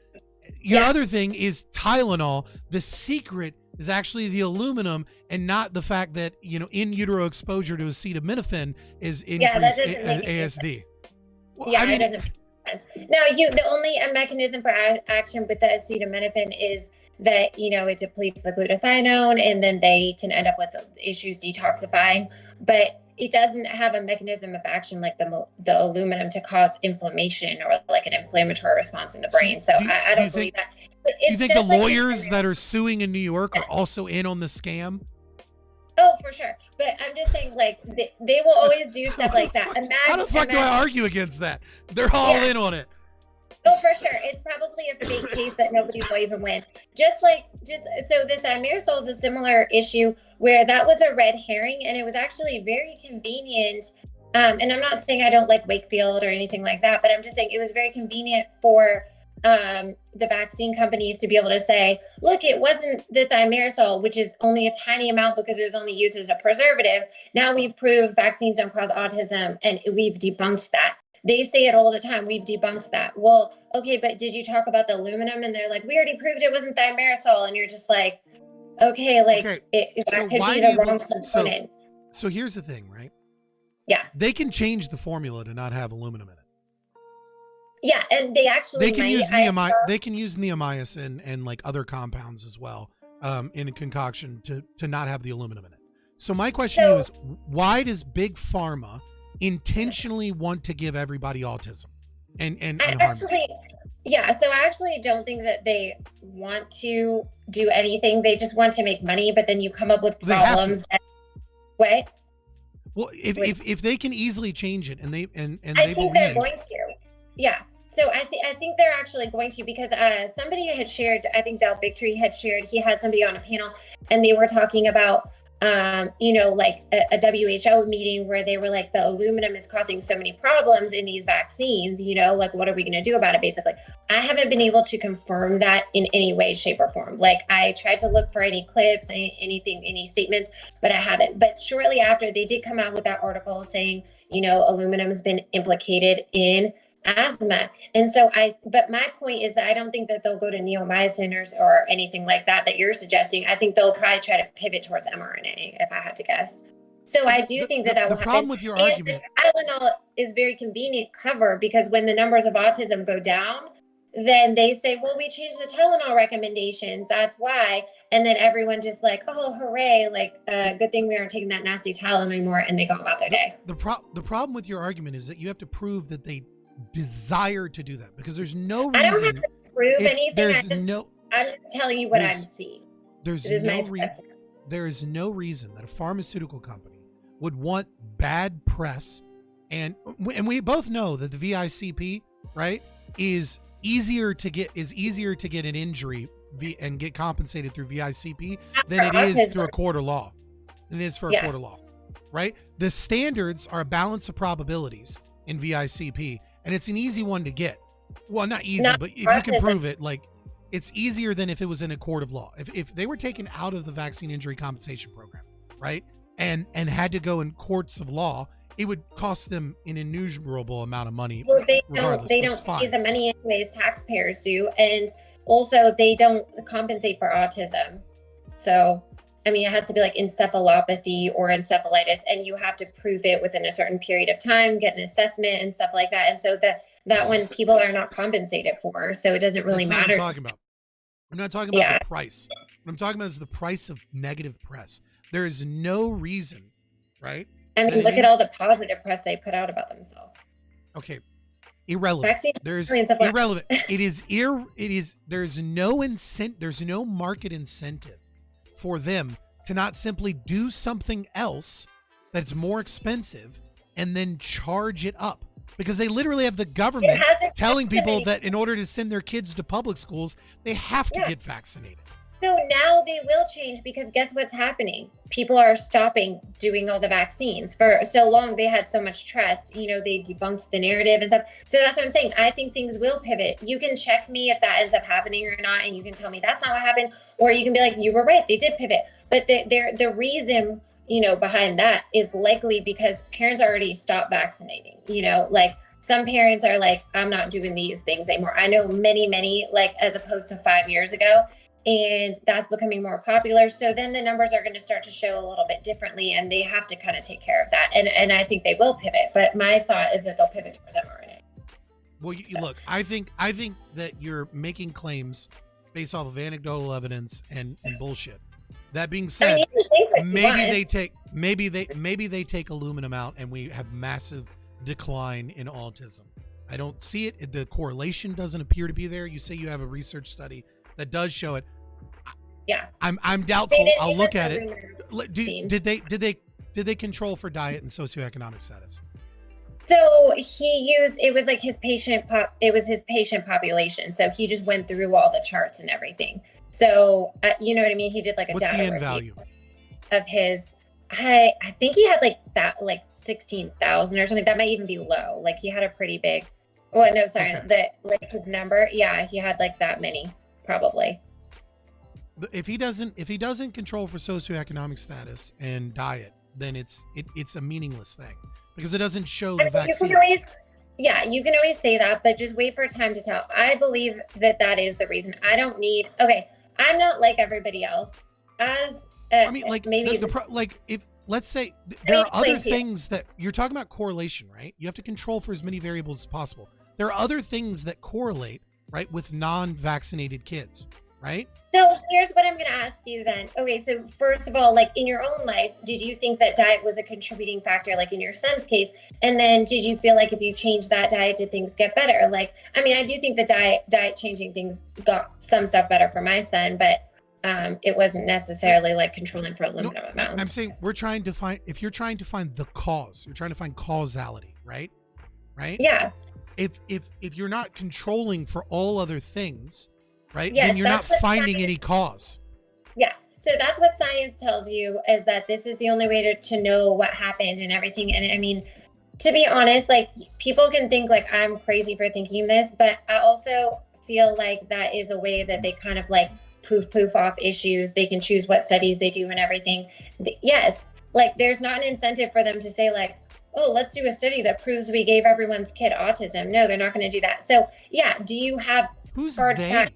Your other thing is Tylenol. The secret is actually the aluminum and not the fact that, in utero exposure to acetaminophen is increased ASD. Well, it doesn't make sense. Now, the only mechanism for action with the acetaminophen is that, it depletes the glutathione and then they can end up with issues detoxifying. But it doesn't have a mechanism of action like the aluminum to cause inflammation or like an inflammatory response in the brain. So I don't believe that. But do you think the lawyers that are suing in New York are also in on the scam? Oh, for sure. But I'm just saying, like, they will always do stuff like that. How the fuck do I argue against that? They're all in on it. Oh, for sure. It's probably a fake case that nobody will even win. So the thimerosal is a similar issue where that was a red herring, and it was actually very convenient. And I'm not saying I don't like Wakefield or anything like that, but I'm just saying it was very convenient for the vaccine companies to be able to say, look, it wasn't the thimerosal, which is only a tiny amount because it was only used as a preservative. Now we've proved vaccines don't cause autism, and we've debunked that. They say it all the time. We've debunked that. Well, okay, but did you talk about the aluminum? And they're like, we already proved it wasn't thimerosal. And you're just like, okay, that could be the wrong component. So here's the thing, right? Yeah. They can change the formula to not have aluminum in it. Yeah, and they actually they can use they can use Neamias and like other compounds as well in a concoction to not have the aluminum in it. So my question to you is, why does Big Pharma intentionally want to give everybody autism and actually, yeah, so I actually don't think that they want to do anything. They just want to make money, but then you come up with problems. What? Well, if they can easily change it and they I think they're going to. Yeah. So I think they're actually going to, because somebody had shared, I think Del Bigtree had shared, he had somebody on a panel and they were talking about, like a WHO meeting where they were like, the aluminum is causing so many problems in these vaccines, like, what are we going to do about it? Basically, I haven't been able to confirm that in any way, shape or form. Like, I tried to look for any clips, any statements, but I haven't. But shortly after, they did come out with that article saying, aluminum has been implicated in asthma. And so but my point is that I don't think that they'll go to neomycin or anything like that you're suggesting. I think they'll probably try to pivot towards mRNA, if I had to guess. So I do think that will happen. The problem with your argument, Tylenol is very convenient cover, because when the numbers of autism go down, then they say, well, we changed the Tylenol recommendations. That's why. And then everyone just like, oh, hooray. Like, good thing we aren't taking that nasty Tylenol anymore. And they go about their day. The problem with your argument is that you have to prove that they desire to do that, because there's no reason. I don't have to prove anything. I'm just telling you what I'm seeing. There is no reason that a pharmaceutical company would want bad press, and we both know that the VICP, right, is easier to get an injury and get compensated through VICP than it is through a court of law. Than it is for a court of law, right? The standards are a balance of probabilities in VICP. And it's an easy one to get. Well, not easy, but if you can prove it, like, it's easier than if it was in a court of law. If they were taken out of the vaccine injury compensation program, right, and had to go in courts of law, it would cost them an innumerable amount of money. Well, they don't pay the money anyways, taxpayers do. And also they don't compensate for autism. So, I mean, it has to be like encephalopathy or encephalitis, and you have to prove it within a certain period of time, get an assessment and stuff like that. And so that one people are not compensated for, so it doesn't really matter. I'm not talking about the price. What I'm talking about is the price of negative press. There is no reason, right? I mean, look at all the positive press they put out about themselves. Okay. Irrelevant. There's irrelevant. There's no market incentive for them to not simply do something else that's more expensive and then charge it up, because they literally have the government telling people that in order to send their kids to public schools, they have to get vaccinated. So now they will change, because guess what's happening? People are stopping doing all the vaccines. For so long, they had so much trust. They debunked the narrative and stuff. So that's what I'm saying. I think things will pivot. You can check me if that ends up happening or not, and you can tell me that's not what happened. Or you can be like, you were right, they did pivot. But the reason, behind that is likely because parents already stopped vaccinating. Like, some parents are like, I'm not doing these things anymore. I know many, like, as opposed to 5 years ago. And that's becoming more popular. So then the numbers are going to start to show a little bit differently, and they have to kind of take care of that. And I think they will pivot. But my thought is that they'll pivot towards mRNA. Well, look, I think that you're making claims based off of anecdotal evidence and bullshit. That being said, maybe they take aluminum out and we have massive decline in autism. I don't see it. The correlation doesn't appear to be there. You say you have a research study that does show it. Yeah, I'm doubtful. I'll look at it. Did they control for diet and socioeconomic status? So it was like his patient population. So he just went through all the charts and everything. So you know what I mean? He did like a what's data the end review value of his. I think he had like that, like 16,000 or something. That might even be low. Like, he had a pretty big. Oh no, sorry. Okay. His number. Yeah, he had like that many. Probably. If he doesn't control for socioeconomic status and diet, then it's a meaningless thing, because it doesn't show the vaccine. You can always say that, but just wait for time to tell. I believe that is the reason. I'm not like everybody else. If let's say there are other things that you're talking about correlation, right? You have to control for as many variables as possible. there are other things that correlate, right, with non-vaccinated kids, right? So here's what I'm going to ask you then. Okay, so first of all, like in your own life, did you think that diet was a contributing factor, like in your son's case? And then did you feel like if you changed that diet, did things get better? Like, I mean, I do think the diet changing things got some stuff better for my son, but it wasn't necessarily like controlling for aluminum amounts. I'm saying if you're trying to find the cause, you're trying to find causality, right? Right? Yeah. If you're not controlling for all other things, right? Yes, then you're not finding any cause. Yeah. So that's what science tells you, is that this is the only way to know what happened and everything. And I mean, to be honest, like people can think like I'm crazy for thinking this, but I also feel like that is a way that they kind of like poof off issues. They can choose what studies they do and everything. Yes. Like there's not an incentive for them to say like, oh, let's do a study that proves we gave everyone's kid autism. No, they're not going to do that. So yeah. Do you have hard facts?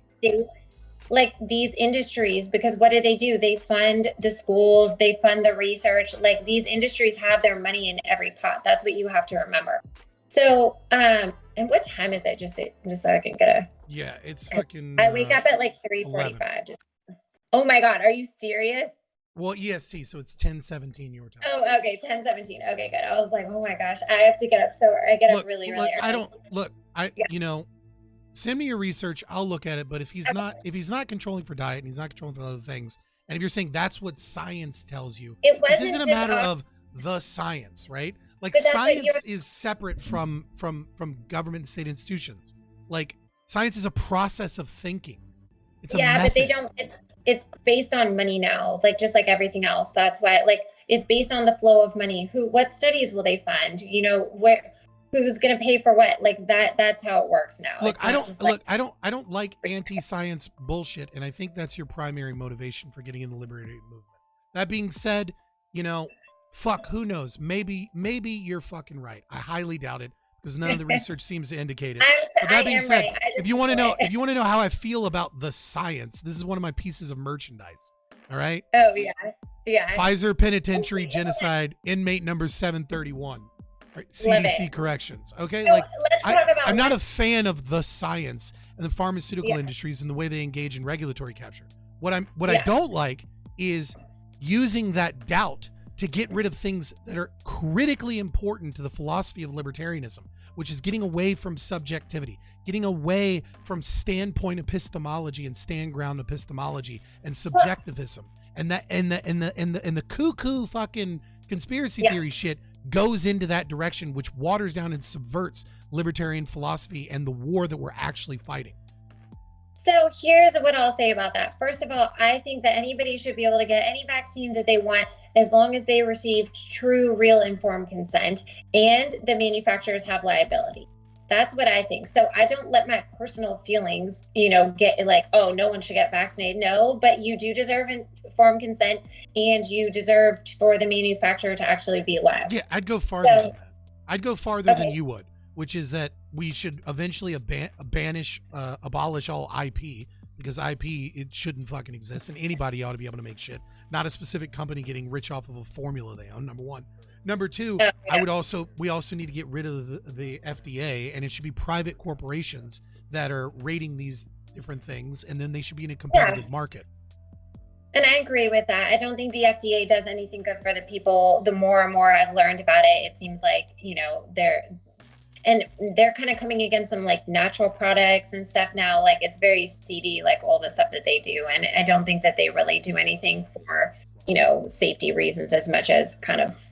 Like these industries, because what do? They fund the schools, they fund the research. Like these industries have their money in every pot. That's what you have to remember. So, and what time is it? Just so I can get a. Yeah, it's fucking. I wake up at like 3:45. Oh my God, are you serious? Well, EST, so it's 10:17 your time. Oh, okay, 10:17. Okay, good. I was like, oh my gosh, I have to get up. So I get up really early. You know, send me your research. I'll look at it. But if he's not controlling for diet and he's not controlling for other things, and if you're saying that's what science tells you, this isn't a matter of the science, right? Like science is separate from government and state institutions. Like science is a process of thinking. It's a method. But they don't. It's based on money now, like just like everything else. That's why, like, it's based on the flow of money. What studies will they fund? You know, who's going to pay for what? Like that. That's how it works now. Look, I don't like anti-science bullshit, and I think that's your primary motivation for getting in the libertarian movement. That being said, you know, fuck, who knows? Maybe you're fucking right. I highly doubt it, because none of the research seems to indicate it. But that being said, if you want to know how I feel about the science, this is one of my pieces of merchandise. All right. Oh yeah. Pfizer Penitentiary Genocide, inmate number 731. Right? CDC corrections. Okay. So I'm not a fan of the science and the pharmaceutical industries and the way they engage in regulatory capture. What I don't like is using that doubt to get rid of things that are critically important to the philosophy of libertarianism, which is getting away from subjectivity, getting away from standpoint epistemology and stand ground epistemology and subjectivism, and the cuckoo fucking conspiracy theory shit goes into that direction, which waters down and subverts libertarian philosophy and the war that we're actually fighting. So here's what I'll say about that. First of all, I think that anybody should be able to get any vaccine that they want as long as they receive true, real informed consent and the manufacturers have liability. That's what I think. So I don't let my personal feelings, get like, oh, no one should get vaccinated. No, but you do deserve informed consent and you deserve for the manufacturer to actually be liable. Yeah, I'd go farther than that. I'd go farther than you would, which is that we should eventually abolish all IP, because IP, it shouldn't fucking exist, and anybody ought to be able to make shit, not a specific company getting rich off of a formula they own, number one. Number two, we also need to get rid of the FDA, and it should be private corporations that are rating these different things, and then they should be in a competitive market. And I agree with that. I don't think the FDA does anything good for the people. The more and more I've learned about it, it seems like, they're kind of coming against some like natural products and stuff now. Like it's very seedy, like all the stuff that they do. And I don't think that they really do anything for, safety reasons as much as kind of,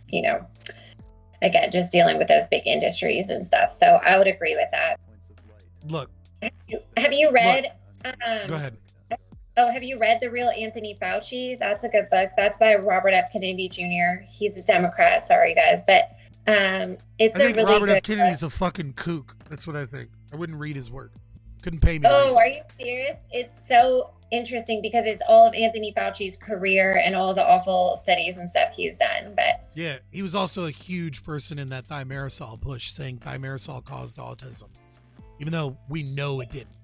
again, just dealing with those big industries and stuff. So I would agree with that. Look. Have you read? Go ahead. Oh, have you read The Real Anthony Fauci? That's a good book. That's by Robert F. Kennedy Jr. He's a Democrat. Sorry, guys. But it's a really Robert F. Kennedy's a fucking kook. That's what I think. I wouldn't read his work. Couldn't pay me. Oh, are you serious? It's so interesting because it's all of Anthony Fauci's career and all the awful studies and stuff he's done. But yeah, he was also a huge person in that thimerosal push, saying thimerosal caused autism, even though we know it didn't.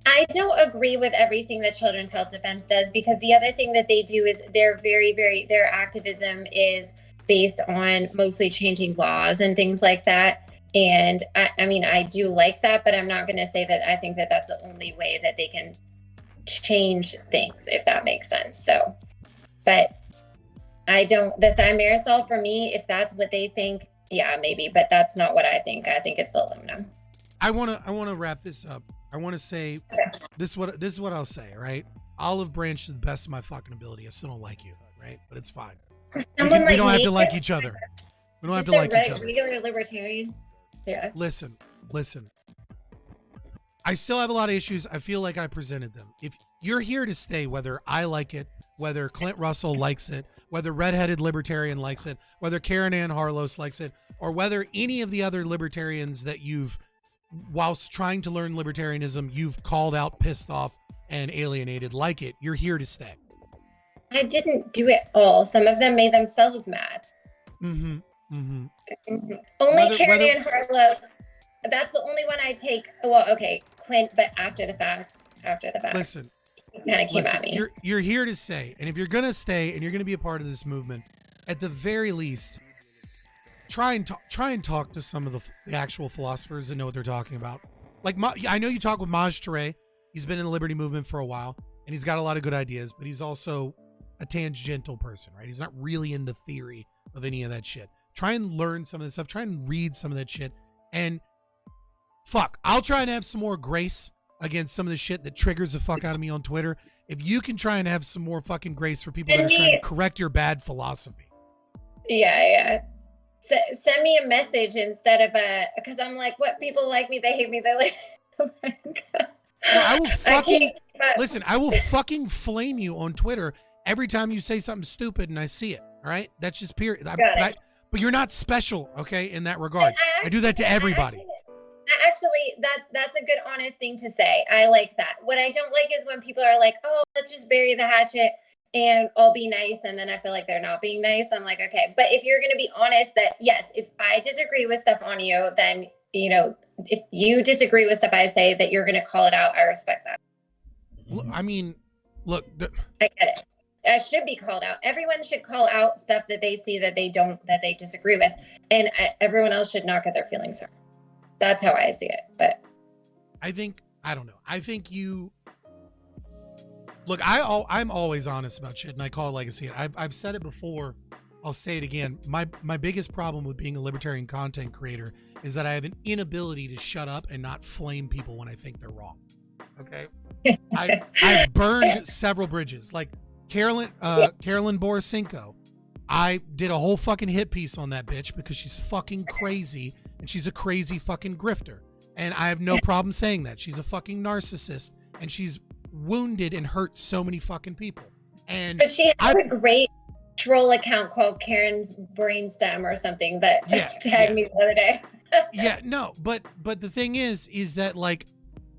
I don't agree with everything that Children's Health Defense does, because the other thing that they do is they're their activism is based on mostly changing laws and things like that. And I mean, I do like that, but I'm not going to say that I think that that's the only way that they can change things, if that makes sense. So, but I don't, the thimerosal for me, if that's what they think, yeah, maybe, but that's not what I think. I think it's the aluminum. I want to wrap this up. I want to say this is what I'll say, right? Olive branch to the best of my fucking ability. I still don't like you, right? But it's fine. We don't have to like each other. We don't have to like each other. Regular libertarian. Yeah. Listen. I still have a lot of issues. I feel like I presented them. If you're here to stay, whether I like it, whether Clint Russell likes it, whether Redheaded Libertarian likes it, whether Karen Ann Harlos likes it, or whether any of the other libertarians that you've, whilst trying to learn libertarianism, you've called out, pissed off, and alienated like it, you're here to stay. I didn't do it all. Some of them made themselves mad. Only Karen Ann Harlow. That's the only one I take. Well, okay, Clint, but after the fact. Listen, kind of came at me. You're here to stay, and if you're gonna stay and you're gonna be a part of this movement, at the very least, try and talk to some of the actual philosophers that know what they're talking about. Like I know you talk with Maj Touré. He's been in the liberty movement for a while, and he's got a lot of good ideas, but he's also a tangential person, right? He's not really in the theory of any of that shit. Try and learn some of this stuff. Try and read some of that shit, and fuck, I'll try and have some more grace against some of the shit that triggers the fuck out of me on Twitter. If you can try and have some more fucking grace for people that are trying to correct your bad philosophy. Yeah. Send me a message instead of because I'm like, what, people like me, they hate me, they like, oh my God. No, I will I will fucking flame you on Twitter every time you say something stupid and I see it. All right. That's just period. But you're not special. Okay. In that regard, I do that to everybody. Actually, that's a good, honest thing to say. I like that. What I don't like is when people are like, oh, let's just bury the hatchet and I'll be nice. And then I feel like they're not being nice. I'm like, okay. But if you're going to be honest that, yes, if I disagree with stuff on you, then, you know, if you disagree with stuff I say, that you're going to call it out. I respect that. I mean, look. I get it. It should be called out. Everyone should call out stuff that they see that they disagree with. And everyone else should not get their feelings hurt. That's how I see it. But I don't know. I think look, I'm always honest about shit, and I call it like I see it. I've said it before. I'll say it again. My biggest problem with being a libertarian content creator is that I have an inability to shut up and not flame people when I think they're wrong. Okay. I've burned several bridges. Like Carolyn Borisenko. I did a whole fucking hit piece on that bitch because she's fucking crazy and she's a crazy fucking grifter. And I have no problem saying that. She's a fucking narcissist and she's wounded and hurt so many fucking people. But she has a great troll account called Karen's Brainstem or something that tagged me the other day. But the thing is that like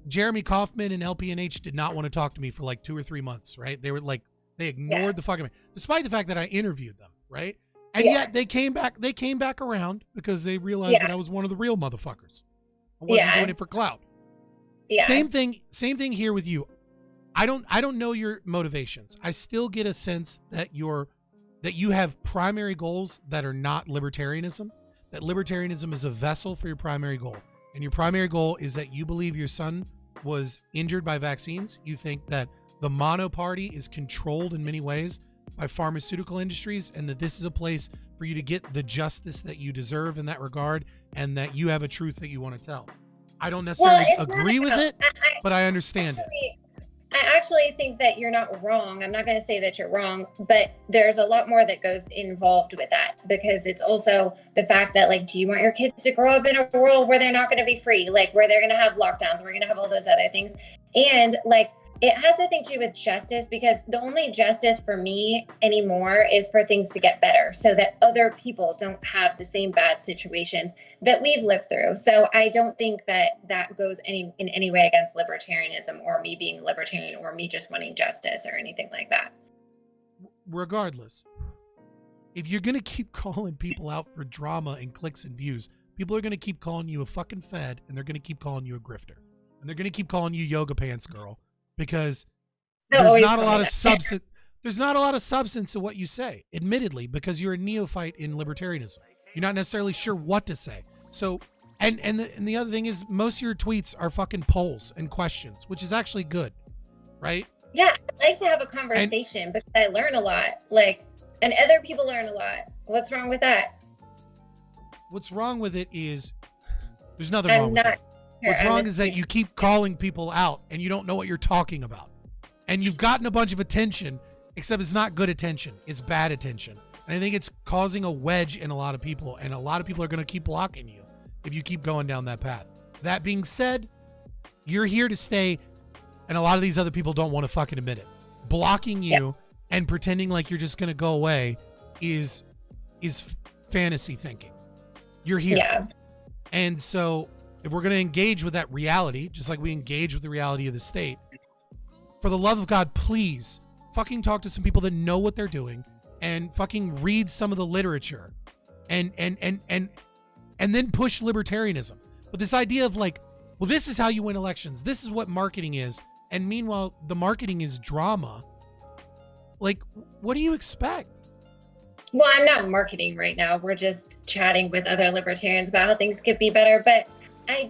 Jeremy Kaufman and LPNH did not want to talk to me for like 2 or 3 months, right? They were like, they ignored the fucking, despite the fact that I interviewed them, right? And yet they came back around because they realized that I was one of the real motherfuckers. I wasn't doing it for clout. Yeah. Same thing here with you. I don't know your motivations. I still get a sense that you have primary goals that are not libertarianism, that libertarianism is a vessel for your primary goal. And your primary goal is that you believe your son was injured by vaccines. You think that the mono party is controlled in many ways by pharmaceutical industries and that this is a place for you to get the justice that you deserve in that regard and that you have a truth that you want to tell. I don't necessarily agree with it, but I understand it. I actually think that you're not wrong. I'm not going to say that you're wrong, but there's a lot more that goes involved with that because it's also the fact that, like, do you want your kids to grow up in a world where they're not going to be free, like where they're going to have lockdowns, we're going to have all those other things. And like, it has nothing to do with justice because the only justice for me anymore is for things to get better so that other people don't have the same bad situations that we've lived through. So I don't think that goes in any way against libertarianism or me being libertarian or me just wanting justice or anything like that. Regardless, if you're going to keep calling people out for drama and clicks and views, people are going to keep calling you a fucking fed and they're going to keep calling you a grifter. And they're going to keep calling you yoga pants girl. Because there's not a lot of substance. There's not a lot of substance to what you say, admittedly, because you're a neophyte in libertarianism. You're not necessarily sure what to say. So And the other thing is, most of your tweets are fucking polls and questions, which is actually good, right? Yeah, I like to have a conversation because I learn a lot, like, and other people learn a lot. What's wrong with that? What's wrong with it is there's nothing wrong with it. What's wrong is that you keep calling people out and you don't know what you're talking about. And you've gotten a bunch of attention, except it's not good attention. It's bad attention. And I think it's causing a wedge in a lot of people, and a lot of people are going to keep blocking you if you keep going down that path. That being said, you're here to stay, and a lot of these other people don't want to fucking admit it. Blocking you and pretending like you're just going to go away is fantasy thinking. You're here. Yeah. And so if we're going to engage with that reality, just like we engage with the reality of the state, for the love of God, please fucking talk to some people that know what they're doing and fucking read some of the literature and then push libertarianism. But this idea of like, well, this is how you win elections. This is what marketing is. And meanwhile, the marketing is drama. Like, what do you expect? Well, I'm not marketing right now. We're just chatting with other libertarians about how things could be better. But I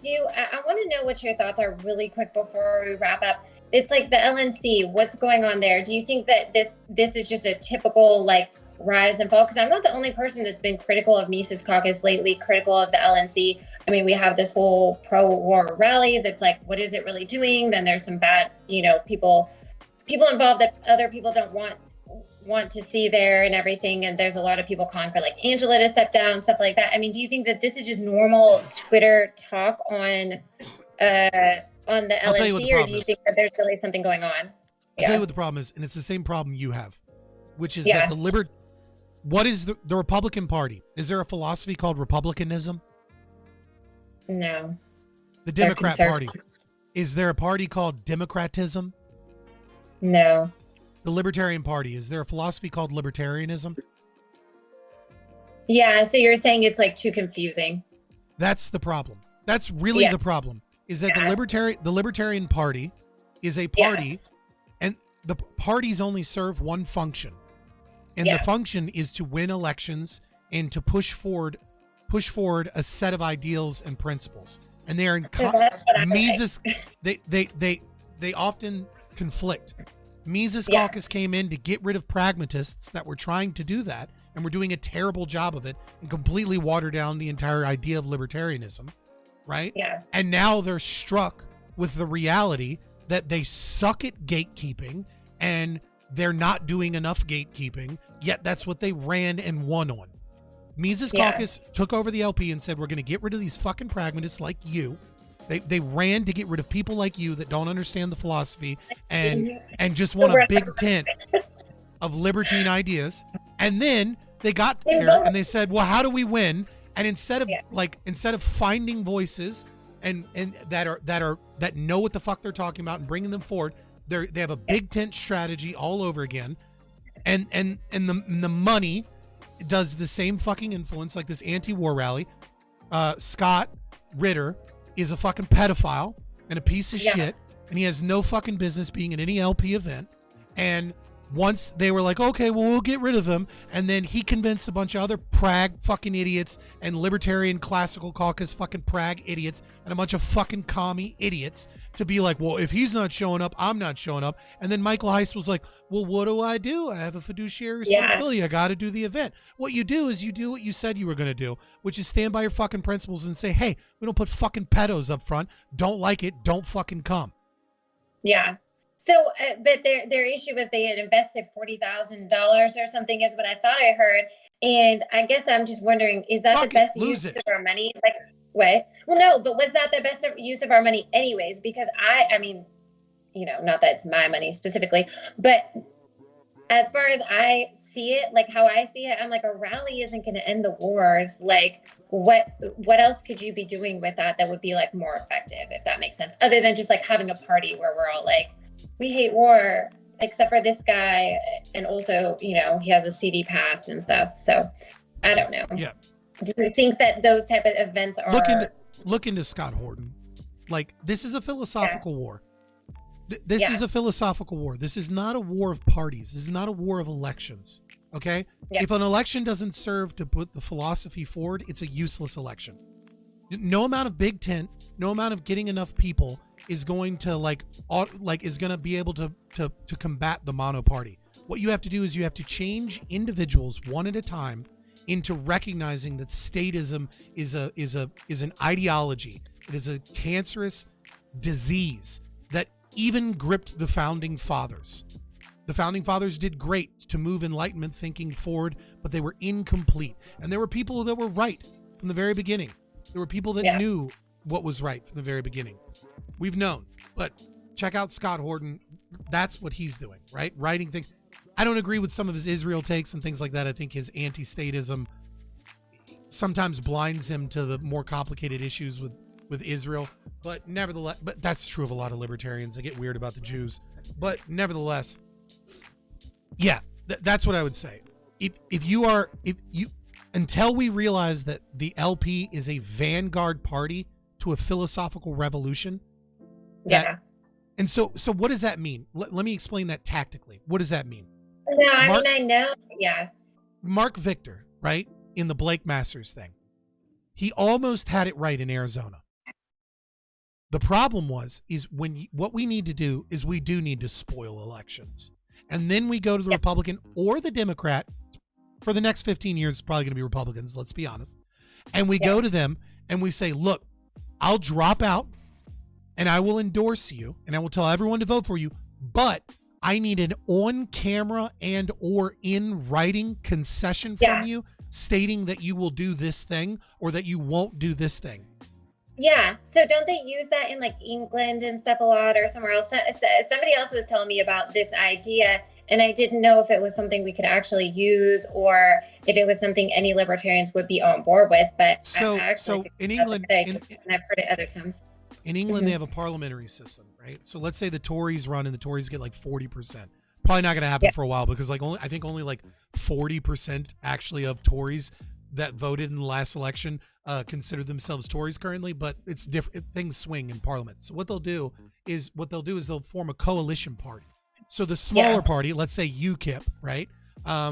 want to know what your thoughts are really quick before we wrap up. It's like the LNC, what's going on there? Do you think that this is just a typical like rise and fall? Because I'm not the only person that's been critical of Mises Caucus lately, critical of the LNC. I mean, we have this whole pro-war rally that's like, what is it really doing? Then there's some bad, people involved that other people don't want to see there and everything. And there's a lot of people calling for like Angela to step down, stuff like that. I mean, do you think that this is just normal Twitter talk on the LNC, or do you think that there's really something going on? I'll tell you what the problem is, and it's the same problem you have, which is that what is the Republican Party? Is there a philosophy called republicanism? No. The Democrat Party. Is there a party called democratism? No. The Libertarian Party. Is there a philosophy called libertarianism? Yeah, so you're saying it's like too confusing. That's the problem. That's really the problem. Is that the Libertarian Party is a party, and the parties only serve one function. And the function is to win elections and to push forward a set of ideals and principles. And they are in Mises. They often conflict. Mises Caucus came in to get rid of pragmatists that were trying to do that, and were doing a terrible job of it and completely water down the entire idea of libertarianism, right? Yeah. And now they're struck with the reality that they suck at gatekeeping and they're not doing enough gatekeeping, yet that's what they ran and won on. Mises Caucus took over the LP and said, we're going to get rid of these fucking pragmatists like you. They ran to get rid of people like you that don't understand the philosophy and just want a big tent of libertine ideas. And then they got there and they said, well, how do we win? And instead of finding voices and that know what the fuck they're talking about and bringing them forward, they have a big tent strategy all over again. And the money does the same fucking influence, like this anti-war rally. Scott Ritter is a fucking pedophile and a piece of shit, and he has no fucking business being in any LP event. And once they were like, okay, well, we'll get rid of him, and then he convinced a bunch of other Prague fucking idiots and Libertarian Classical Caucus fucking Prague idiots and a bunch of fucking commie idiots to be like, well, if he's not showing up, I'm not showing up. And then Michael Heist was like, well, what do? I have a fiduciary responsibility. I got to do the event. What you do is you do what you said you were going to do, which is stand by your fucking principles and say, hey, we don't put fucking pedos up front. Don't like it. Don't fucking come. Yeah. So, but their issue was they had invested $40,000 or something is what I thought I heard. And I guess I'm just wondering, is that the best use of our money? Like, what? Well, no, but was that the best use of our money anyways? Because I mean, not that it's my money specifically, but as far as I see it, like how I see it, I'm like, a rally isn't going to end the wars. Like, what else could you be doing with that would be like more effective, if that makes sense, other than just like having a party where we're all like, we hate war, except for this guy. And also, he has a CD pass and stuff. So I don't know. Yeah. Do you think that those type of events are... Look into Scott Horton. Like, this is a philosophical war. This is a philosophical war. This is not a war of parties. This is not a war of elections. Okay? Yeah. If an election doesn't serve to put the philosophy forward, it's a useless election. No amount of big tent, no amount of getting enough people is going to is going to be able to combat the mono party. What you have to do is you have to change individuals one at a time into recognizing that statism is an ideology. It is a cancerous disease that even gripped the founding fathers. The founding fathers did great to move Enlightenment thinking forward, but they were incomplete. And there were people that were right from the very beginning. There were people that knew what was right from the very beginning. We've known, but check out Scott Horton. That's what he's doing, right? Writing things. I don't agree with some of his Israel takes and things like that. I think his anti-statism sometimes blinds him to the more complicated issues with Israel. But nevertheless, but that's true of a lot of libertarians. They get weird about the Jews. But nevertheless, yeah, that's what I would say. If you until we realize that the LP is a vanguard party to a philosophical revolution. Yeah. And so what does that mean? Let me explain that tactically. What does that mean? No, I know. Yeah. Mark Victor, right? In the Blake Masters thing. He almost had it right in Arizona. The problem is what we need to do is we do need to spoil elections. And then we go to the Republican or the Democrat. For the next 15 years, it's probably going to be Republicans, let's be honest. And we go to them and we say, look, I'll drop out and I will endorse you and I will tell everyone to vote for you, but I need an on-camera and or in writing concession from you stating that you will do this thing or that you won't do this thing. Yeah. So don't they use that in like England and stuff a lot or somewhere else? Somebody else was telling me about this idea, and I didn't know if it was something we could actually use or if it was something any libertarians would be on board with. But so in England, and I've heard it other times. In England, they have a parliamentary system, right? So let's say the Tories run and the Tories get like 40%. Probably not going to happen for a while because I think only like 40% actually of Tories that voted in the last election consider themselves Tories currently, but it's different. Things swing in Parliament. So what they'll do is they'll form a coalition party. So the smaller party, let's say UKIP, right,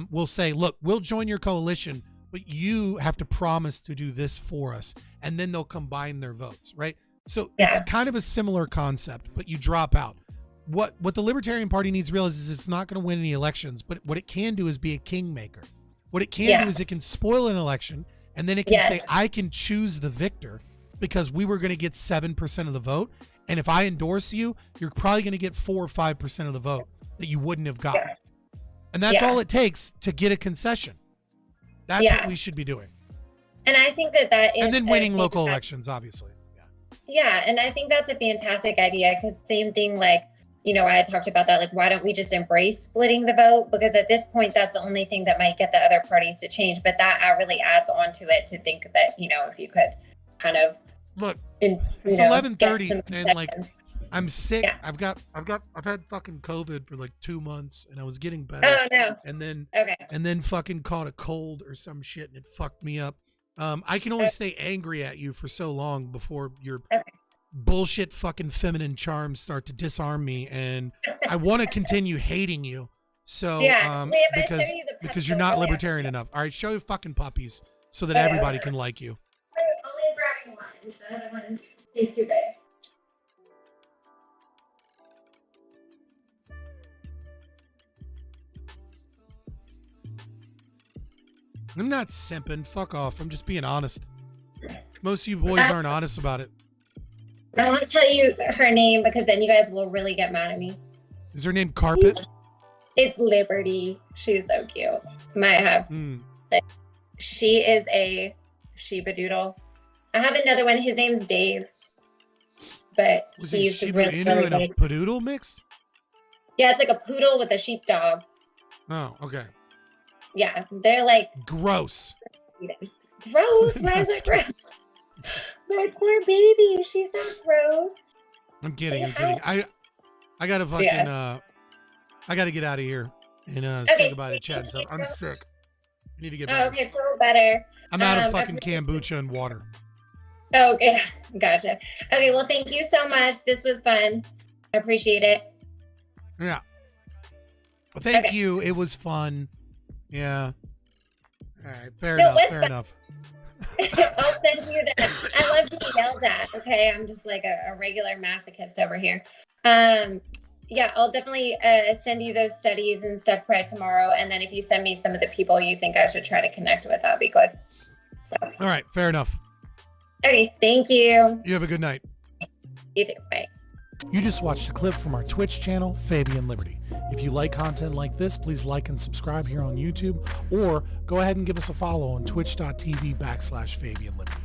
will say, look, we'll join your coalition, but you have to promise to do this for us. And then they'll combine their votes, right? So it's kind of a similar concept, but you drop out. What the Libertarian Party needs to realize is it's not going to win any elections, but what it can do is be a kingmaker. What it can do is it can spoil an election, and then it can say, I can choose the victor because we were going to get 7% of the vote. And if I endorse you, you're probably going to get 4 or 5% of the vote that you wouldn't have gotten. And that's all it takes to get a concession. That's what we should be doing. And I think that is... And then winning local elections, obviously. Yeah, and I think that's a fantastic idea because same thing, like, you know, I talked about that, like, why don't we just embrace splitting the vote? Because at this point, that's the only thing that might get the other parties to change. But that really adds on to it to think that, you know, if you could kind of... Look, it's 11:30 and like, I'm sick. Yeah. I've had fucking COVID for like 2 months and I was getting better. Oh, no. And then fucking caught a cold or some shit and it fucked me up. I can only stay angry at you for so long before your bullshit fucking feminine charms start to disarm me, and I want to continue hating you. So, because you're not libertarian enough. All right, show your fucking puppies so that everybody can like you. Only grabbing one, so the other one is too big. I'm not simping. Fuck off. I'm just being honest. Most of you boys aren't honest about it. I won't tell you her name because then you guys will really get mad at me. Is her name Carpet? It's Liberty. She's so cute. Might have. She is a Shiba-doodle. I have another one. His name's Dave. But he's Shiba really, Inu really and a Padoodle mixed? Yeah, it's like a poodle with a sheepdog. Oh, okay. Yeah, they're like gross. Gross? Why is it gross? My poor baby. She's not gross. I'm kidding. I gotta fucking I gotta get out of here and say goodbye to Chad and stuff. I'm sick. I need to get better. Okay, feel better. I'm out of fucking kombucha and water. Okay, gotcha. Okay, well, thank you so much. This was fun. I appreciate it. Yeah. Well, thank you. It was fun. Yeah. All right. Fair enough. I'll send you that. I love being yelled at. Okay, I'm just like a regular masochist over here. Yeah, I'll definitely send you those studies and stuff by tomorrow. And then if you send me some of the people you think I should try to connect with, that'll be good. So. All right, fair enough. Okay, thank you. You have a good night. You too. Bye. You just watched a clip from our Twitch channel, Fabian Liberty. If you like content like this, please like and subscribe here on YouTube, or go ahead and give us a follow on twitch.tv/Fabian Liberty.